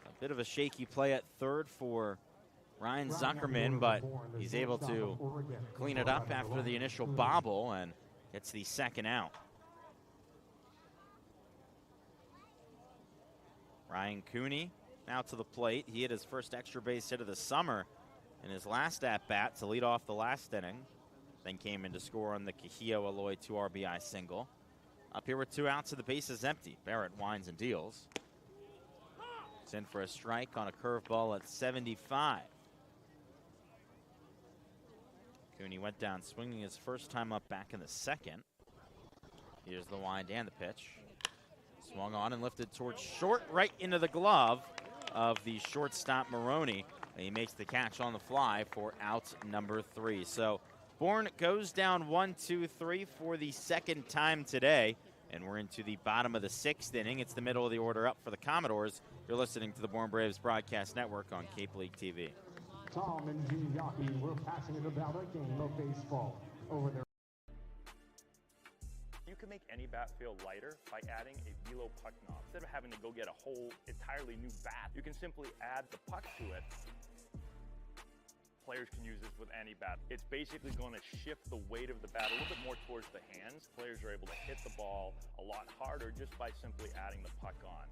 A bit of a shaky play at third for Ryan Zuckerman, but he's able to clean it up after the initial bobble and gets the second out. Ryan Cooney now to the plate. He hit his first extra base hit of the summer in his last at-bat to lead off the last inning. Then came in to score on the Cajillo Aloy 2 RBI single. Up here with 2 outs and the base is empty. Barrett winds and deals. It's in for a strike on a curveball at 75. Cooney went down swinging his first time up back in the second. Here's the wind and the pitch. Swung on and lifted towards short, right into the glove of the shortstop Maroney. And he makes the catch on the fly for out number 3. So Bourne goes down 1-2-3 for the second time today. And we're into the bottom of the 6th inning. It's the middle of the order up for the Commodores. You're listening to the Bourne Braves Broadcast Network on Cape League TV. Tom and Gene Yockey were passionate about a game of baseball over there. You can make any bat feel lighter by adding a velo puck knob. Instead of having to go get a whole entirely new bat, you can simply add the puck to it. Players can use this with any bat. It's basically going to shift the weight of the bat a little bit more towards the hands. Players are able to hit the ball a lot harder just by simply adding the puck on.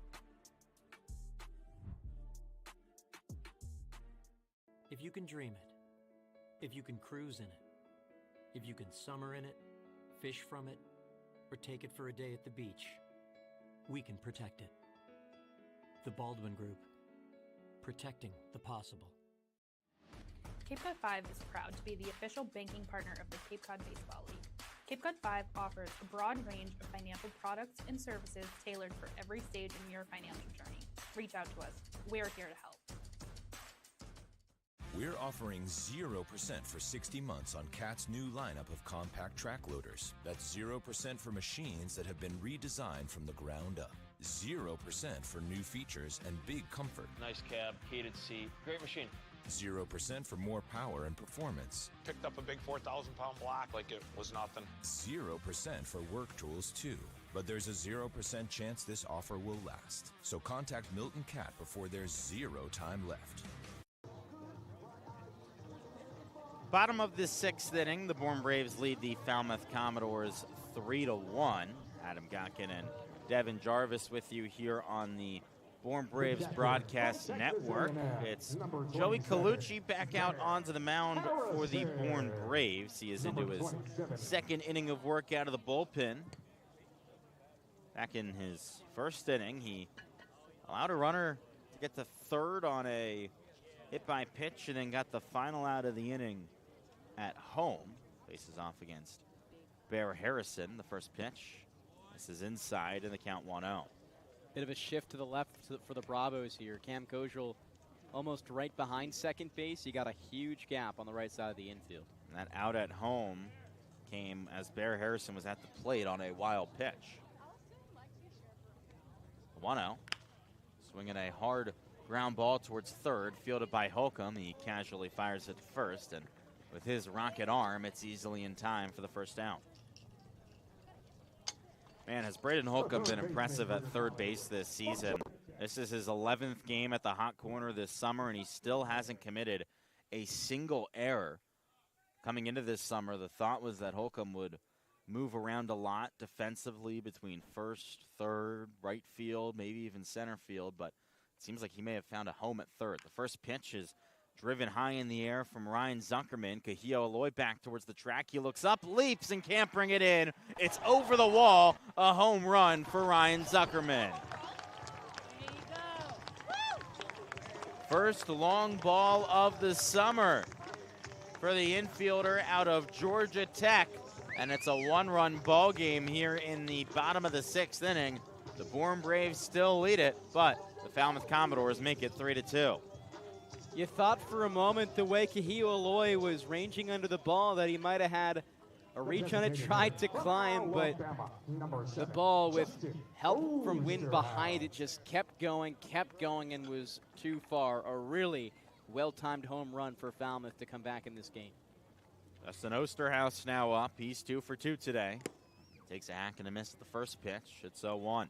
If you can dream it, if you can cruise in it, if you can summer in it, fish from it, or take it for a day at the beach, we can protect it. The Baldwin Group, protecting the possible. Cape Cod 5 is proud to be the official banking partner of the Cape Cod Baseball League. Cape Cod 5 offers a broad range of financial products and services tailored for every stage in your financial journey. Reach out to us. We're here to help. We're offering 0% for 60 months on CAT's new lineup of compact track loaders. That's 0% for machines that have been redesigned from the ground up. 0% for new features and big comfort. Nice cab, heated seat, great machine. 0% for more power and performance. Picked up a big 4,000-pound block like it was nothing. 0% for work tools too. But there's a 0% chance this offer will last. So contact Milton Cat before there's 0 time left. Bottom of the 6th inning, the Bourne Braves lead the Falmouth Commodores 3-1. Adam Gotkin and Devon Jarvis with you here on the Bourne Braves Broadcast Network. It's Joey Colucci back out onto the mound for the Bourne Braves. He is into his second inning of work out of the bullpen. Back in his first inning, he allowed a runner to get to third on a hit by pitch and then got the final out of the inning at home. Faces off against Bear Harrison, the first pitch. This is inside and the count 1-0. Bit of a shift to the left for the Bravos here. Cam Kojal almost right behind second base. He got a huge gap on the right side of the infield. And that out at home came as Bear Harrison was at the plate on a wild pitch. 1-0. Swinging a hard ground ball towards third, fielded by Holcomb. He casually fires it to first, and with his rocket arm, it's easily in time for the first out. Man, has Braden Holcomb been impressive at third base this season. This is his 11th game at the hot corner this summer, and he still hasn't committed a single error. Coming into this summer, the thought was that Holcomb would move around a lot defensively between first, third, right field, maybe even center field, but it seems like he may have found a home at third. The first pitch is Driven high in the air from Ryan Zuckerman. Kahio Aloy back towards the track. He looks up, leaps, and can't bring it in. It's over the wall. A home run for Ryan Zuckerman. First long ball of the summer for the infielder out of Georgia Tech. And it's a one-run ball game here in the bottom of the 6th inning. The Bourne Braves still lead it, but the Falmouth Commodores make it 3-2. You thought for a moment the way Kahio Aloy was ranging under the ball that he might have had a reach on it, tried to climb, but the ball, with help from wind behind it, just kept going, and was too far. A really well-timed home run for Falmouth to come back in this game. Dustin Osterhaus now up. He's 2 for 2 today. Takes a hack and a miss at the first pitch. It's 0-1.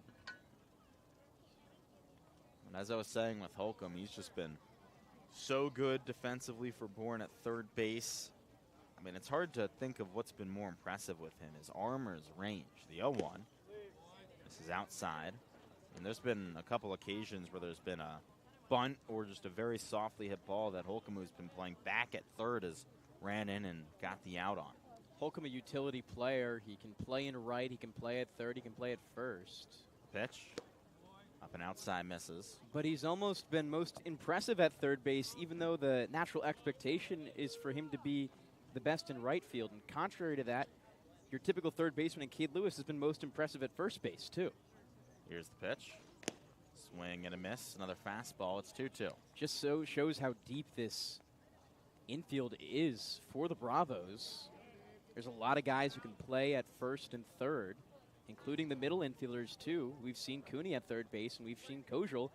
And as I was saying with Holcomb, he's just been so good defensively for Bourne at third base. I mean, it's hard to think of what's been more impressive with him. His arm or his range. The 0-1. This is outside. And there's been a couple occasions where there's been a bunt or just a very softly hit ball that Holcomb, who's been playing back at third, has ran in and got the out on. Holcomb, a utility player. He can play in right, he can play at third, he can play at first. Pitch. Up and outside, misses. But he's almost been most impressive at third base, even though the natural expectation is for him to be the best in right field. And contrary to that, your typical third baseman in Cade Lewis has been most impressive at first base, too. Here's the pitch. Swing and a miss. Another fastball. It's 2-2. Just so shows how deep this infield is for the Bravos. There's a lot of guys who can play at first and third, including the middle infielders, too. We've seen Cooney at third base, and we've seen Kojal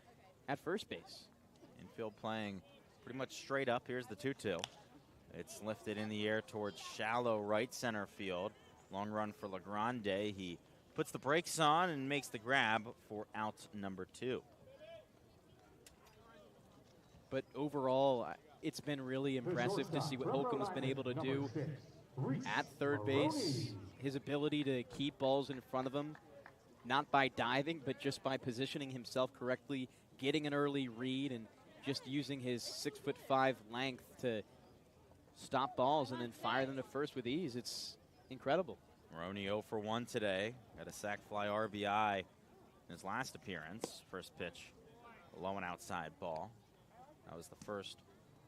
at first base. Infield playing pretty much straight up. Here's the 2-2. It's lifted in the air towards shallow right center field. Long run for LaGrande. He puts the brakes on and makes the grab for out number 2. But overall, it's been really impressive to see what Holcomb's been able to do at third base. His ability to keep balls in front of him, not by diving, but just by positioning himself correctly, getting an early read, and just using his 6'5" length to stop balls and then fire them to first with ease. It's incredible. Maroney 0 for 1 today. Got a sac fly RBI in his last appearance. First pitch, low and outside ball. That was the first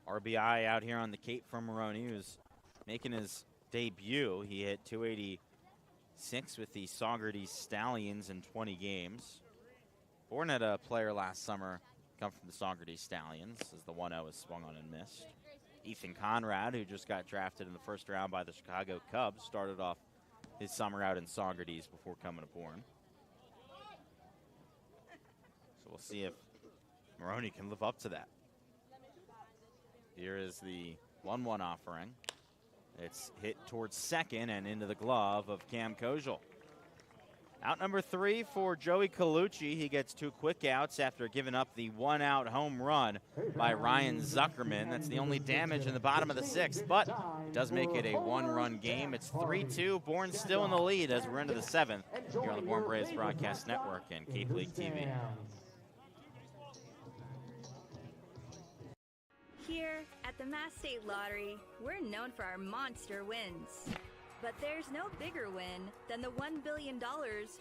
RBI out here on the Cape from Maroney, who's making his debut. He hit 286 with the Saugerties Stallions in 20 games. Bourne had a player last summer come from the Saugerties Stallions, as the 1-0 was swung on and missed. Ethan Conrad, who just got drafted in the first round by the Chicago Cubs, started off his summer out in Saugerties before coming to Bourne. So we'll see if Maroney can live up to that. Here is the 1-1 offering. It's hit towards second and into the glove of Cam Kojal. Out number 3 for Joey Colucci. He gets 2 quick outs after giving up the 1-out home run by Ryan Zuckerman. That's the only damage in the bottom of the 6th, but it does make it a 1-run game. It's 3-2. Bourne still in the lead as we're into the 7th here on the Bourne Braves Broadcast Network and Cape League TV. Here at the Mass State Lottery, we're known for our monster wins. But there's no bigger win than the $1 billion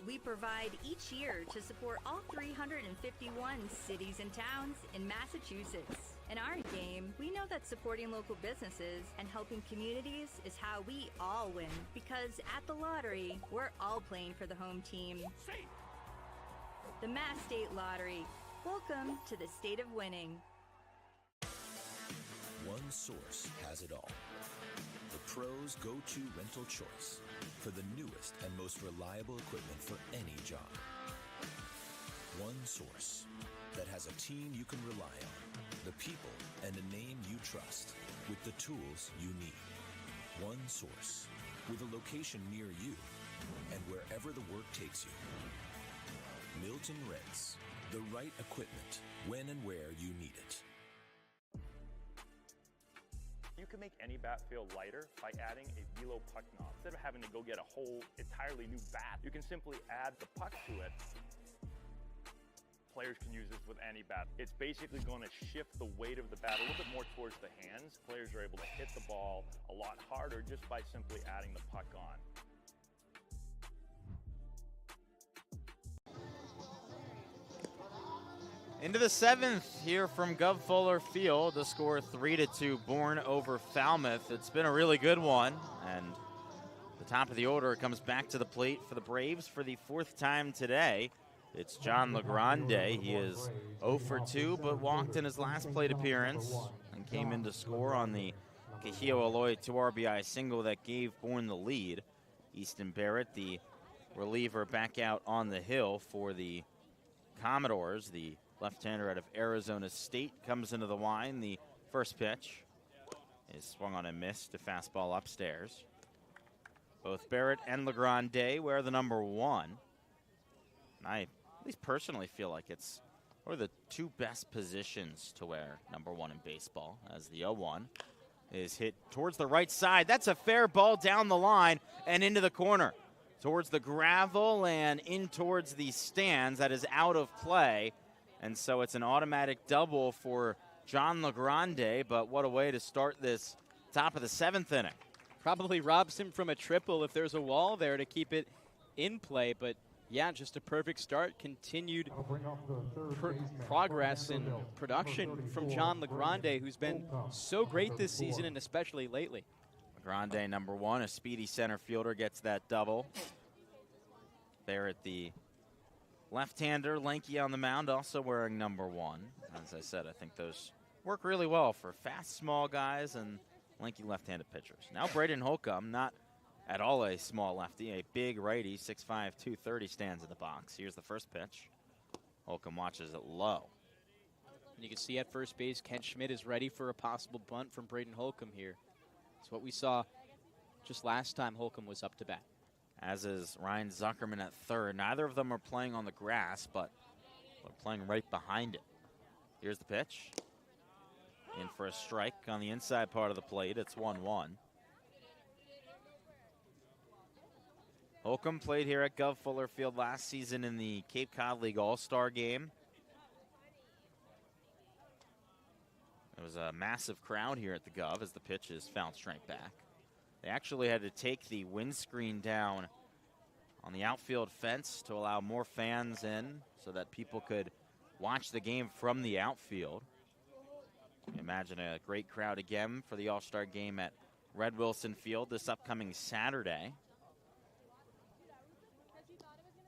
we provide each year to support all 351 cities and towns in Massachusetts. In our game, we know that supporting local businesses and helping communities is how we all win. Because at the lottery, we're all playing for the home team. The Mass State Lottery. Welcome to the state of winning. One source has it all. The pros' go-to rental choice for the newest and most reliable equipment for any job. One source that has a team you can rely on, the people and a name you trust, with the tools you need. One source with a location near you and wherever the work takes you. Milton Rents, the right equipment when and where you need it. You can make any bat feel lighter by adding a velo puck knob. Instead of having to go get a whole entirely new bat, you can simply add the puck to it, Players can use this with any bat. It's basically going to shift the weight of the bat a little bit more towards the hands. Players are able to hit the ball a lot harder just by simply adding the puck on. Into the 7th here from Gov Fuller Field. The score 3-2 Bourne over Falmouth. It's been a really good one. And the top of the order comes back to the plate for the Braves for the 4th time today. It's John LeGrande. He is 0 for 2, but walked in his last plate appearance and came in to score on the Cahillo Aloy 2 RBI single that gave Bourne the lead. Easton Barrett, the reliever, back out on the hill for the Commodores. The left-hander out of Arizona State comes into the line. The first pitch is swung on and missed. A fastball upstairs. Both Barrett and LeGrande wear the number 1. And I, at least personally, feel like it's one of the 2 best positions to wear number 1 in baseball, as the 0-1 is hit towards the right side. That's a fair ball down the line and into the corner, towards the gravel and in towards the stands. That is out of play. And so it's an automatic double for John LeGrande, but what a way to start this top of the 7th inning. Probably robs him from a triple if there's a wall there to keep it in play, but yeah, just a perfect start. Continued progress in production from John LeGrande, who's been so great this season and especially lately. LeGrande, number 1, a speedy center fielder, gets that double. Barrett, the left-hander, lanky on the mound, also wearing number 1. As I said, I think those work really well for fast, small guys and lanky left-handed pitchers. Now Braden Holcomb, not at all a small lefty, a big righty, 6'5", 230, stands in the box. Here's the first pitch. Holcomb watches it low. And you can see at first base, Kent Schmidt is ready for a possible bunt from Braden Holcomb here. It's what we saw just last time Holcomb was up to bat. As is Ryan Zuckerman at third. Neither of them are playing on the grass, but they're playing right behind it. Here's the pitch. In for a strike on the inside part of the plate. It's 1-1. Holcomb played here at Gov Fuller Field last season in the Cape Cod League All-Star game. There was a massive crowd here at the Gov as the pitch is fouled straight back. They actually had to take the windscreen down on the outfield fence to allow more fans in so that people could watch the game from the outfield. Imagine a great crowd again for the All-Star game at Red Wilson Field this upcoming Saturday.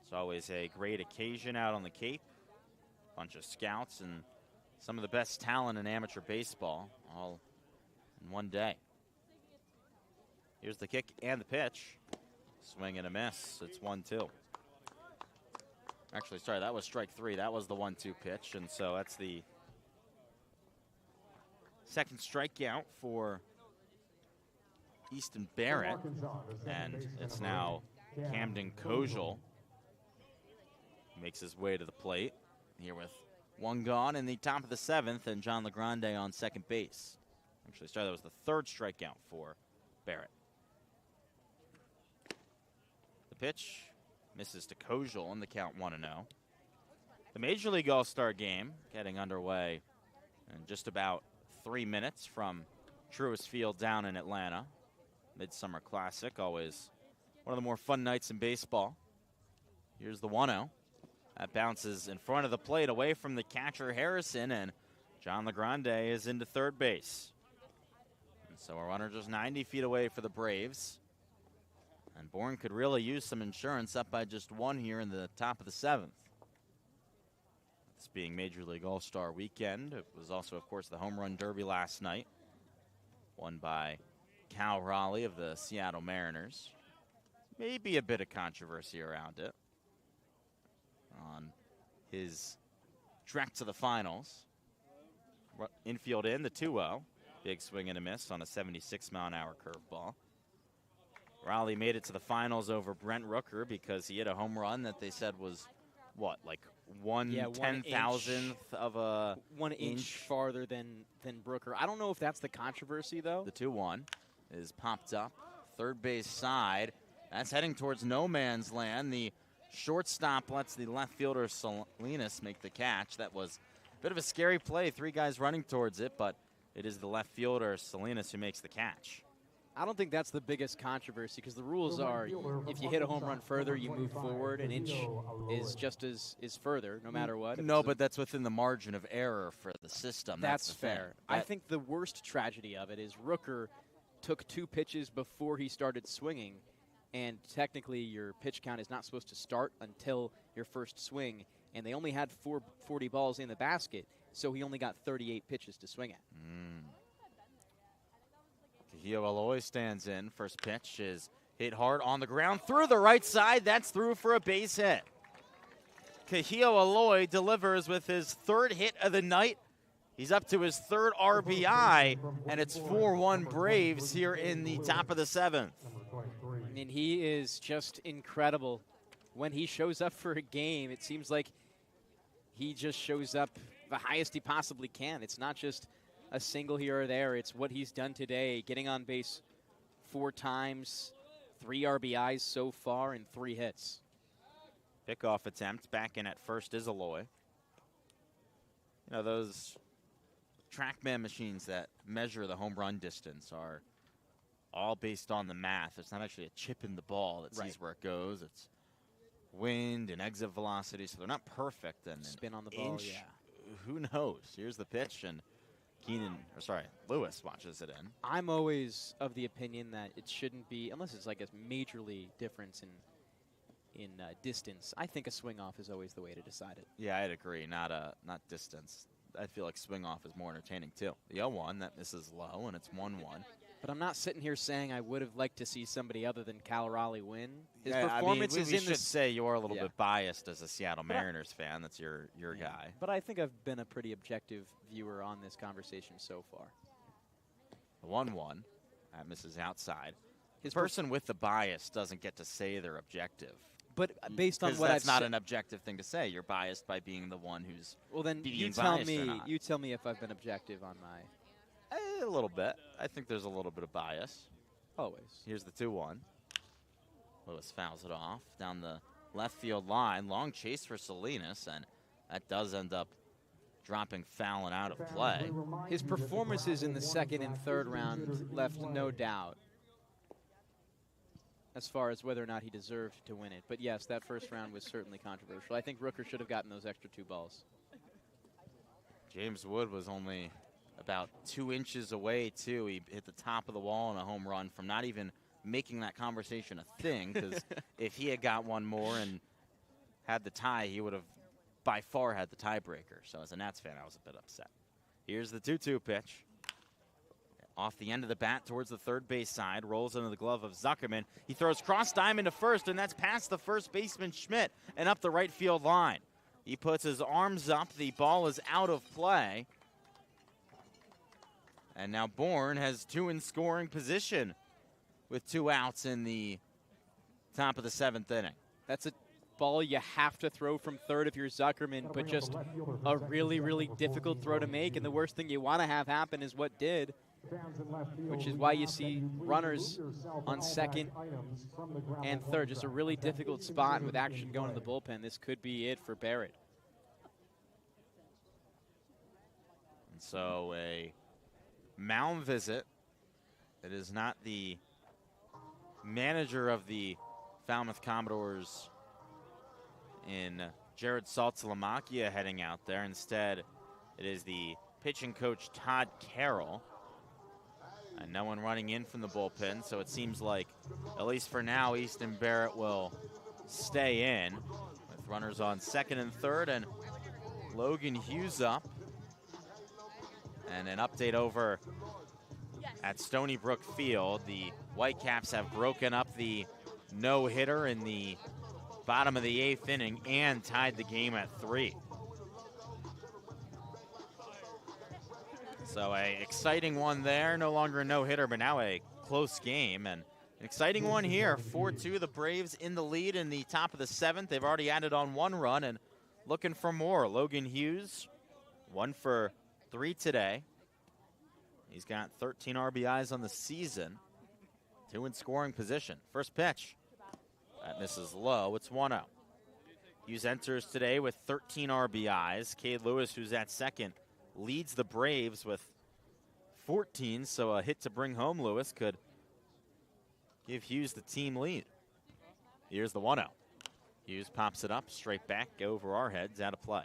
It's always a great occasion out on the Cape. A bunch of scouts and some of the best talent in amateur baseball all in one day. Here's the kick and the pitch. Swing and a miss. It's 1-2. Actually, sorry, that was strike 3. That was the 1-2 pitch, and so that's the second strikeout for Easton Barrett, and it's now Camden Kojal. Makes his way to the plate here with 1 gone in the top of the 7th, and John LeGrande on second base. Actually, sorry, that was the third strikeout for Barrett. The pitch misses to Kojal, and the count 1-0. The Major League All-Star game getting underway in just about 3 minutes from Truist Field down in Atlanta. Midsummer Classic, always one of the more fun nights in baseball. Here's the 1-0. That bounces in front of the plate away from the catcher Harrison, and John LeGrande is into third base. And so a runner just 90 feet away for the Braves. And Bourne could really use some insurance, up by just 1 here in the top of the 7th. This being Major League All-Star Weekend. It was also, of course, the Home Run Derby last night, won by Cal Raleigh of the Seattle Mariners. Maybe a bit of controversy around it on his trek to the finals. Infield in, the 2-0. Big swing and a miss on a 76-mile-an-hour curveball. Raleigh made it to the finals over Brent Rooker because he hit a home run that they said was, what, like 1/10,000th of a 1 inch farther than Brooker. I don't know if that's the controversy, though. The 2-1 is popped up. Third base side. That's heading towards no man's land. The shortstop lets the left fielder Salinas make the catch. That was a bit of a scary play. 3 guys running towards it, but it is the left fielder Salinas who makes the catch. I don't think that's the biggest controversy because the rules are if you hit a home run further, you move forward. An inch is just as further, no matter what. No, but that's within the margin of error for the system. That's fair. I think the worst tragedy of it is Rooker took 2 pitches before he started swinging, and technically your pitch count is not supposed to start until your first swing, and they only had 40 balls in the basket, so he only got 38 pitches to swing at. Cahillo Eloy stands in. First pitch is hit hard on the ground through the right side. That's through for a base hit. Cahillo Eloy delivers with his 3rd hit of the night. He's up to his 3rd RBI, and it's 4-1 Braves here in the top of the 7th. I mean, he is just incredible. When he shows up for a game, it seems like he just shows up the highest he possibly can. It's not just a single here or there. It's what he's done today, getting on base 4 times, 3 RBIs so far, and 3 hits. Pickoff attempt. Back in at first is Eloy. You know, those TrackMan machines that measure the home run distance are all based on the math. It's not actually a chip in the ball that sees where it goes. It's wind and exit velocity, so they're not perfect. And spin on the ball, yeah. Who knows? Here's the pitch, and Lewis watches it in. I'm always of the opinion that it shouldn't be, unless it's like a majorly difference in distance. I think a swing off is always the way to decide it. Yeah, I'd agree. Not distance. I feel like swing off is more entertaining too. The 0-1 that misses low, and it's 1-1. But I'm not sitting here saying I would have liked to see somebody other than Cal Raleigh win. His Yeah, performance I mean, is we in should this. say you're a little bit biased as a Seattle Mariners fan. That's your guy. But I think I've been a pretty objective viewer on this conversation so far. 1-1. That misses outside. His person with the bias doesn't get to say they're objective. But based on what that's I've not said, an objective thing to say. You're biased by being the one who's well, then being you tell biased or me. not. You tell me if I've been objective on my. A little bit. I think there's a little bit of bias. Always. Here's the 2-1. Lewis fouls it off down the left field line. Long chase for Salinas, and that does end up dropping foul and out of play. His performances in the 2nd and 3rd round left no doubt as far as whether or not he deserved to win it. But yes, that 1st round was certainly controversial. I think Rooker should have gotten those extra 2 balls. James Wood was only about 2 inches away, too. He hit the top of the wall in a home run from not even making that conversation a thing, because if he had got one more and had the tie, he would have by far had the tiebreaker. So as a Nats fan, I was a bit upset. Here's the 2-2 pitch. Off the end of the bat towards the 3rd base side, rolls into the glove of Zuckerman. He throws cross diamond to first, and that's past the first baseman Schmidt and up the right field line. He puts his arms up. The ball is out of play. And now Bourne has 2 in scoring position with 2 outs in the top of the 7th inning. That's a ball you have to throw from 3rd if you're Zuckerman, but just a really, really difficult throw to make. And the worst thing you want to have happen is what did, which is why you see runners on 2nd and 3rd. Just a really difficult spot with action going to the bullpen. This could be it for Barrett. And so a mound visit. It is not the manager of the Falmouth Commodores in Jared Saltzlamachia heading out there. Instead, it is the pitching coach Todd Carroll. And no one running in from the bullpen, so it seems like, at least for now, Easton Barrett will stay in with runners on 2nd and 3rd, and Logan Hughes up. And an update over at Stony Brook Field. The Whitecaps have broken up the no-hitter in the bottom of the 8th inning and tied the game at 3. So a exciting one there. No longer a no-hitter, but now a close game. And an exciting one here. 4-2, the Braves in the lead in the top of the 7th. They've already added on 1 run and looking for more. Logan Hughes, 1 for 3 today. He's got 13 RBIs on the season. 2 in scoring position. First pitch. That misses low. It's 1-0. Hughes enters today with 13 RBIs. Cade Lewis, who's at second, leads the Braves with 14, so a hit to bring home Lewis could give Hughes the team lead. Here's the 1-0. Hughes pops it up, straight back, over our heads, out of play.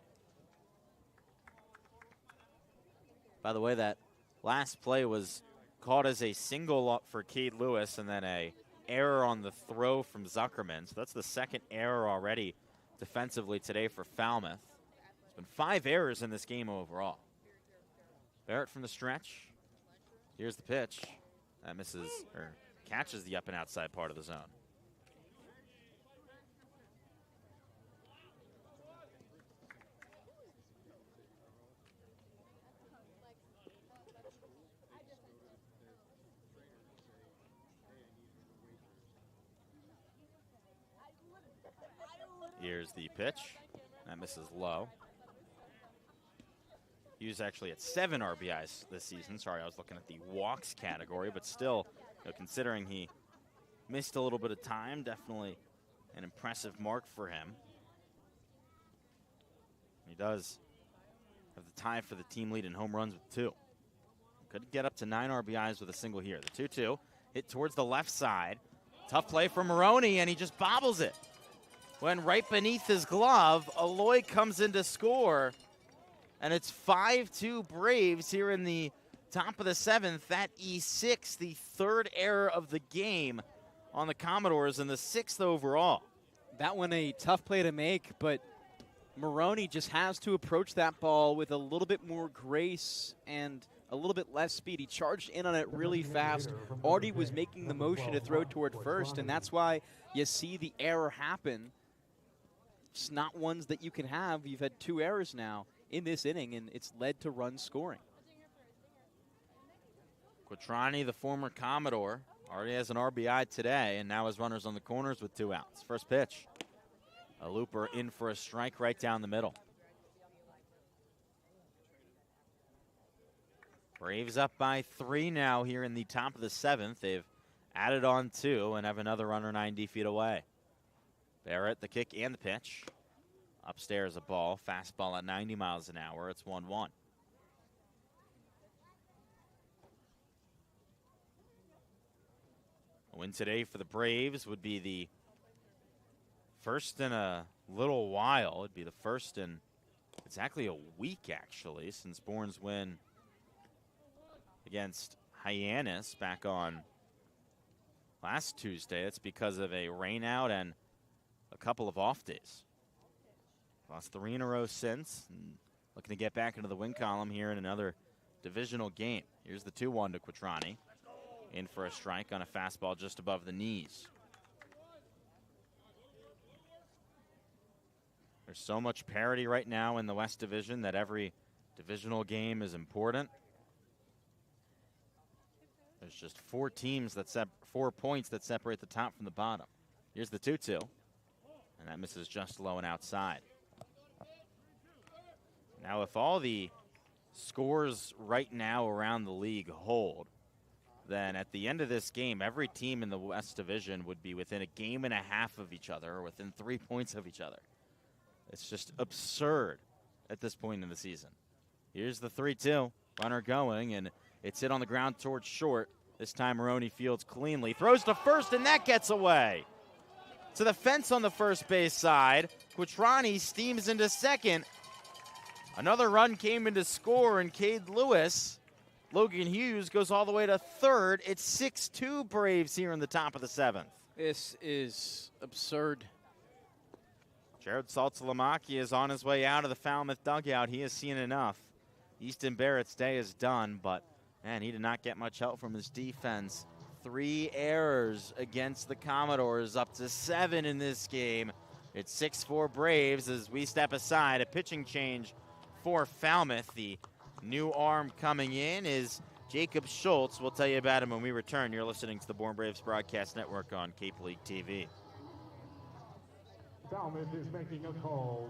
By the way, that last play was caught as a single up for Cade Lewis and then a error on the throw from Zuckerman. So that's the second error already defensively today for Falmouth. There's been 5 errors in this game overall. Barrett from the stretch. Here's the pitch. That misses, or catches the up and outside part of the zone. Here's the pitch. That misses low. Hughes actually at 7 RBIs this season. Sorry, I was looking at the walks category, but still, considering he missed a little bit of time, definitely an impressive mark for him. He does have the tie for the team lead in home runs with 2. Could get up to 9 RBIs with a single here. The 2-2 hit towards the left side. Tough play for Maroney, and he just bobbles it. When right beneath his glove, Aloy comes in to score. And it's 5-2 Braves here in the top of the 7th. That E6, the 3rd error of the game on the Commodores and the 6th overall. That one a tough play to make, but Maroney just has to approach that ball with a little bit more grace and a little bit less speed. He charged in on it really fast. Artie was making the motion to throw toward first, and that's why you see the error happen. It's not ones that you can have. You've had 2 errors now in this inning, and it's led to run scoring. Quattrani, the former Commodore, already has an RBI today, and now has runners on the corners with 2 outs. First pitch, a looper in for a strike right down the middle. Braves up by 3 now here in the top of the 7th. They've added on 2 and have another runner 90 feet away. Barrett, the kick and the pitch. Upstairs a ball, fastball at 90 miles an hour. It's 1-1. A win today for the Braves would be the first in a little while. It'd be the first in exactly a week, actually, since Bourne's win against Hyannis back on last Tuesday. It's because of a rainout and a couple of off days. Lost 3 in a row since. And looking to get back into the win column here in another divisional game. Here's the 2-1 to Quattrani. In for a strike on a fastball just above the knees. There's so much parity right now in the West Division that every divisional game is important. There's just 4 teams that 4 points that separate the top from the bottom. Here's the 2-2. And that misses just low and outside. Now, if all the scores right now around the league hold, then at the end of this game, every team in the West Division would be within a game and a half of each other or within 3 points of each other. It's just absurd at this point in the season. Here's the 3-2. Runner going, and it's hit on the ground towards short. This time Maroney fields cleanly. Throws to first, and that gets away. To the fence on the first base side. Quattrani steams into second. Another run came in to score, and Cade Lewis, Logan Hughes, goes all the way to third. It's 6-2 Braves here in the top of the 7th. This is absurd. Jared Saltalamacchia is on his way out of the Falmouth dugout. He has seen enough. Easton Barrett's day is done, but, man, he did not get much help from his defense. 3 errors against the Commodores, up to 7 in this game. It's 6-4 Braves as we step aside. A pitching change for Falmouth. The new arm coming in is Jacob Schultz. We'll tell you about him when we return. You're listening to the Bourne Braves Broadcast Network on Cape League TV. Falmouth is making a call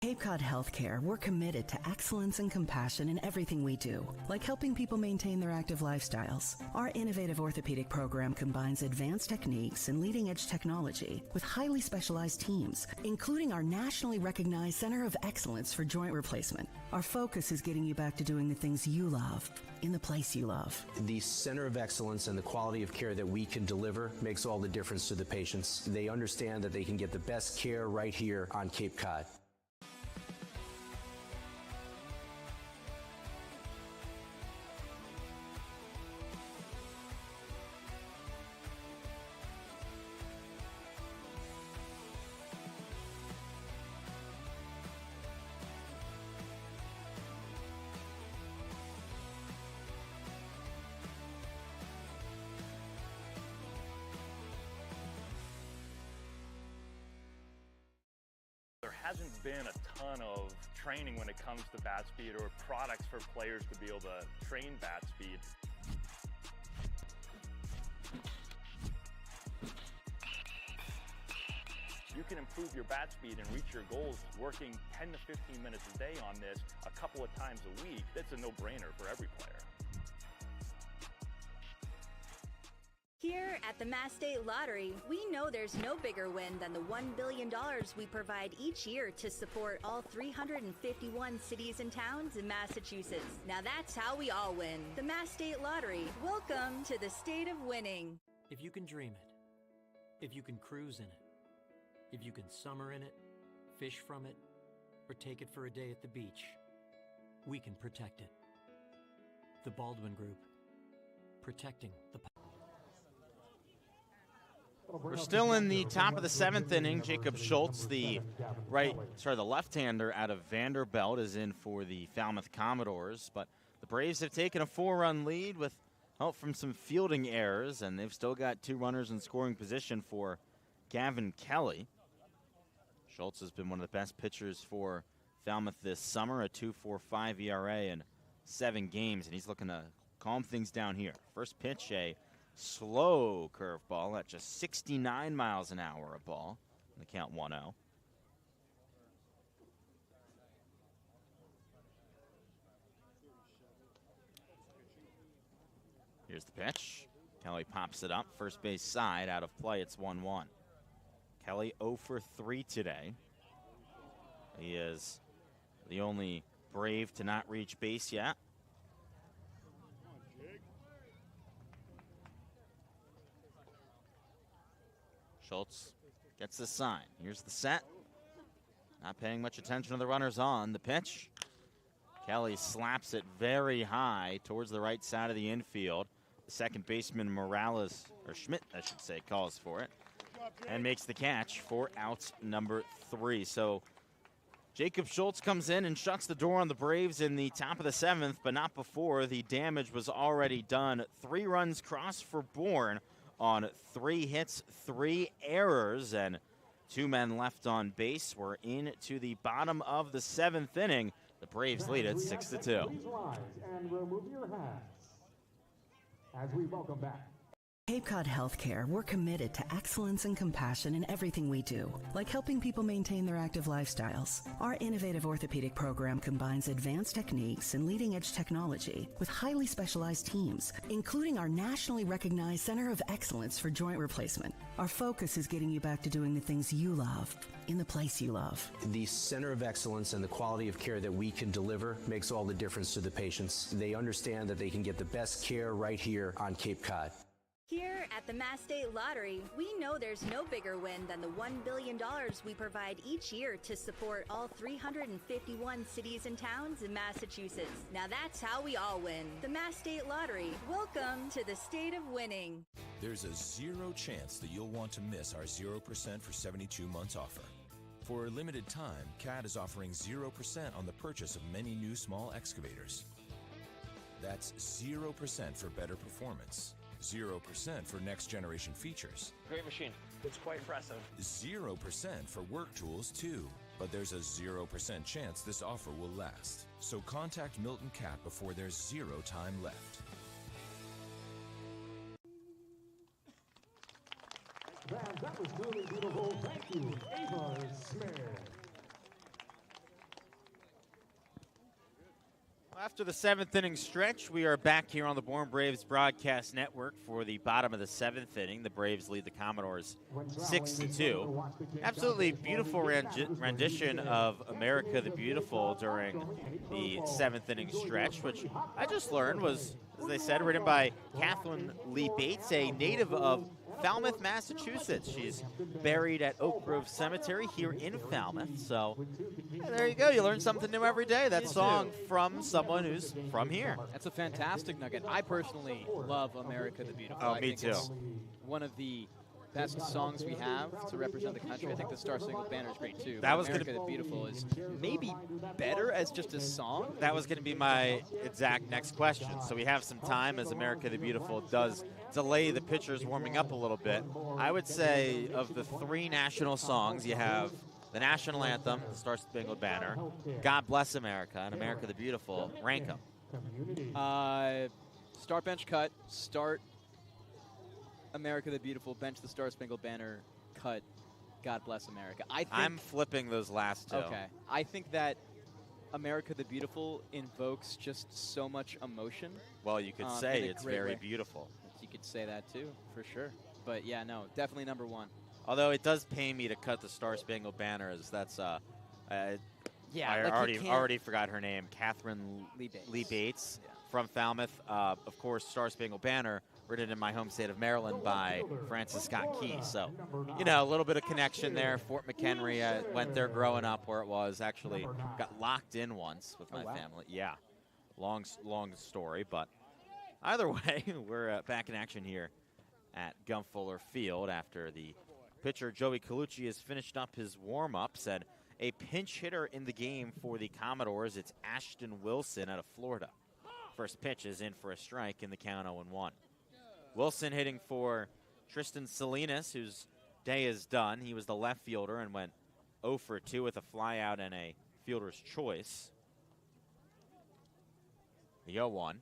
to... Cape Cod Healthcare, we're committed to excellence and compassion in everything we do, like helping people maintain their active lifestyles. Our innovative orthopedic program combines advanced techniques and leading-edge technology with highly specialized teams, including our nationally recognized Center of Excellence for Joint Replacement. Our focus is getting you back to doing the things you love, in the place you love. The Center of Excellence and the quality of care that we can deliver makes all the difference to the patients. They understand that they can get the best care right here on Cape Cod. There hasn't been a ton of training when it comes to bat speed or products for players to be able to train bat speed. You can improve your bat speed and reach your goals working 10 to 15 minutes a day on this a couple of times a week. That's a no-brainer for every player. Here at the Mass State Lottery, we know there's no bigger win than the $1 billion we provide each year to support all 351 cities and towns in Massachusetts. Now that's how we all win. The Mass State Lottery. Welcome to the state of winning. If you can dream it, if you can cruise in it, if you can summer in it, fish from it, or take it for a day at the beach, we can protect it. The Baldwin Group. Protecting the... We're still in the top of the 7th inning. Jacob Schultz, the left-hander out of Vanderbilt, is in for the Falmouth Commodores. But the Braves have taken a 4-run lead with help from some fielding errors, and they've still got 2 runners in scoring position for Gavin Kelly. Schultz has been one of the best pitchers for Falmouth this summer, a 2.45 ERA in 7 games, and he's looking to calm things down here. First pitch, a slow curveball at just 69 miles an hour a ball. The count 1-0. Here's the pitch. Kelly pops it up. First base side, out of play. It's 1-1. Kelly 0 for 3 today. He is the only Brave to not reach base yet. Schultz gets the sign. Here's the set. Not paying much attention to the runners on. The pitch. Kelly slaps it very high towards the right side of the infield. The second baseman Morales, or Schmidt, I should say, calls for it and makes the catch for out number 3. So Jacob Schultz comes in and shuts the door on the Braves in the top of the 7th, but not before the damage was already done. 3 runs crossed for Bourne on 3 hits, 3 errors, and 2 men left on base. We're into the bottom of the 7th inning. The Braves lead it 6-2. Please rise and remove your hats as we welcome back. Cape Cod Healthcare, we're committed to excellence and compassion in everything we do, like helping people maintain their active lifestyles. Our innovative orthopedic program combines advanced techniques and leading-edge technology with highly specialized teams, including our nationally recognized Center of Excellence for Joint Replacement. Our focus is getting you back to doing the things you love, in the place you love. The Center of Excellence and the quality of care that we can deliver makes all the difference to the patients. They understand that they can get the best care right here on Cape Cod. Here at the Mass State Lottery, we know there's no bigger win than the $1 billion we provide each year to support all 351 cities and towns in Massachusetts. Now that's how we all win. The Mass State Lottery. Welcome to the state of winning. There's a 0 chance that you'll want to miss our 0% for 72 months offer. For a limited time, CAT is offering 0% on the purchase of many new small excavators. That's 0% for better performance. 0% for next generation features. Great machine. It's quite impressive. 0% for work tools too. But there's a 0% chance this offer will last. So contact Milton Cat before there's 0 time left. That was truly beautiful. Thank you, Ava Smith. After the 7th inning stretch, we are back here on the Bourne Braves broadcast network for the bottom of the 7th inning. The Braves lead the Commodores 6-2. Absolutely beautiful rendition of America the Beautiful during the 7th inning stretch, which I just learned was, as they said, written by Catherine Lee Bates, a native of Falmouth, Massachusetts. She's buried at Oak Grove Cemetery here in Falmouth. So there you go. You learn something new every day. That song from someone who's from here. That's a fantastic nugget. I personally love America the Beautiful. Oh, I me think too. It's one of the best songs we have to represent the country. I think the Star Spangled Banner is great too. That was America the Beautiful is maybe better as just a song. That was going to be my exact next question. So we have some time as America the Beautiful does delay the pitchers warming up a little bit. I would say of the 3 national songs, you have the national anthem, the Star Spangled Banner, God Bless America, and America the Beautiful. Rank them. Start, bench, cut. Start America the Beautiful, bench the Star Spangled Banner, cut God Bless America. I'm flipping those last 2. Okay. I think that America the Beautiful invokes just so much emotion. Well, you could say it's very beautiful. You could say that too, for sure. But yeah, no, definitely number 1. Although it does pain me to cut the Star Spangled Banner, as that's yeah, I like already forgot her name, Catherine Lee Bates. Yeah. From Falmouth. Of course, Star Spangled Banner, written in my home state of Maryland by Francis Scott Key. So, you know, a little bit of connection there. Fort McHenry, went there growing up where it was. Actually got locked in once with my family. Yeah, long story. But either way, we're back in action here at Gumfuller Field after the pitcher Joey Colucci has finished up his warm-ups. And a pinch hitter in the game for the Commodores, it's Ashton Wilson out of Florida. First pitch is in for a strike in the count 0-1. Wilson hitting for Tristan Salinas, whose day is done. He was the left fielder and went 0 for 2 with a flyout and a fielder's choice. The 0-1.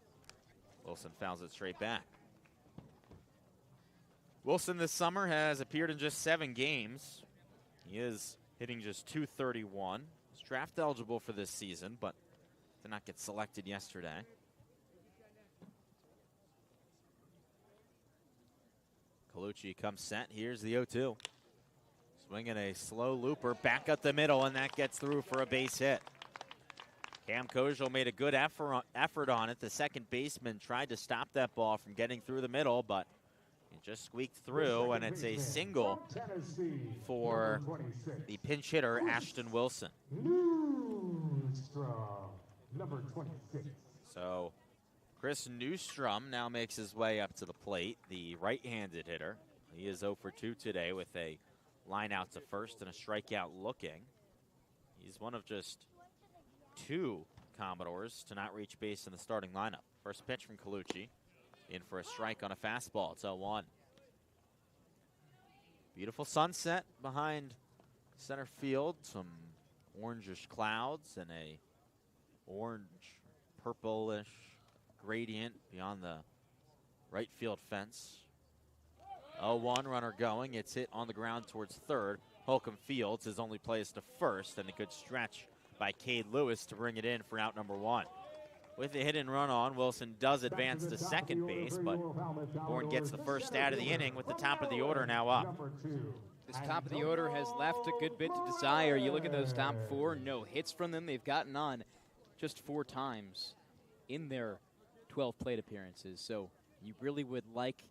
Wilson fouls it straight back. Wilson this summer has appeared in just 7 games. He is hitting just .231. He's draft eligible for this season, but did not get selected yesterday. Colucci comes set. Here's the 0-2. Swinging a slow looper back up the middle, and that gets through for a base hit. Cam Kojal made a good effort on it. The second baseman tried to stop that ball from getting through the middle, but it just squeaked through, and it's a single for the pinch hitter, Ashton Wilson. Number 26. So Chris Newstrom now makes his way up to the plate, the right-handed hitter. He is 0 for 2 today with a line out to first and a strikeout looking. He's one of just 2 Commodores to not reach base in the starting lineup. First pitch from Colucci, in for a strike on a fastball. It's 0-1. Beautiful sunset behind center field. Some orangish clouds and a orange, purplish gradient beyond the right field fence. 0-1, runner going. It's hit on the ground towards third. Holcomb Fields is only placed to first, and a good stretch by Cade Lewis to bring it in for out number 1. With the hit and run on, Wilson does advance to second base, but Bourne gets the first out of the inning with the top of the order now up. This top of the order has left a good bit to desire. You look at those top 4, no hits from them. They've gotten on just 4 times in their 12 plate appearances. So you really would like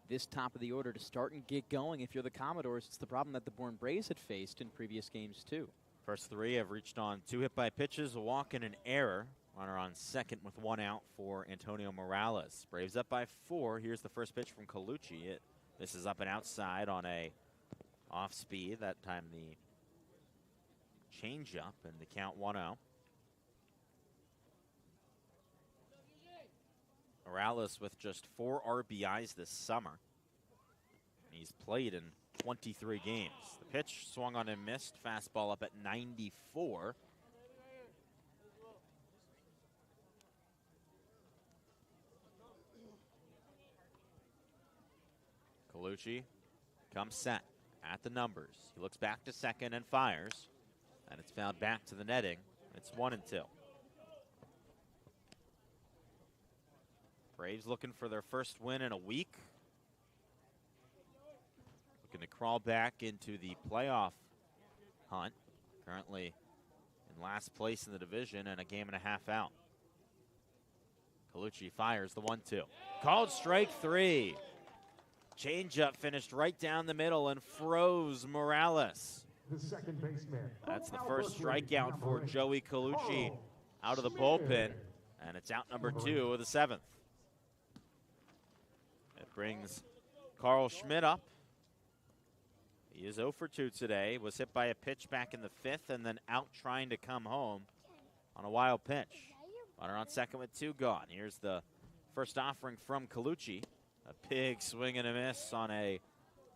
this top of the order to start and get going. If you're the Commodores, it's the problem that the Bourne Braves had faced in previous games too. First 3 have reached on 2 hit by pitches, a walk and an error. Runner on second with 1 out for Antonio Morales. Braves up by 4. Here's the first pitch from Colucci. This is up and outside on a off speed. That time the changeup and the count 1-0. Morales with just 4 RBIs this summer. He's played in 23 games. The pitch swung on and missed. Fastball up at 94. Colucci comes set at the numbers. He looks back to second and fires. And it's fouled back to the netting. It's 1-2. Braves looking for their first win in a week. Looking to crawl back into the playoff hunt. Currently in last place in the division and a game and a half out. Colucci fires the 1-2. Called strike 3. Changeup finished right down the middle and froze Morales. The second baseman. That's the first strikeout for Joey Colucci out of the bullpen, and it's out number 2 of the 7th. It brings Carl Schmidt up. He is 0 for 2 today. Was hit by a pitch back in the 5th and then out trying to come home on a wild pitch. Runner on second with 2 gone. Here's the first offering from Colucci. A big swing and a miss on a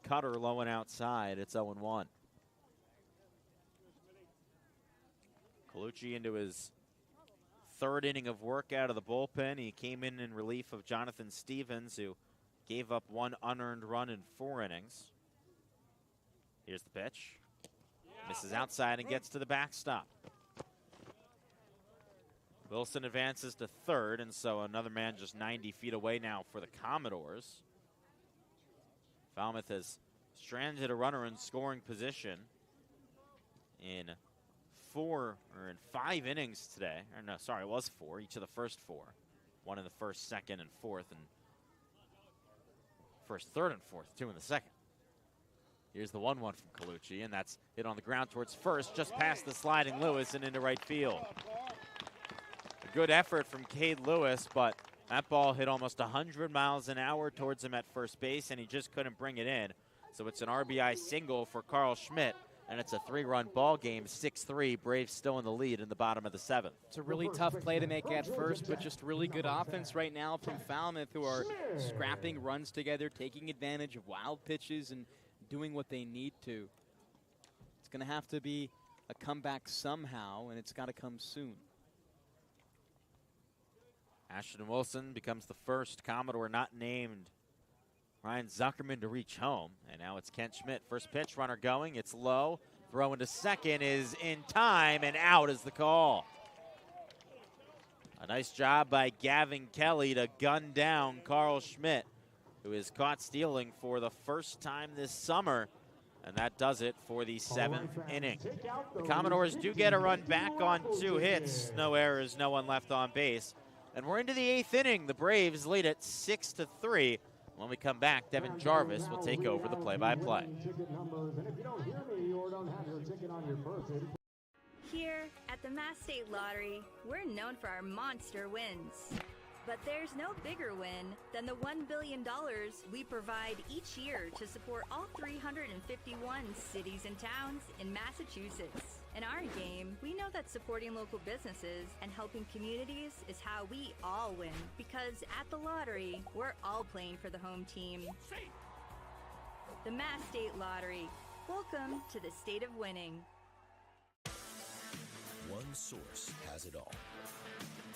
cutter low and outside. It's 0-1. Colucci into his 3rd inning of work out of the bullpen. He came in relief of Jonathan Stevens, who gave up 1 unearned run in 4 innings. Here's the pitch. Misses outside and gets to the backstop. Wilson advances to 3rd, and so another man just 90 feet away now for the Commodores. Falmouth has stranded a runner in scoring position in 5 innings today. Or no, sorry, it was 4, each of the first 4. 1 in the first, second, and 4th, and first, 3rd, and 4th, 2 in the second. Here's the 1-1 from Colucci, and that's hit on the ground towards first, just past the sliding Lewis and into right field. A good effort from Cade Lewis, but that ball hit almost 100 miles an hour towards him at first base, and he just couldn't bring it in. So it's an RBI single for Carl Schmidt, and it's a 3-run ball game, 6-3. Braves still in the lead in the bottom of the 7th. It's a really tough play to make at first, but just really good offense right now from Falmouth, who are scrapping runs together, taking advantage of wild pitches and doing what they need to. It's going to have to be a comeback somehow, and it's got to come soon. Ashton Wilson becomes the first Commodore not named Ryan Zuckerman to reach home. And now it's Kent Schmidt. First pitch, runner going. It's low. Throw into second is in time, and out is the call. A nice job by Gavin Kelly to gun down Carl Schmidt, who is caught stealing for the first time this summer. And that does it for the 7th inning. The Commodores do get a run back on 2 hits. No errors, no one left on base. And we're into the 8th inning. The Braves lead it 6-3. When we come back, Devon Jarvis will take over the play-by-play. Here at the Mass State Lottery, we're known for our monster wins. But there's no bigger win than the $1 billion we provide each year to support all 351 cities and towns in Massachusetts. In our game, we know that supporting local businesses and helping communities is how we all win. Because at the lottery, we're all playing for the home team. The Mass State Lottery. Welcome to the state of winning. One source has it all.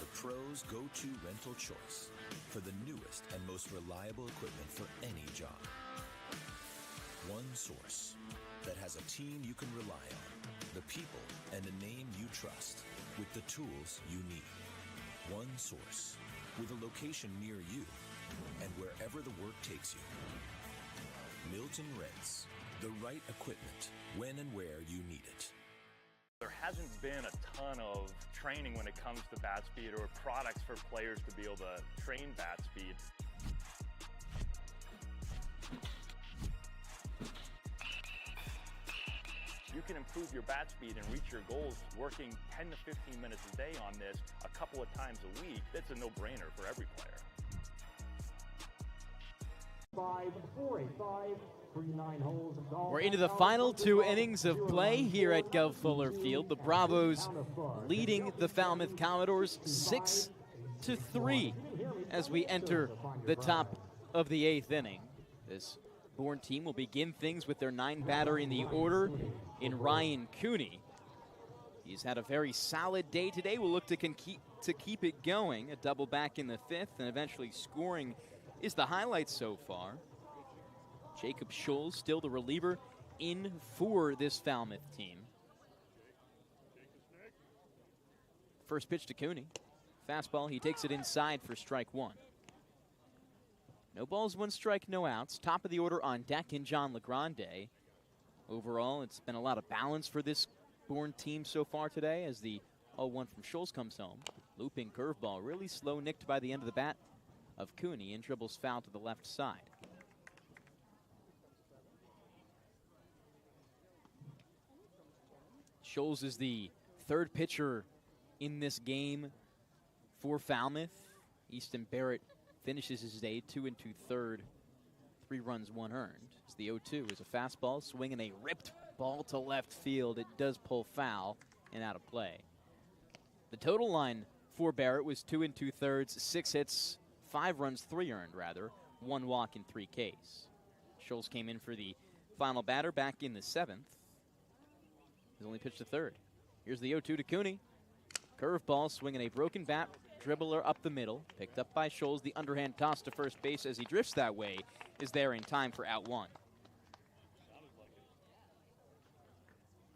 The pros' go-to rental choice for the newest and most reliable equipment for any job. One source that has a team you can rely on, the people and a name you trust, with the tools you need. One source with a location near you and wherever the work takes you. Milton Rents, the right equipment when and where you need it. There hasn't been a ton of training when it comes to bat speed or products for players to be able to train bat speed. You can improve your bat speed and reach your goals working 10 to 15 minutes a day on this a couple of times a week. It's a no-brainer for every player. 5-4-8-5. We're into the final 2 innings of play here at Gov Fuller Field. The Bravos leading the Falmouth Commodores 6-3 as we enter the top of the 8th inning. This Bourne team will begin things with their 9 batter in the order in Ryan Cooney. He's had a very solid day today. We'll look to keep it going. A double back in the 5th and eventually scoring is the highlight so far. Jacob Scholl still the reliever in for this Falmouth team. First pitch to Cooney. Fastball, he takes it inside for strike 1. No balls, 1 strike, no outs. Top of the order on deck in John LeGrande. Overall, it's been a lot of balance for this Bourne team so far today as the 0-1 from Scholes comes home. Looping curveball, really slow, nicked by the end of the bat of Cooney, and dribbles foul to the left side. Scholes is the 3rd pitcher in this game for Falmouth. Easton Barrett finishes his day 2 2/3, 3 runs, 1 earned. As the 0-2 is a fastball, swinging a ripped ball to left field. It does pull foul and out of play. The total line for Barrett was 2 2/3, 6 hits, 5 runs, 3 earned rather, 1 walk and 3 Ks. Scholes came in for the final batter back in the 7th. He's only pitched a 3rd. Here's the 0-2 to Cooney. Curveball, swinging a broken bat, dribbler up the middle, picked up by Scholes. The underhand toss to first base as he drifts that way is there in time for out 1.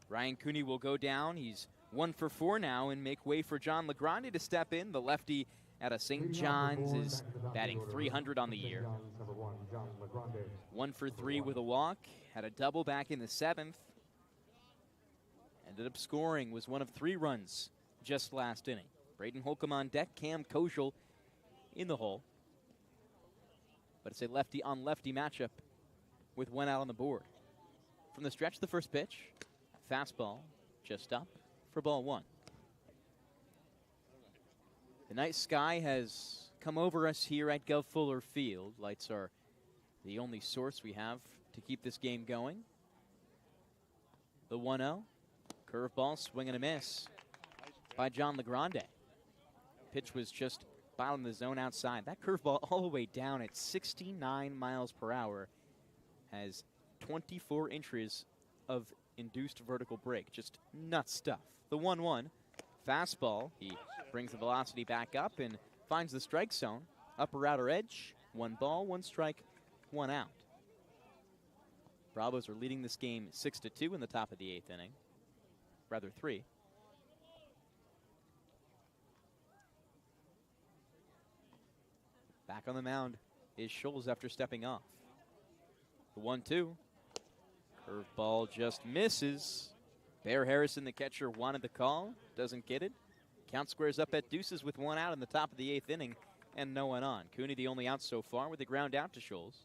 Ryan Cooney will go down. He's 1 for 4 now and make way for John LeGrande to step in. The lefty out of St. John's is batting .300 on the year. 1 for 3 with a walk. Had a double back in the 7th. Ended up scoring, was 1 of 3 runs just last inning. Braden Holcomb on deck, Cam Kojal in the hole. But it's a lefty-on-lefty matchup with 1 out on the board. From the stretch, the first pitch. Fastball, just up for ball 1. The night sky has come over us here at Gov Fuller Field. Lights are the only source we have to keep this game going. The 1-0. Curveball, swing and a miss by John LeGrande. Pitch was just bottom of the zone outside. That curveball all the way down at 69 miles per hour has 24 inches of induced vertical break. Just nuts stuff. The 1-1 fastball. He brings the velocity back up and finds the strike zone. Upper outer edge. 1 ball, 1 strike, 1 out. Bravos are leading this game 6-2 in the top of the 8th inning. Rather 3. Back on the mound is Scholes after stepping off. The 1-2. Curveball just misses. Bear Harrison, the catcher, wanted the call. Doesn't get it. Count squares up at deuces with 1 out in the top of the 8th inning and no one on. Cooney the only out so far with the ground out to Scholes.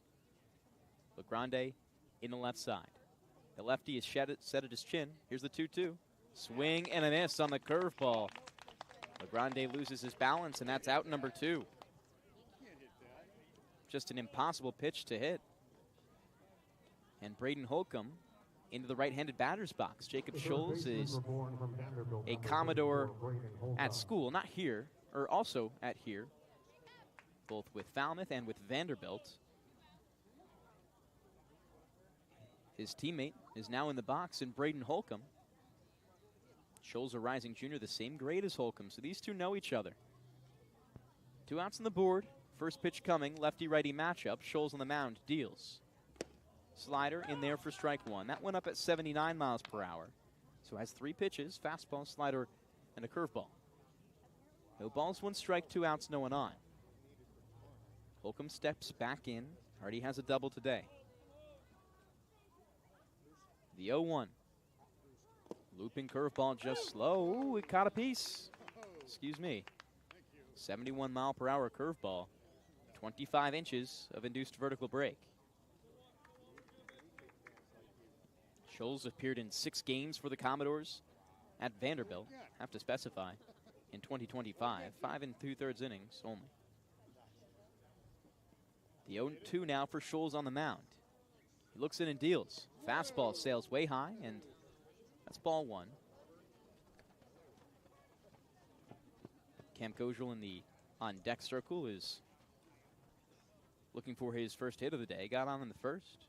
LeGrande in the left side. The lefty is set at his chin. Here's the 2-2. Swing and a miss on the curveball. LeGrande loses his balance, and that's out number 2. Just an impossible pitch to hit. And Braden Holcomb into the right-handed batter's box. Jacob Scholes is a Commodore at school, not here, or also at here, both with Falmouth and with Vanderbilt. His teammate is now in the box in Braden Holcomb. Scholes, a rising junior, the same grade as Holcomb, so these two know each other. 2 outs on the board. First pitch coming, lefty-righty matchup. Scholes on the mound, deals. Slider in there for strike 1. That went up at 79 miles per hour. So has 3 pitches, fastball, slider, and a curveball. No balls, 1 strike, 2 outs, no one on. Holcomb steps back in. Already has a double today. The 0-1. Looping curveball just slow. Ooh, it caught a piece. Excuse me. 71 mile per hour curveball. 25 inches of induced vertical break. Scholes appeared in 6 games for the Commodores at Vanderbilt. Have to specify. In 2025. 5 2/3 innings only. The 0-2 now for Scholes on the mound. He looks in and deals. Fastball sails way high, and that's ball 1. Cam Kojal in the on-deck circle is looking for his first hit of the day. Got on in the first.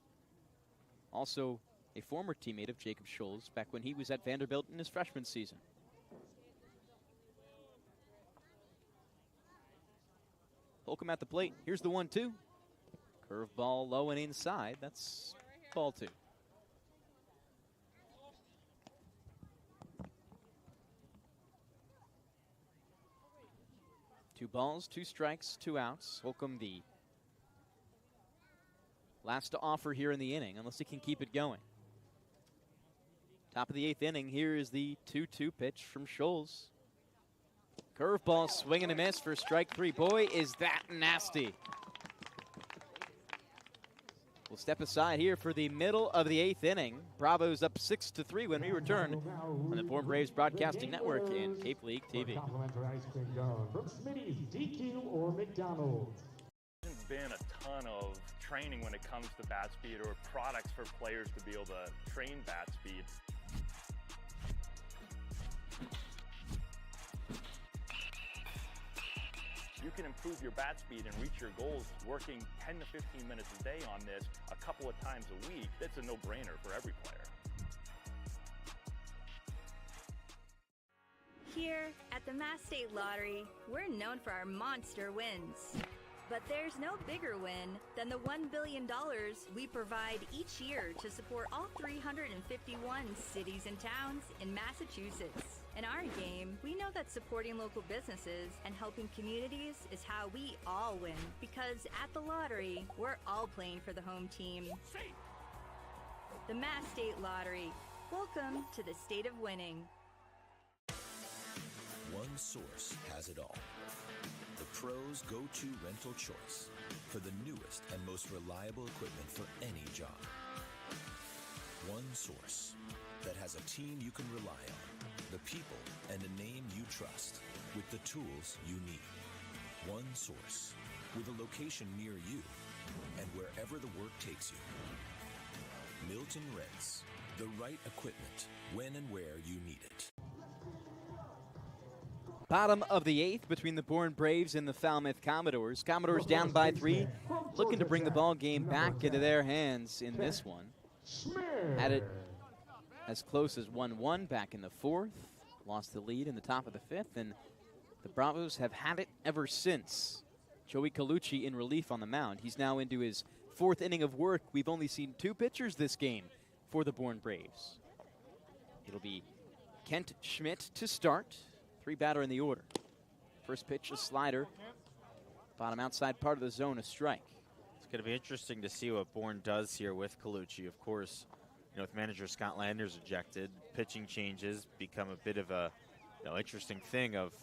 Also a former teammate of Jacob Scholes back when he was at Vanderbilt in his freshman season. Holcomb at the plate. Here's the 1-2. Curveball low and inside. That's ball 2. Two balls, 2 strikes, 2 outs. Holcomb, the Last to offer here in the inning, unless he can keep it going. Top of the 8th inning, here is the 2-2 pitch from Scholes. Curveball, swing and a miss for strike 3. Boy, is that nasty. We'll step aside here for the middle of the 8th inning. Bravos up 6-3 when we return on the Bourne Braves Broadcasting Network and Cape League TV. DQ or McDonald's. There's been a ton of training when it comes to bat speed or products for players to be able to train bat speed. You can improve your bat speed and reach your goals working 10 to 15 minutes a day on this a couple of times a week. That's a no-brainer for every player. Here at the Mass State Lottery, we're known for our monster wins. But there's no bigger win than the $1 billion we provide each year to support all 351 cities and towns in Massachusetts. In our game, we know that supporting local businesses and helping communities is how we all win. Because at the lottery, we're all playing for the home team. The Mass State Lottery. Welcome to the state of winning. One source has it all. The pros' go-to rental choice for the newest and most reliable equipment for any job. One source that has a team you can rely on, the people and a name you trust, with the tools you need. One source with a location near you and wherever the work takes you. Milton Rents, the right equipment when and where you need it. Bottom of the 8th between the Bourne Braves and the Falmouth Commodores. Commodores down by 3, looking to bring the ball game back into their hands in this one. Had it as close as 1-1 back in the 4th. Lost the lead in the top of the 5th, and the Bravos have had it ever since. Joey Colucci in relief on the mound. He's now into his 4th inning of work. We've only seen 2 pitchers this game for the Bourne Braves. It'll be Kent Schmidt to start. 3-batter in the order. First pitch, a slider. Bottom outside part of the zone, a strike. It's going to be interesting to see what Bourne does here with Colucci. Of course, with manager Scott Landers ejected, pitching changes become a bit of a interesting thing of,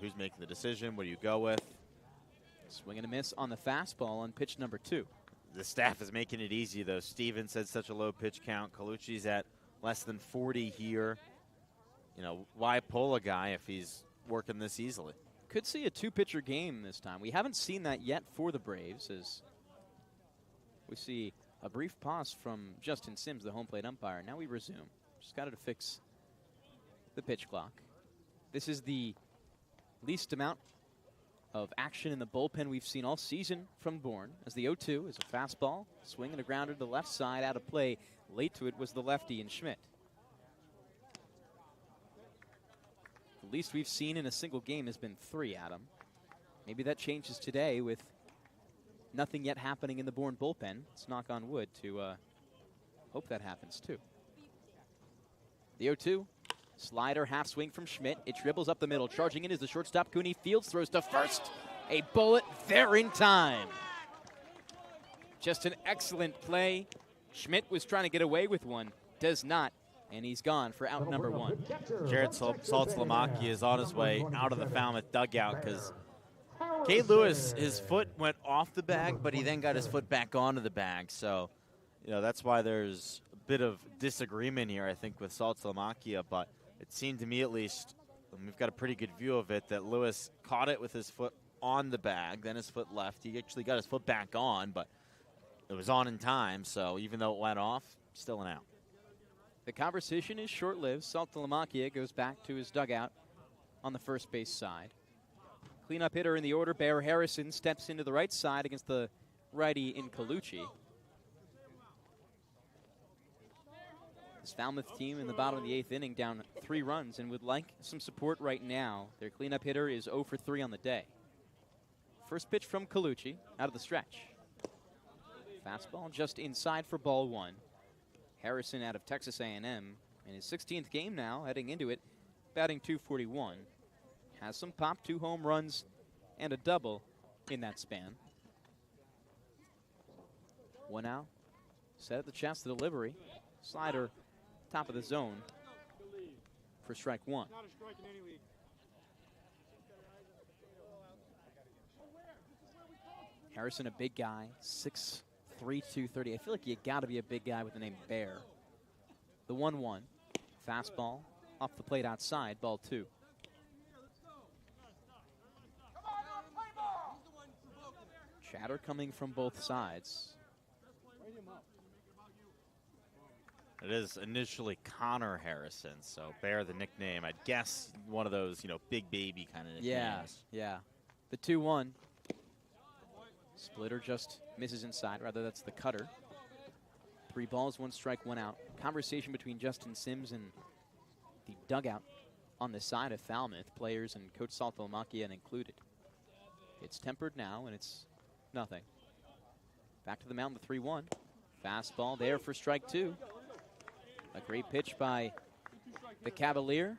who's making the decision, what do you go with? Swing and a miss on the fastball on pitch number 2. The staff is making it easy, though. Stevens said such a low pitch count. Colucci's at less than 40 here. Why pull a guy if he's working this easily? Could see a 2-pitcher game this time. We haven't seen that yet for the Braves, as we see a brief pause from Justin Sims, the home plate umpire. Now we resume. Just got to fix the pitch clock. This is the least amount of action in the bullpen we've seen all season from Bourne, as the 0-2 is a fastball, swing and a grounder to the left side, out of play. Late to it was the lefty in Schmidt. The least we've seen in a single game has been 3, Adam. Maybe that changes today with nothing yet happening in the Bourne bullpen. Let's knock on wood to hope that happens too. The 0-2, slider, half swing from Schmidt. It dribbles up the middle. Charging in is the shortstop, Cooney Fields, throws to first. A bullet there in time. Just an excellent play. Schmidt was trying to get away with one, does not. And he's gone for out number 1. Jared Saltzlamaki is on his way out of the Falmouth dugout because Kate Lewis, his foot went off the bag, but he then got his foot back onto the bag. So, that's why there's a bit of disagreement here, I think, with Saltzlamaki. But it seemed to me, at least, and we've got a pretty good view of it, that Lewis caught it with his foot on the bag, then his foot left. He actually got his foot back on, but it was on in time. So even though it went off, still an out. The conversation is short-lived. Saltzlamaki goes back to his dugout on the first base side. Cleanup hitter in the order, Bear Harrison, steps into the right side against the righty in Colucci. This Falmouth team in the bottom of the 8th inning down 3 runs and would like some support right now. Their cleanup hitter is 0 for 3 on the day. First pitch from Colucci out of the stretch. Fastball just inside for ball 1. Harrison out of Texas A&M in his 16th game now, heading into it, batting .241. Has some pop, 2 home runs and a double in that span. One out. Set at the chest, the delivery. Slider, top of the zone for strike one. Harrison, a big guy, 6'3", 230. I feel like you got to be a big guy with the name Bear. The 1-1. Fastball off the plate outside, ball two. Chatter coming from both sides. It is initially Connor Harrison, so Bear the nickname. I'd guess one of those, big baby kind of nicknames. Yeah. The 2-1. Splitter just misses inside. Rather, that's the cutter. 3 balls, 1 strike, 1 out. Conversation between Justin Sims and the dugout on the side of Falmouth. Players and Coach Saltolomakian included. It's tempered now, and it's nothing. Back to the mound, the 3-1. Fastball there for strike two. A great pitch by the Cavalier.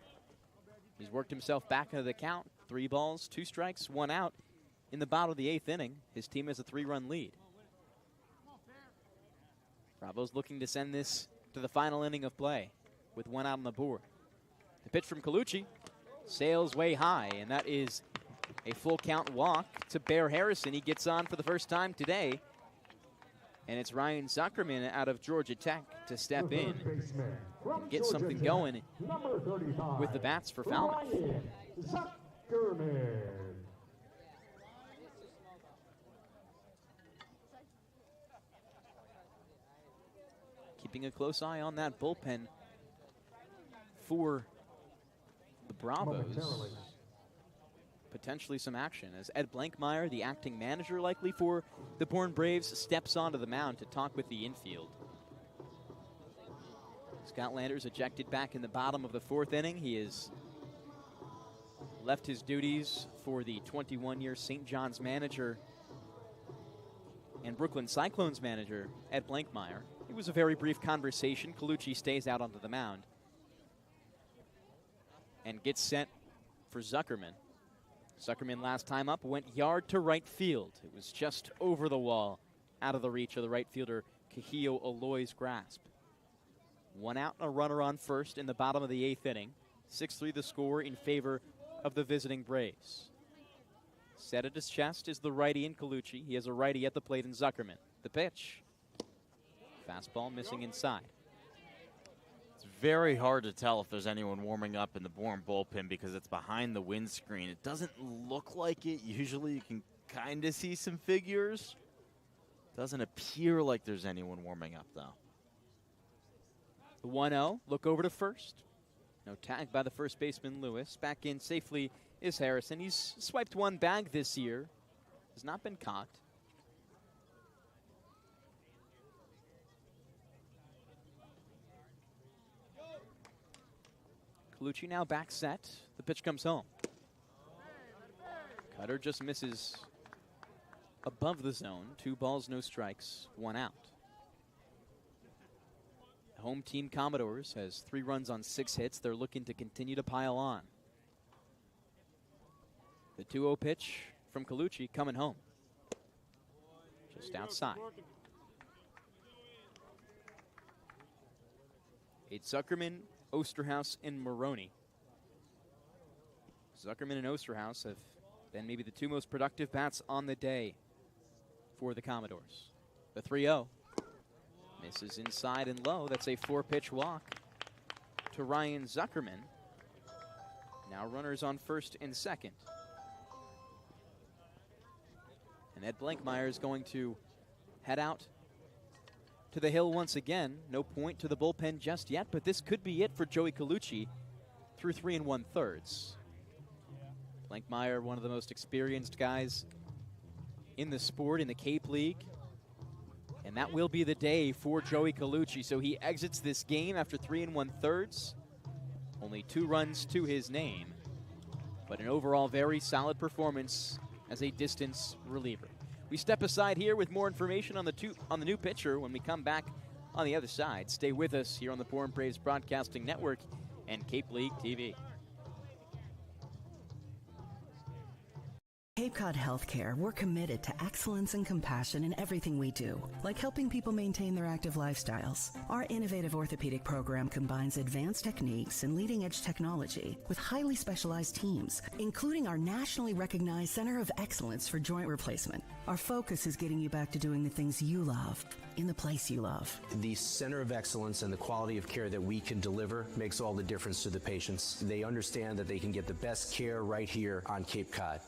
He's worked himself back into the count. 3 balls, 2 strikes, 1 out. In the bottom of the 8th inning, his team has a 3-run lead. Bravo's looking to send this to the final inning of play with 1 out on the board. The pitch from Colucci sails way high, and that is a full count walk to Bear Harrison. He gets on for the first time today. And it's Ryan Zuckerman out of Georgia Tech to step in and get something going with the bats for Falmouth. Keeping a close eye on that bullpen for the Bravos. Potentially some action as Ed Blankmeyer, the acting manager likely for the Bourne Braves, steps onto the mound to talk with the infield. Scott Landers ejected back in the bottom of the 4th inning. He has left his duties for the 21-year St. John's manager and Brooklyn Cyclones manager, Ed Blankmeyer. It was a very brief conversation. Colucci stays out onto the mound and gets sent for Zuckerman. Zuckerman last time up went yard to right field. It was just over the wall, out of the reach of the right fielder Kahio Aloy's grasp. 1 out and a runner on first in the bottom of the 8th inning. 6-3 the score in favor of the visiting Braves. Set at his chest is the righty in Colucci. He has a righty at the plate in Zuckerman. The pitch. Fastball missing inside. Very hard to tell if there's anyone warming up in the Bourne bullpen because it's behind the windscreen. It doesn't look like it. Usually you can kind of see some figures. Doesn't appear like there's anyone warming up, though. The 1-0, look over to first. No tag by the first baseman, Lewis. Back in safely is Harrison. He's swiped 1 bag this year. Has not been caught. Colucci now back set. The pitch comes home. Cutter just misses above the zone. 2 balls, no strikes, 1 out. The home team Commodores has 3 runs on 6 hits. They're looking to continue to pile on. The 2-0 pitch from Colucci coming home. Just outside. It's Zuckerman, Osterhaus, and Maroney. Zuckerman and Osterhaus have been maybe the 2 most productive bats on the day for the Commodores. The 3-0 misses inside and low. That's a 4-pitch walk to Ryan Zuckerman. Now runners on first and second. And Ed Blankmeyer is going to head out to the hill once again. No point to the bullpen just yet, but this could be it for Joey Colucci through 3 1/3. Blankmeyer, one of the most experienced guys in the sport, in the Cape League. And that will be the day for Joey Colucci. So he exits this game after 3 1/3. Only 2 runs to his name, but an overall very solid performance as a distance reliever. We step aside here with more information on the new pitcher when we come back on the other side. Stay with us here on the Bourne Braves Broadcasting Network and Cape League TV. Cape Cod Healthcare, we're committed to excellence and compassion in everything we do, like helping people maintain their active lifestyles. Our innovative orthopedic program combines advanced techniques and leading-edge technology with highly specialized teams, including our nationally recognized Center of Excellence for Joint Replacement. Our focus is getting you back to doing the things you love, in the place you love. The Center of Excellence and the quality of care that we can deliver makes all the difference to the patients. They understand that they can get the best care right here on Cape Cod.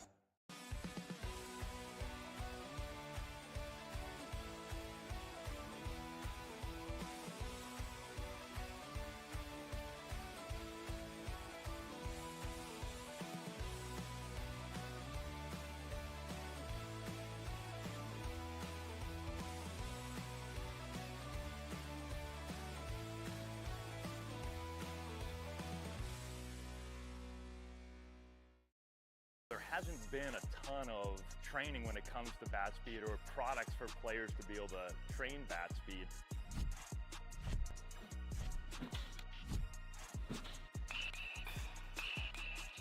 There hasn't been a ton of training when it comes to bat speed or products for players to be able to train bat speed.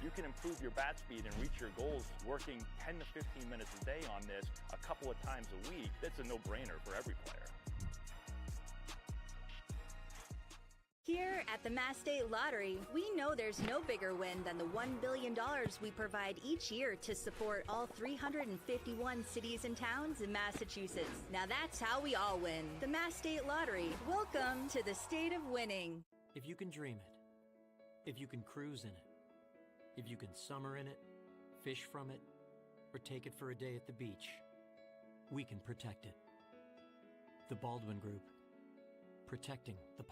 You can improve your bat speed and reach your goals working 10 to 15 minutes a day on this a couple of times a week. That's a no-brainer for every player. Here at the Mass State Lottery, we know there's no bigger win than the $1 billion we provide each year to support all 351 cities and towns in Massachusetts. Now that's how we all win. The Mass State Lottery. Welcome to the state of winning. If you can dream it, if you can cruise in it, if you can summer in it, fish from it, or take it for a day at the beach, we can protect it. The Baldwin Group. Protecting the...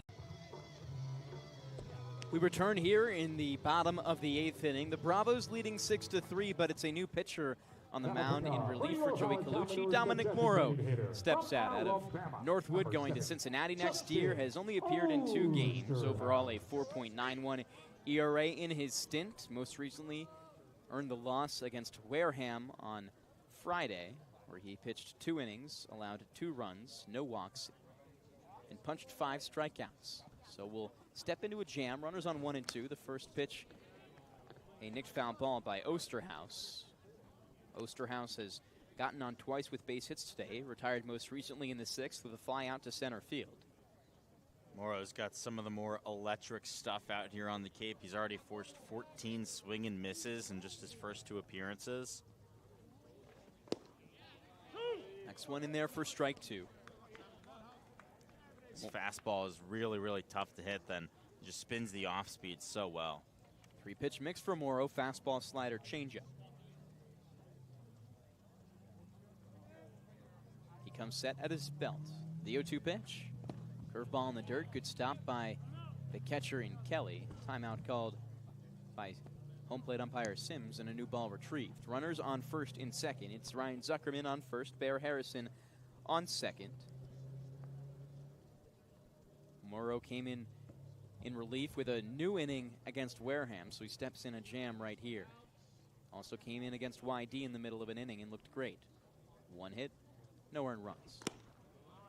We return here in the bottom of the 8th inning. The Bravos leading 6-3, but it's a new pitcher on the mound in relief for Joey Colucci. Dominic Morrow steps out of Northwood, going to Cincinnati next year. Has only appeared in 2 games. Overall, a 4.91 ERA in his stint. Most recently, earned the loss against Wareham on Friday, where he pitched 2 innings, allowed 2 runs, no walks, and punched 5 strikeouts. So we'll step into a jam. Runners on 1 and 2. The first pitch, a nicked foul ball by Osterhaus. Osterhaus has gotten on twice with base hits today. Retired most recently in the 6th with a fly out to center field. Morrow's got some of the more electric stuff out here on the Cape. He's already forced 14 swing and misses in just his first 2 appearances. Next one in there for strike 2. His fastball is really, really tough to hit, then just spins the off speed so well. 3-pitch mix for Morrow, fastball, slider, changeup. He comes set at his belt. The 0-2 pitch. Curveball in the dirt, good stop by the catcher in Kelly. Timeout called by home plate umpire Sims and a new ball retrieved. Runners on first and second. It's Ryan Zuckerman on first, Bear Harrison on second. Morrow came in relief with a new inning against Wareham, so he steps in a jam right here. Also came in against YD in the middle of an inning and looked great. 1 hit, no earned runs.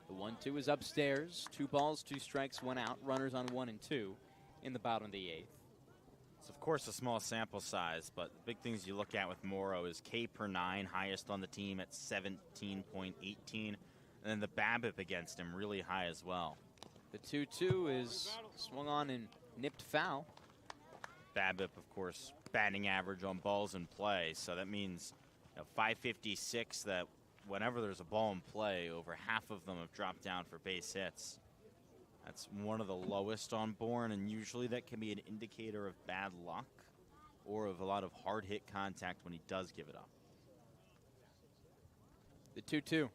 The 1-2 is upstairs. 2 balls, 2 strikes, 1 out. Runners on 1 and 2 in the bottom of the 8th. It's of course a small sample size, but the big things you look at with Morrow is K per 9, highest on the team at 17.18, and then the BABIP against him really high as well. The 2-2 is swung on and nipped foul. BABIP, of course, batting average on balls in play, so that means 556, that whenever there's a ball in play, over half of them have dropped down for base hits. That's one of the lowest on Bourne, and usually that can be an indicator of bad luck or of a lot of hard hit contact when he does give it up. The 2-2.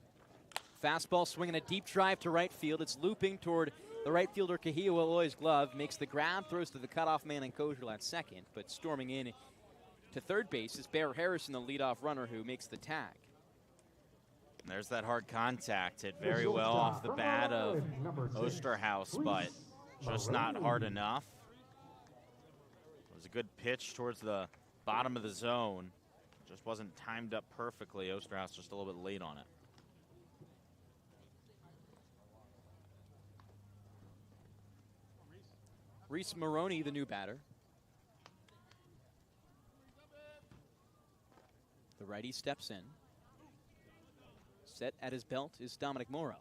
Fastball swinging a deep drive to right field. It's looping toward the right fielder Kahio Aloy's glove. Makes the grab, throws to the cutoff man and Kozel at second. But storming in to third base is Bear Harrison, the leadoff runner, who makes the tag. And there's that hard contact. Hit very well off the bat of Osterhaus, but just not hard enough. It was a good pitch towards the bottom of the zone. Just wasn't timed up perfectly. Osterhaus just a little bit late on it. Reese Maroney, the new batter. The righty steps in. Set at his belt is Dominic Morrow.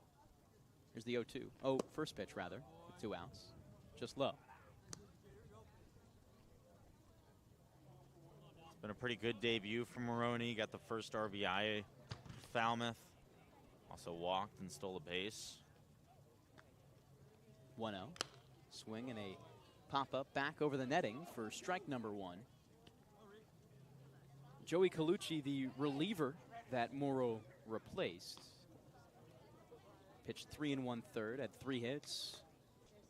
Here's the 0-2. Oh, first pitch, rather, with 2 outs. Just low. It's been a pretty good debut for Maroney. Got the first RBI for Falmouth. Also walked and stole a base. 1-0. Swing and a pop-up back over the netting for strike number 1. Joey Colucci, the reliever that Morrow replaced. Pitched 3 1/3, had 3 hits,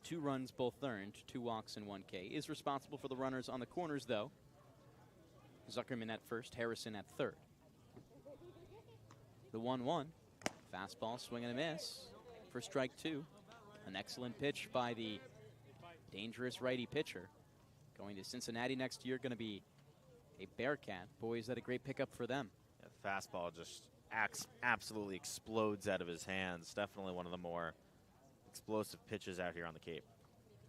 2 runs both earned, 2 walks and 1 K. Is responsible for the runners on the corners, though. Zuckerman at first, Harrison at third. The 1-1. Fastball, swing and a miss for strike 2. An excellent pitch by the dangerous righty pitcher. Going to Cincinnati next year, going to be a Bearcat. Boy, is that a great pickup for them. Yeah, fastball just absolutely explodes out of his hands. Definitely one of the more explosive pitches out here on the Cape.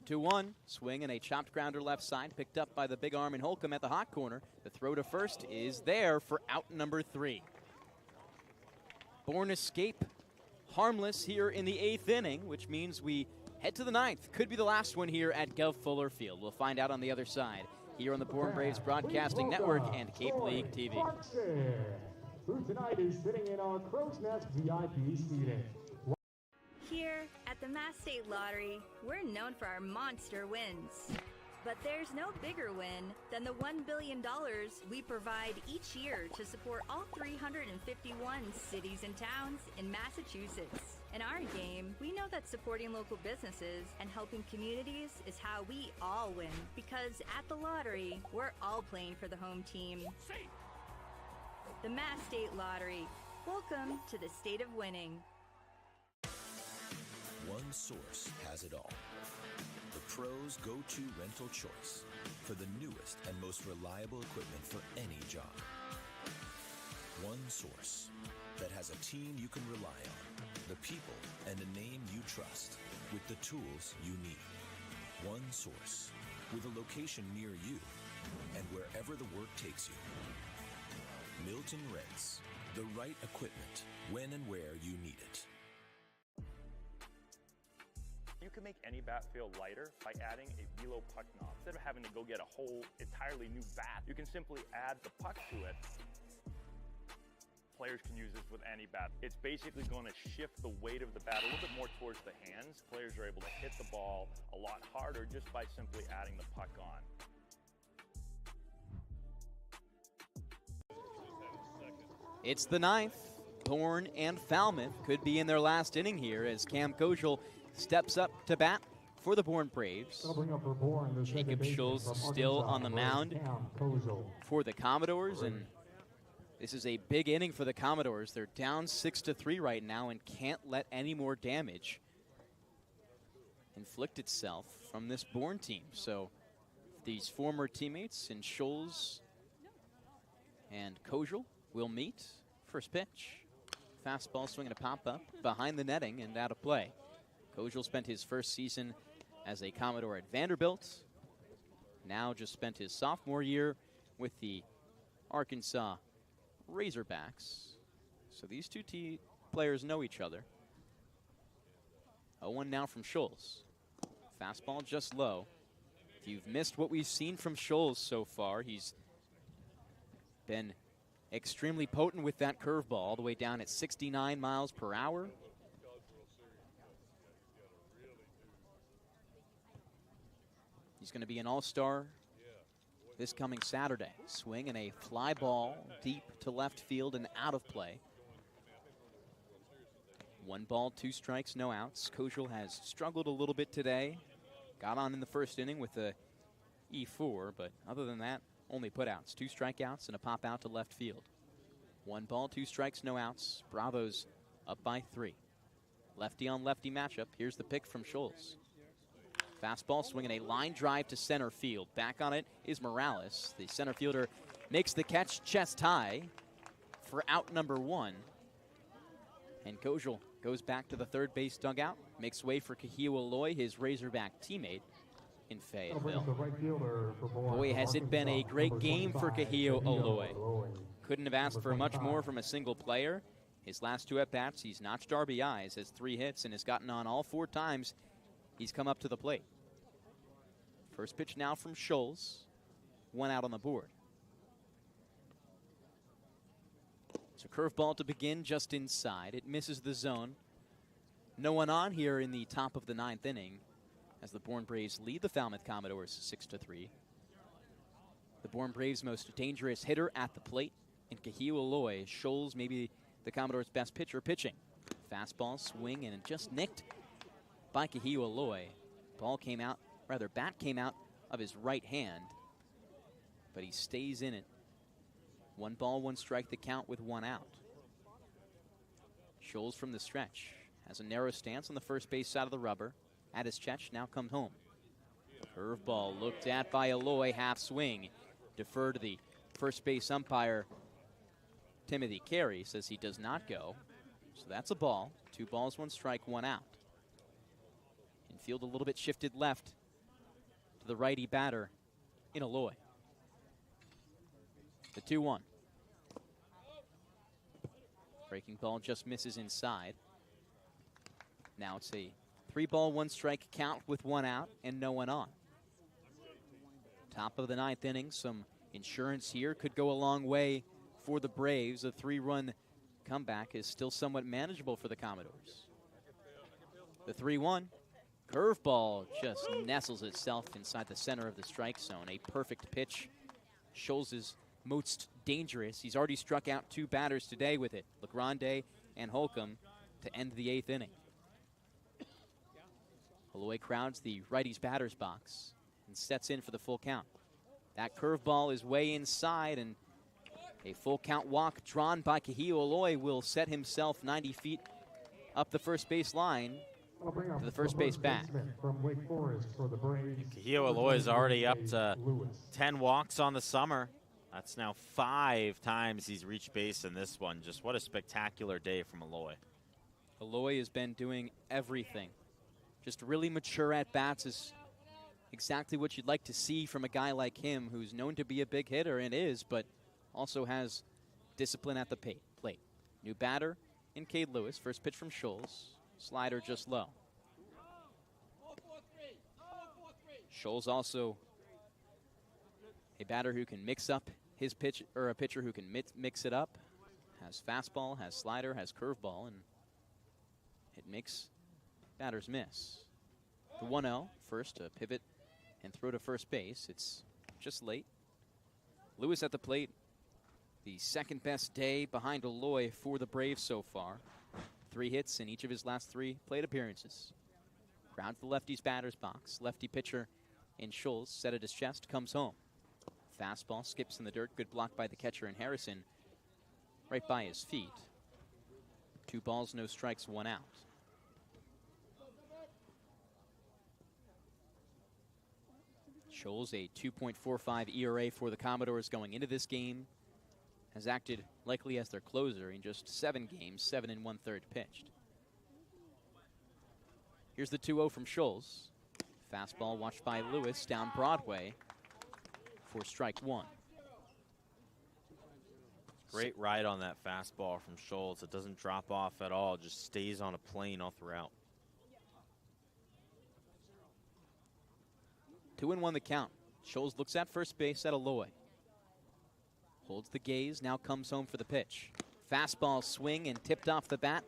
2-1. Swing and a chopped grounder left side, picked up by the big arm in Holcomb at the hot corner. The throw to first is there for out number 3. Bourne escape harmless here in the 8th inning, which means we head to the 9th. Could be the last one here at Gov Fuller Field. We'll find out on the other side here on the Bourne Braves Broadcasting Network and Cape League TV. Who tonight is sitting in our Crow's Nest VIP seating. Here at the Mass State Lottery, we're known for our monster wins. But there's no bigger win than the $1 billion we provide each year to support all 351 cities and towns in Massachusetts. In our game, we know that supporting local businesses and helping communities is how we all win. Because at the lottery, we're all playing for the home team. The Mass State Lottery. Welcome to the state of winning. One source has it all. The pros' go-to rental choice for the newest and most reliable equipment for any job. One source that has a team you can rely on, the people and a name you trust, with the tools you need. One source with a location near you and wherever the work takes you. Milton Rents, the right equipment when and where you need it. You can make any bat feel lighter by adding a velo puck knob. Instead of having to go get a whole entirely new bat, you can simply add the puck to it. Players can use this with any bat. It's basically going to shift the weight of the bat a little bit more towards the hands. Players are able to hit the ball a lot harder just by simply adding the puck on. It's the 9th. Bourne and Falmouth could be in their last inning here as Cam Kojal steps up to bat for the Bourne Braves. Jacob Schulz still on the mound for the Commodores, and this is a big inning for the Commodores. They're down 6-3 right now and can't let any more damage inflict itself from this Bourne team. So these former teammates in Schulz and Kojal will meet. First pitch. Fastball swinging a pop-up behind the netting and out of play. Kojal spent his first season as a Commodore at Vanderbilt. Now just spent his sophomore year with the Arkansas Razorbacks. So these two players know each other. 0-1 now from Schulz. Fastball just low. If you've missed what we've seen from Schulz so far, he's been extremely potent with that curveball, all the way down at 69 miles per hour. He's going to be an all-star this coming Saturday. Swing and a fly ball deep to left field and out of play. 1 ball, 2 strikes, no outs. Kojal has struggled a little bit today. Got on in the first inning with a E4, but other than that, only put outs. 2 strikeouts and a pop out to left field. 1 ball, 2 strikes, no outs. Bravos up by 3. Lefty on lefty matchup. Here's the pick from Schulz. Fastball swinging a line drive to center field. Back on it is Morales. The center fielder makes the catch chest high for out number 1. And Kojal goes back to the third base dugout. Makes way for Kahio Aloy, his Razorback teammate in Fayetteville. Boy, has it been a great game for Kahio Aloy. couldn't have asked for much more from a single player. His last 2 at-bats, he's notched RBIs, has 3 hits, and has gotten on all 4 times he's come up to the plate. First pitch now from Scholes. 1 out on the board. It's a curveball to begin just inside. It misses the zone. No one on here in the top of the 9th inning as the Bourne Braves lead the Falmouth Commodores 6-3. The Bourne Braves' most dangerous hitter at the plate in Kahio Aloy. Scholes maybe the Commodores' best pitcher pitching. Fastball, swing, and just nicked by Kahio Aloy. Bat came out of his right hand, but he stays in it. 1 ball, 1 strike, the count with 1 out. Scholes from the stretch has a narrow stance on the first base side of the rubber. At his chest, now comes home. Curveball looked at by Aloy, half swing. Defer to the first base umpire. Timothy Carey says he does not go. So that's a ball. 2 balls, 1 strike, 1 out. Infield a little bit shifted left to the righty batter in Aloy. The 2-1. Breaking ball just misses inside. Now it's a 3-ball, 1 strike count with 1 out and no one on. Top of the 9th inning, some insurance here could go a long way for the Braves. A 3-run comeback is still somewhat manageable for the Commodores. The 3-1. Curveball just nestles itself inside the center of the strike zone. A perfect pitch. Scholes is most dangerous. He's already struck out 2 batters today with it, Legrande and Holcomb, to end the 8th inning. Aloy crowds the righty's batter's box and sets in for the full count. That curveball is way inside, and a full count walk drawn by Kahio Aloy will set himself 90 feet up the first base line to the first base bat. Kahio Aloy is already up to 10 walks on the summer. That's now 5 times he's reached base in this one. Just what a spectacular day from Aloy. Aloy has been doing everything. Just really mature at-bats is exactly what you'd like to see from a guy like him, who's known to be a big hitter and is, but also has discipline at the plate. New batter in Cade Lewis. First pitch from Scholes. Slider just low. Scholes also a batter who can mix up his pitch, or a pitcher who can mix it up. Has fastball, has slider, has curveball, and it makes batters miss. The 1-0, first a pivot and throw to first base. It's just late. Lewis at the plate. The second best day behind Aloy for the Braves so far. 3 hits in each of his last 3 plate appearances. Crowds the lefty's batter's box. Lefty pitcher in Scholes, set at his chest, comes home. Fastball skips in the dirt. Good block by the catcher in Harrison. Right by his feet. 2 balls, no strikes, 1 out. Scholes, a 2.45 ERA for the Commodores going into this game, has acted likely as their closer in just 7 games, 7 1/3 pitched. Here's the 2-0 from Scholes. Fastball watched by Lewis down Broadway for strike 1. Great ride on that fastball from Scholes. It doesn't drop off at all, just stays on a plane all throughout. 2-1 the count. Scholes looks at first base at Aloy. Holds the gaze, now comes home for the pitch. Fastball swing and tipped off the bat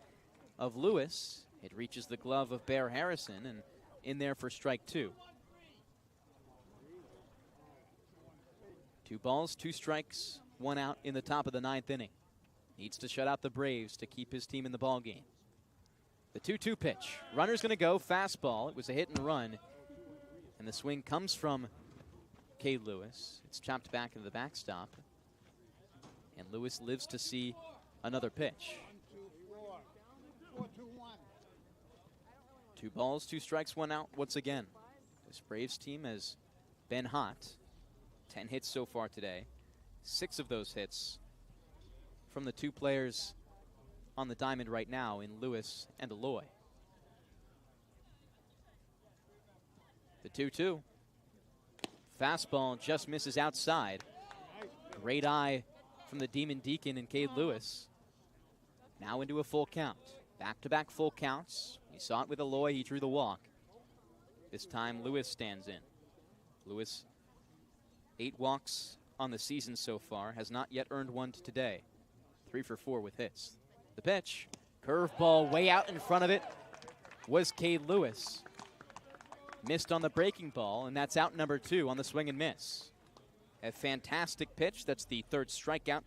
of Lewis. It reaches the glove of Bear Harrison and in there for strike 2. 2 balls, 2 strikes, 1 out in the top of the 9th inning. Needs to shut out the Braves to keep his team in the ball game. The 2-2 pitch. Runner's going to go. Fastball. It was a hit and run. And the swing comes from Cade Lewis. It's chopped back into the backstop. And Lewis lives to see another pitch. 2 balls, 2 strikes, 1 out once again. This Braves team has been hot. 10 hits so far today. 6 of those hits from the 2 players on the diamond right now in Lewis and Aloy. The 2-2. Fastball just misses outside. Great eye from the Demon Deacon and Cade Lewis. Now into a full count. Back-to-back full counts. We saw it with Aloy. He drew the walk. This time Lewis stands in. Lewis, 8 walks on the season so far. Has not yet earned one today. 3 for 4 with hits. The pitch. Curveball way out in front of it was Cade Lewis. Missed on the breaking ball, and that's out number 2 on the swing and miss. A fantastic pitch. That's the 3rd strikeout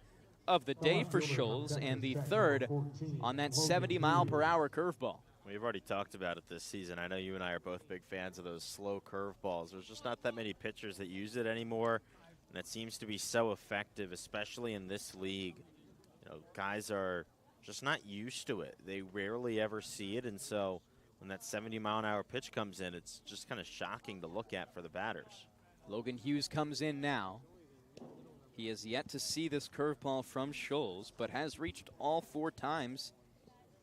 of the day for Scholes, and the 3rd on that 70-mile-per-hour curveball. We've already talked about it this season. I know you and I are both big fans of those slow curveballs. There's just not that many pitchers that use it anymore, and it seems to be so effective, especially in this league. You know, guys are just not used to it. They rarely ever see it, and so when that 70-mile-an-hour pitch comes in, it's just kind of shocking to look at for the batters. Logan Hughes comes in now. He has yet to see this curveball from Scholes, but has reached all 4 times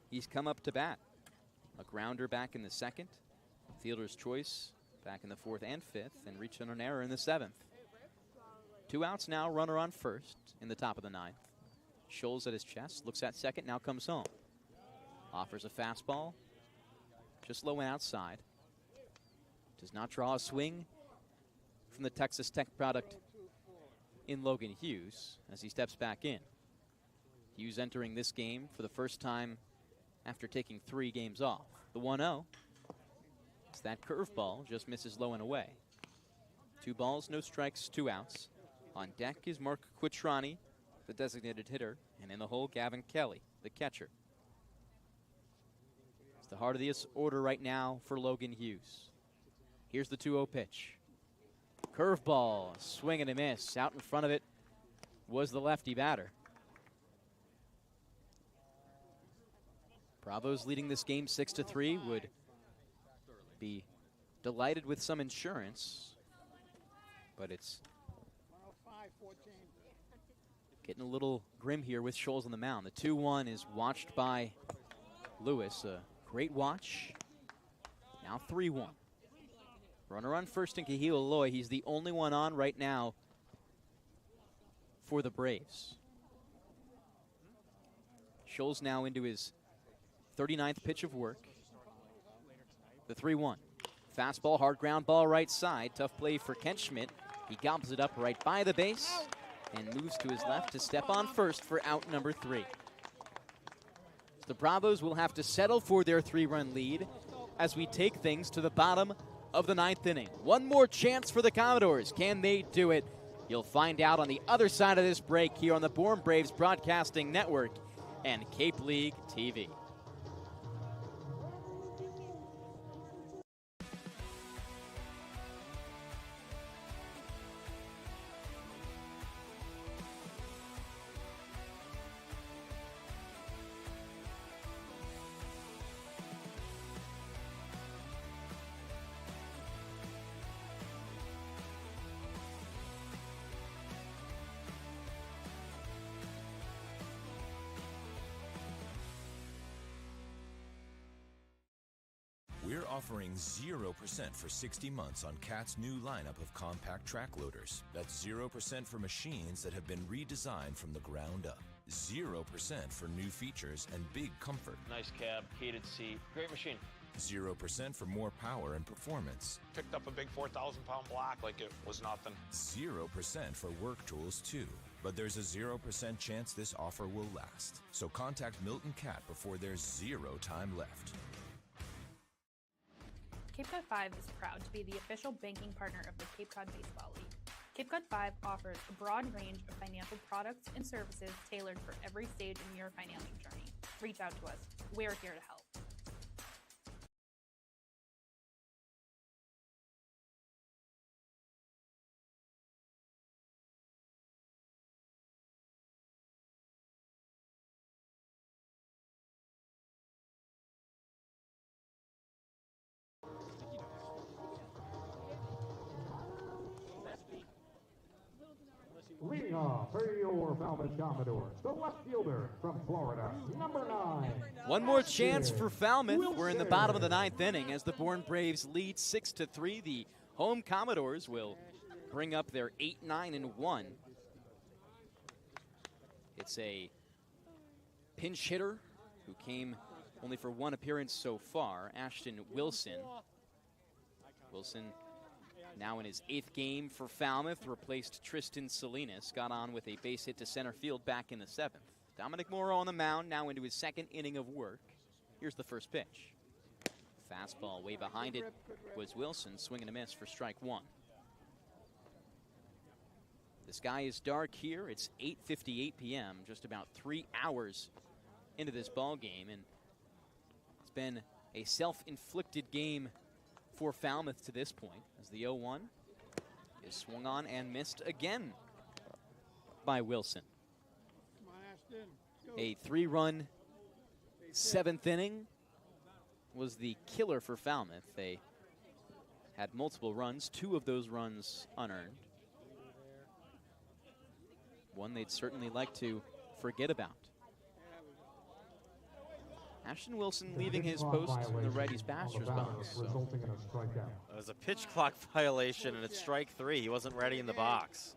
he's come up to bat. A grounder back in the 2nd, fielder's choice back in the 4th and 5th, and reached on an error in the 7th. 2 outs now, runner on first in the top of the 9th. Scholes at his chest, looks at second, now comes home. Offers a fastball, just low and outside. Does not draw a swing from the Texas Tech product in Logan Hughes as he steps back in. Hughes entering this game for the first time after taking 3 games off. The 1-0. It's that curveball, just misses low and away. 2 balls, no strikes, 2 outs. On deck is Mark Quitrani, the designated hitter, and in the hole, Gavin Kelly, the catcher. It's the heart of this order right now for Logan Hughes. Here's the 2-0 pitch. Curveball, swing and a miss. Out in front of it was the lefty batter. Bravos leading this game 6-3 would be delighted with some insurance, but it's getting a little grim here with Scholes on the mound. The 2-1 is watched by Lewis. A great watch. Now 3-1. Runner on first in Kahil Aloy. He's the only one on right now for the Braves. Scholes now into his 39th pitch of work. The 3-1. Fastball, hard ground ball right side. Tough play for Kent Schmidt. He gobbles it up right by the base and moves to his left to step on first for out number 3. The Bravos will have to settle for their 3-run lead as we take things to the bottom of the 9th inning. One more chance for the Commodores. Can they do it? You'll find out on the other side of this break here on the Bourne Braves Broadcasting Network and Cape League TV. We're offering 0% for 60 months on CAT's new lineup of compact track loaders. That's 0% for machines that have been redesigned from the ground up. 0% for new features and big comfort. Nice cab, heated seat, great machine. 0% for more power and performance. Picked up a big 4,000-pound block like it was nothing. 0% for work tools too. But there's a 0% chance this offer will last. So contact Milton Cat before there's 0 time left. Cape Cod 5 is proud to be the official banking partner of the Cape Cod Baseball League. Cape Cod 5 offers a broad range of financial products and services tailored for every stage in your financial journey. Reach out to us. We're here to help. Leading off for your Falmouth Commodores, the left fielder from Florida, number 9. One more chance for Falmouth. We're in the bottom of the 9th inning as the Bourne Braves lead 6-3. The home Commodores will bring up their 8-9-1 It's a pinch hitter who came only for one appearance so far, Ashton Wilson. Wilson now in his 8th game for Falmouth, replaced Tristan Salinas, got on with a base hit to center field back in the 7th. Dominic Morrow on the mound, now into his 2nd inning of work. Here's the first pitch. Fastball way behind it was Wilson, swing and a miss for strike 1. The sky is dark here. It's 8:58 p.m., just about 3 hours into this ball game, and it's been a self-inflicted game for Falmouth to this point, as the 0-1 is swung on and missed again by Wilson. A 3-run 7th inning was the killer for Falmouth. They had multiple runs, 2 of those runs unearned. One they'd certainly like to forget about. Ashton Wilson leaving his post in the righty's batter's box. So. It was a pitch clock violation, and it's strike 3. He wasn't ready in the box.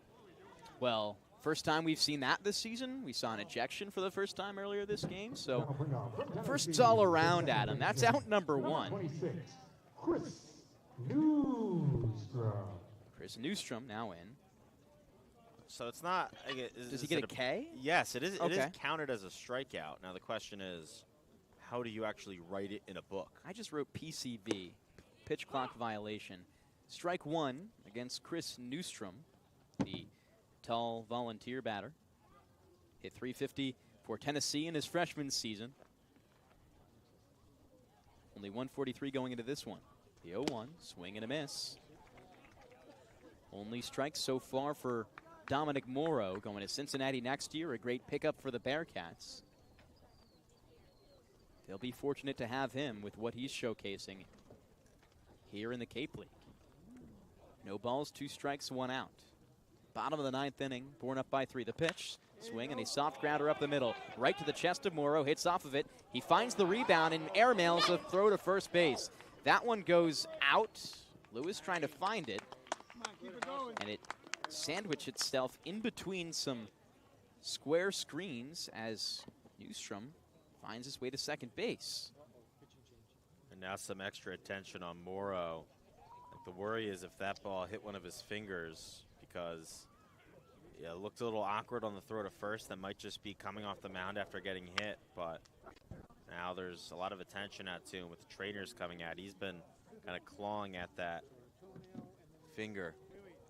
Well, first time we've seen that this season. We saw an ejection for the first time earlier this game. So firsts all around, Adam. That's out number 1. Chris Newstrom now in. So it's not. Does he get a K? Yes, it is. Okay. It is counted as a strikeout. Now the question is, how do you actually write it in a book? I just wrote PCV, pitch clock violation. Strike 1 against Chris Newstrom, the tall volunteer batter. Hit .350 for Tennessee in his freshman season. Only 143 going into this one. The 0-1, swing and a miss. Only strikes so far for Dominic Morrow, going to Cincinnati next year. A great pickup for the Bearcats. They'll be fortunate to have him with what he's showcasing here in the Cape League. No balls, 2 strikes, 1 out. Bottom of the 9th inning, Bourne up by 3. The pitch, swing, and a soft grounder up the middle. Right to the chest of Morrow, hits off of it. He finds the rebound and airmails a throw to first base. That one goes out. Lewis trying to find it. And it sandwiched itself in between some square screens as Newstrom finds his way to second base. And now some extra attention on Morrow. Like, the worry is if that ball hit one of his fingers, because it looked a little awkward on the throw to first. That might just be coming off the mound after getting hit, but now there's a lot of attention out to him with the trainers coming out. He's been kind of clawing at that finger.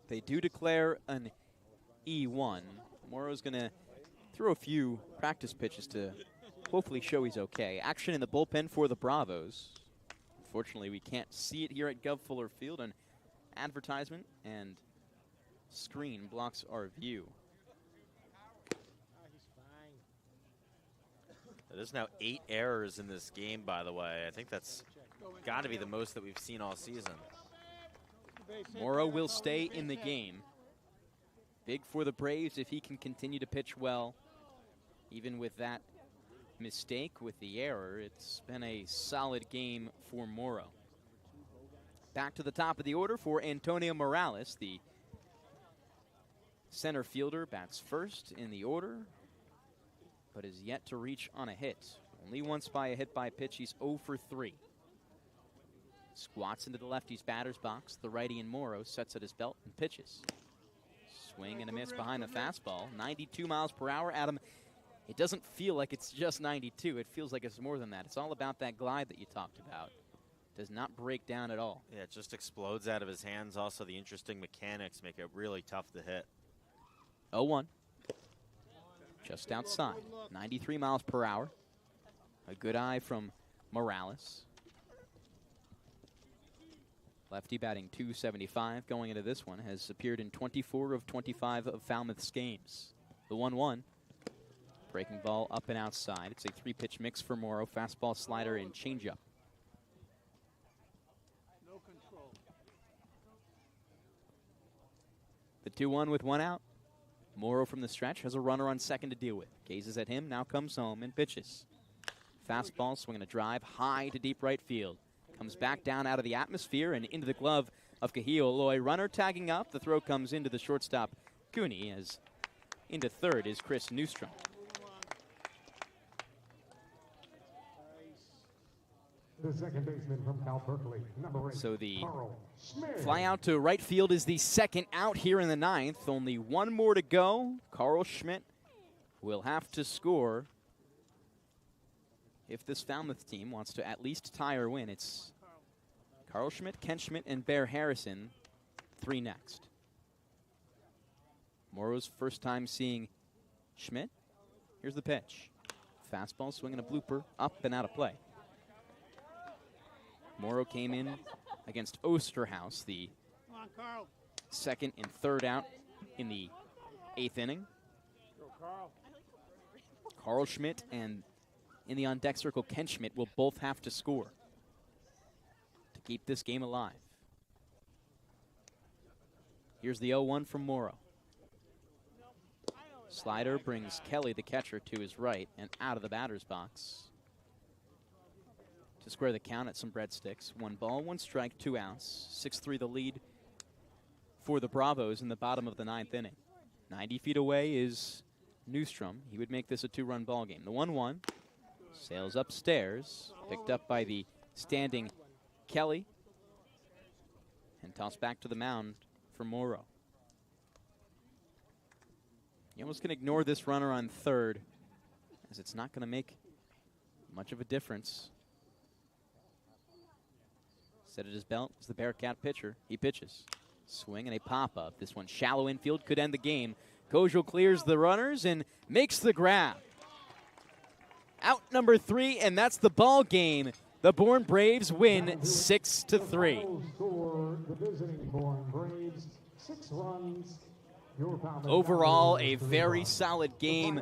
They do declare an E1. Morrow's going to throw a few practice pitches to hopefully show he's okay. Action in the bullpen for the Bravos. Unfortunately, we can't see it here at Gov Fuller Field. An advertisement and screen blocks our view. There's now 8 errors in this game, by the way. I think that's got to be the most that we've seen all season. Morrow will stay in the game. Big for the Braves if he can continue to pitch well. Even with that mistake with the error, it's been a solid game for Morrow. Back to the top of the order for Antonio Morales, the center fielder, bats first in the order, but is yet to reach on a hit. Only once by a hit by pitch. He's 0 for 3. Squats into the lefty's batter's box. The righty in Morrow sets at his belt and pitches. Swing and a miss behind the fastball. 92 miles per hour. Adam, it doesn't feel like it's just 92. It feels like it's more than that. It's all about that glide that you talked about. Does not break down at all. Yeah, it just explodes out of his hands. Also, the interesting mechanics make it really tough to hit. 0-1. Just outside. 93 miles per hour. A good eye from Morales. Lefty batting .275 going into this one. Has appeared in 24 of 25 of Falmouth's games. The 1-1. Breaking ball up and outside. It's a 3-pitch mix for Morrow. Fastball, slider, and changeup. No control. The 2-1 with 1 out. Morrow from the stretch has a runner on second to deal with. Gazes at him, now comes home and pitches. Fastball, swinging a drive high to deep right field. Comes back down out of the atmosphere and into the glove of Kahil Aloy. Runner tagging up. The throw comes into the shortstop, Cooney, as into third is Chris Newstrom. the second baseman from Cal Berkeley, number 8. So the Carl Schmidt. fly out to right field is the second out here in the 9th. Only one more to go. Carl Schmidt will have to score if this Falmouth team wants to at least tie or win. It's Carl Schmidt, Ken Schmidt, and Bear Harrison, 3 next. Morrow's first time seeing Schmidt. Here's the pitch. Fastball swinging a blooper, up and out of play. Morrow came in against Osterhaus, the second and third out in the 8th inning. Carl Schmidt and in the on-deck circle, Ken Schmidt will both have to score to keep this game alive. Here's the 0-1 from Morrow. Slider brings Kelly, the catcher, to his right and out of the batter's box to square the count at some breadsticks. 1 ball, 1 strike, 2 outs. 6-3 the lead for the Bravos in the bottom of the 9th inning. 90 feet away is Newstrom. He would make this a 2-run ball game. The 1-1 sails upstairs, picked up by the standing Kelly, and tossed back to the mound for Morrow. You almost can ignore this runner on third, as it's not going to make much of a difference. Set at his belt is the Bearcat pitcher. He pitches. Swing and a pop-up. This one shallow infield, could end the game. Kozel clears the runners and makes the grab. Out number 3, and that's the ball game. The Bourne Braves win 6-3. The visiting Bourne Braves, 6 runs. Overall, a very solid game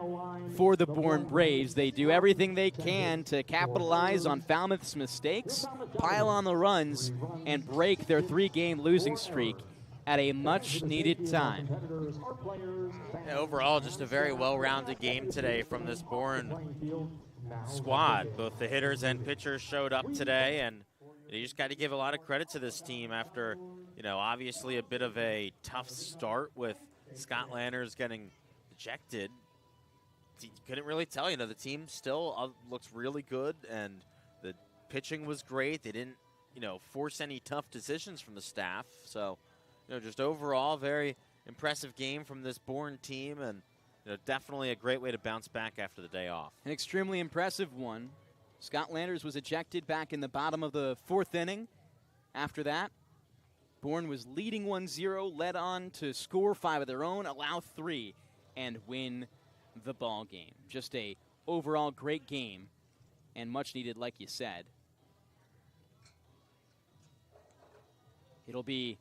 for the Bourne Braves. They do everything they can to capitalize on Falmouth's mistakes, pile on the runs, and break their 3-game losing streak at a much-needed time. Yeah, overall, just a very well-rounded game today from this Bourne squad. Both the hitters and pitchers showed up today, and you just got to give a lot of credit to this team after, obviously a bit of a tough start with Scott Landers getting ejected. You couldn't really tell. The team still looks really good, and the pitching was great. They didn't, force any tough decisions from the staff. So, just overall, very impressive game from this Bourne team, and definitely a great way to bounce back after the day off. An extremely impressive one. Scott Landers was ejected back in the bottom of the 4th inning. After that, Bourne was leading 1-0, led on to score 5 of their own, allow 3, and win the ball game. Just a overall great game, and much needed, like you said. It'll be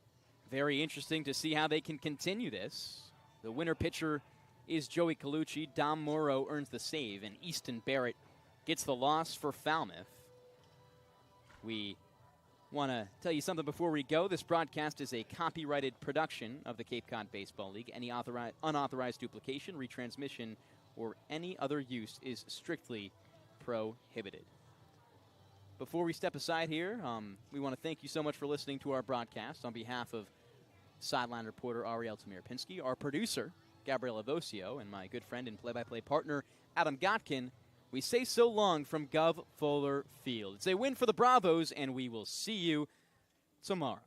very interesting to see how they can continue this. The winner pitcher is Joey Colucci. Dom Morrow earns the save, and Easton Barrett gets the loss for Falmouth. We want to tell you something before we go. This broadcast is a copyrighted production of the Cape Cod Baseball League. Any unauthorized duplication, retransmission, or any other use is strictly prohibited. Before we step aside here, we want to thank you so much for listening to our broadcast. On behalf of Sideline reporter Ariel Tamir-Pinsky, our producer, Gabriella Voccio, and my good friend and play-by-play partner, Adam Gotkin, we say so long from Gov Fuller Field. It's a win for the Bravos, and we will see you tomorrow.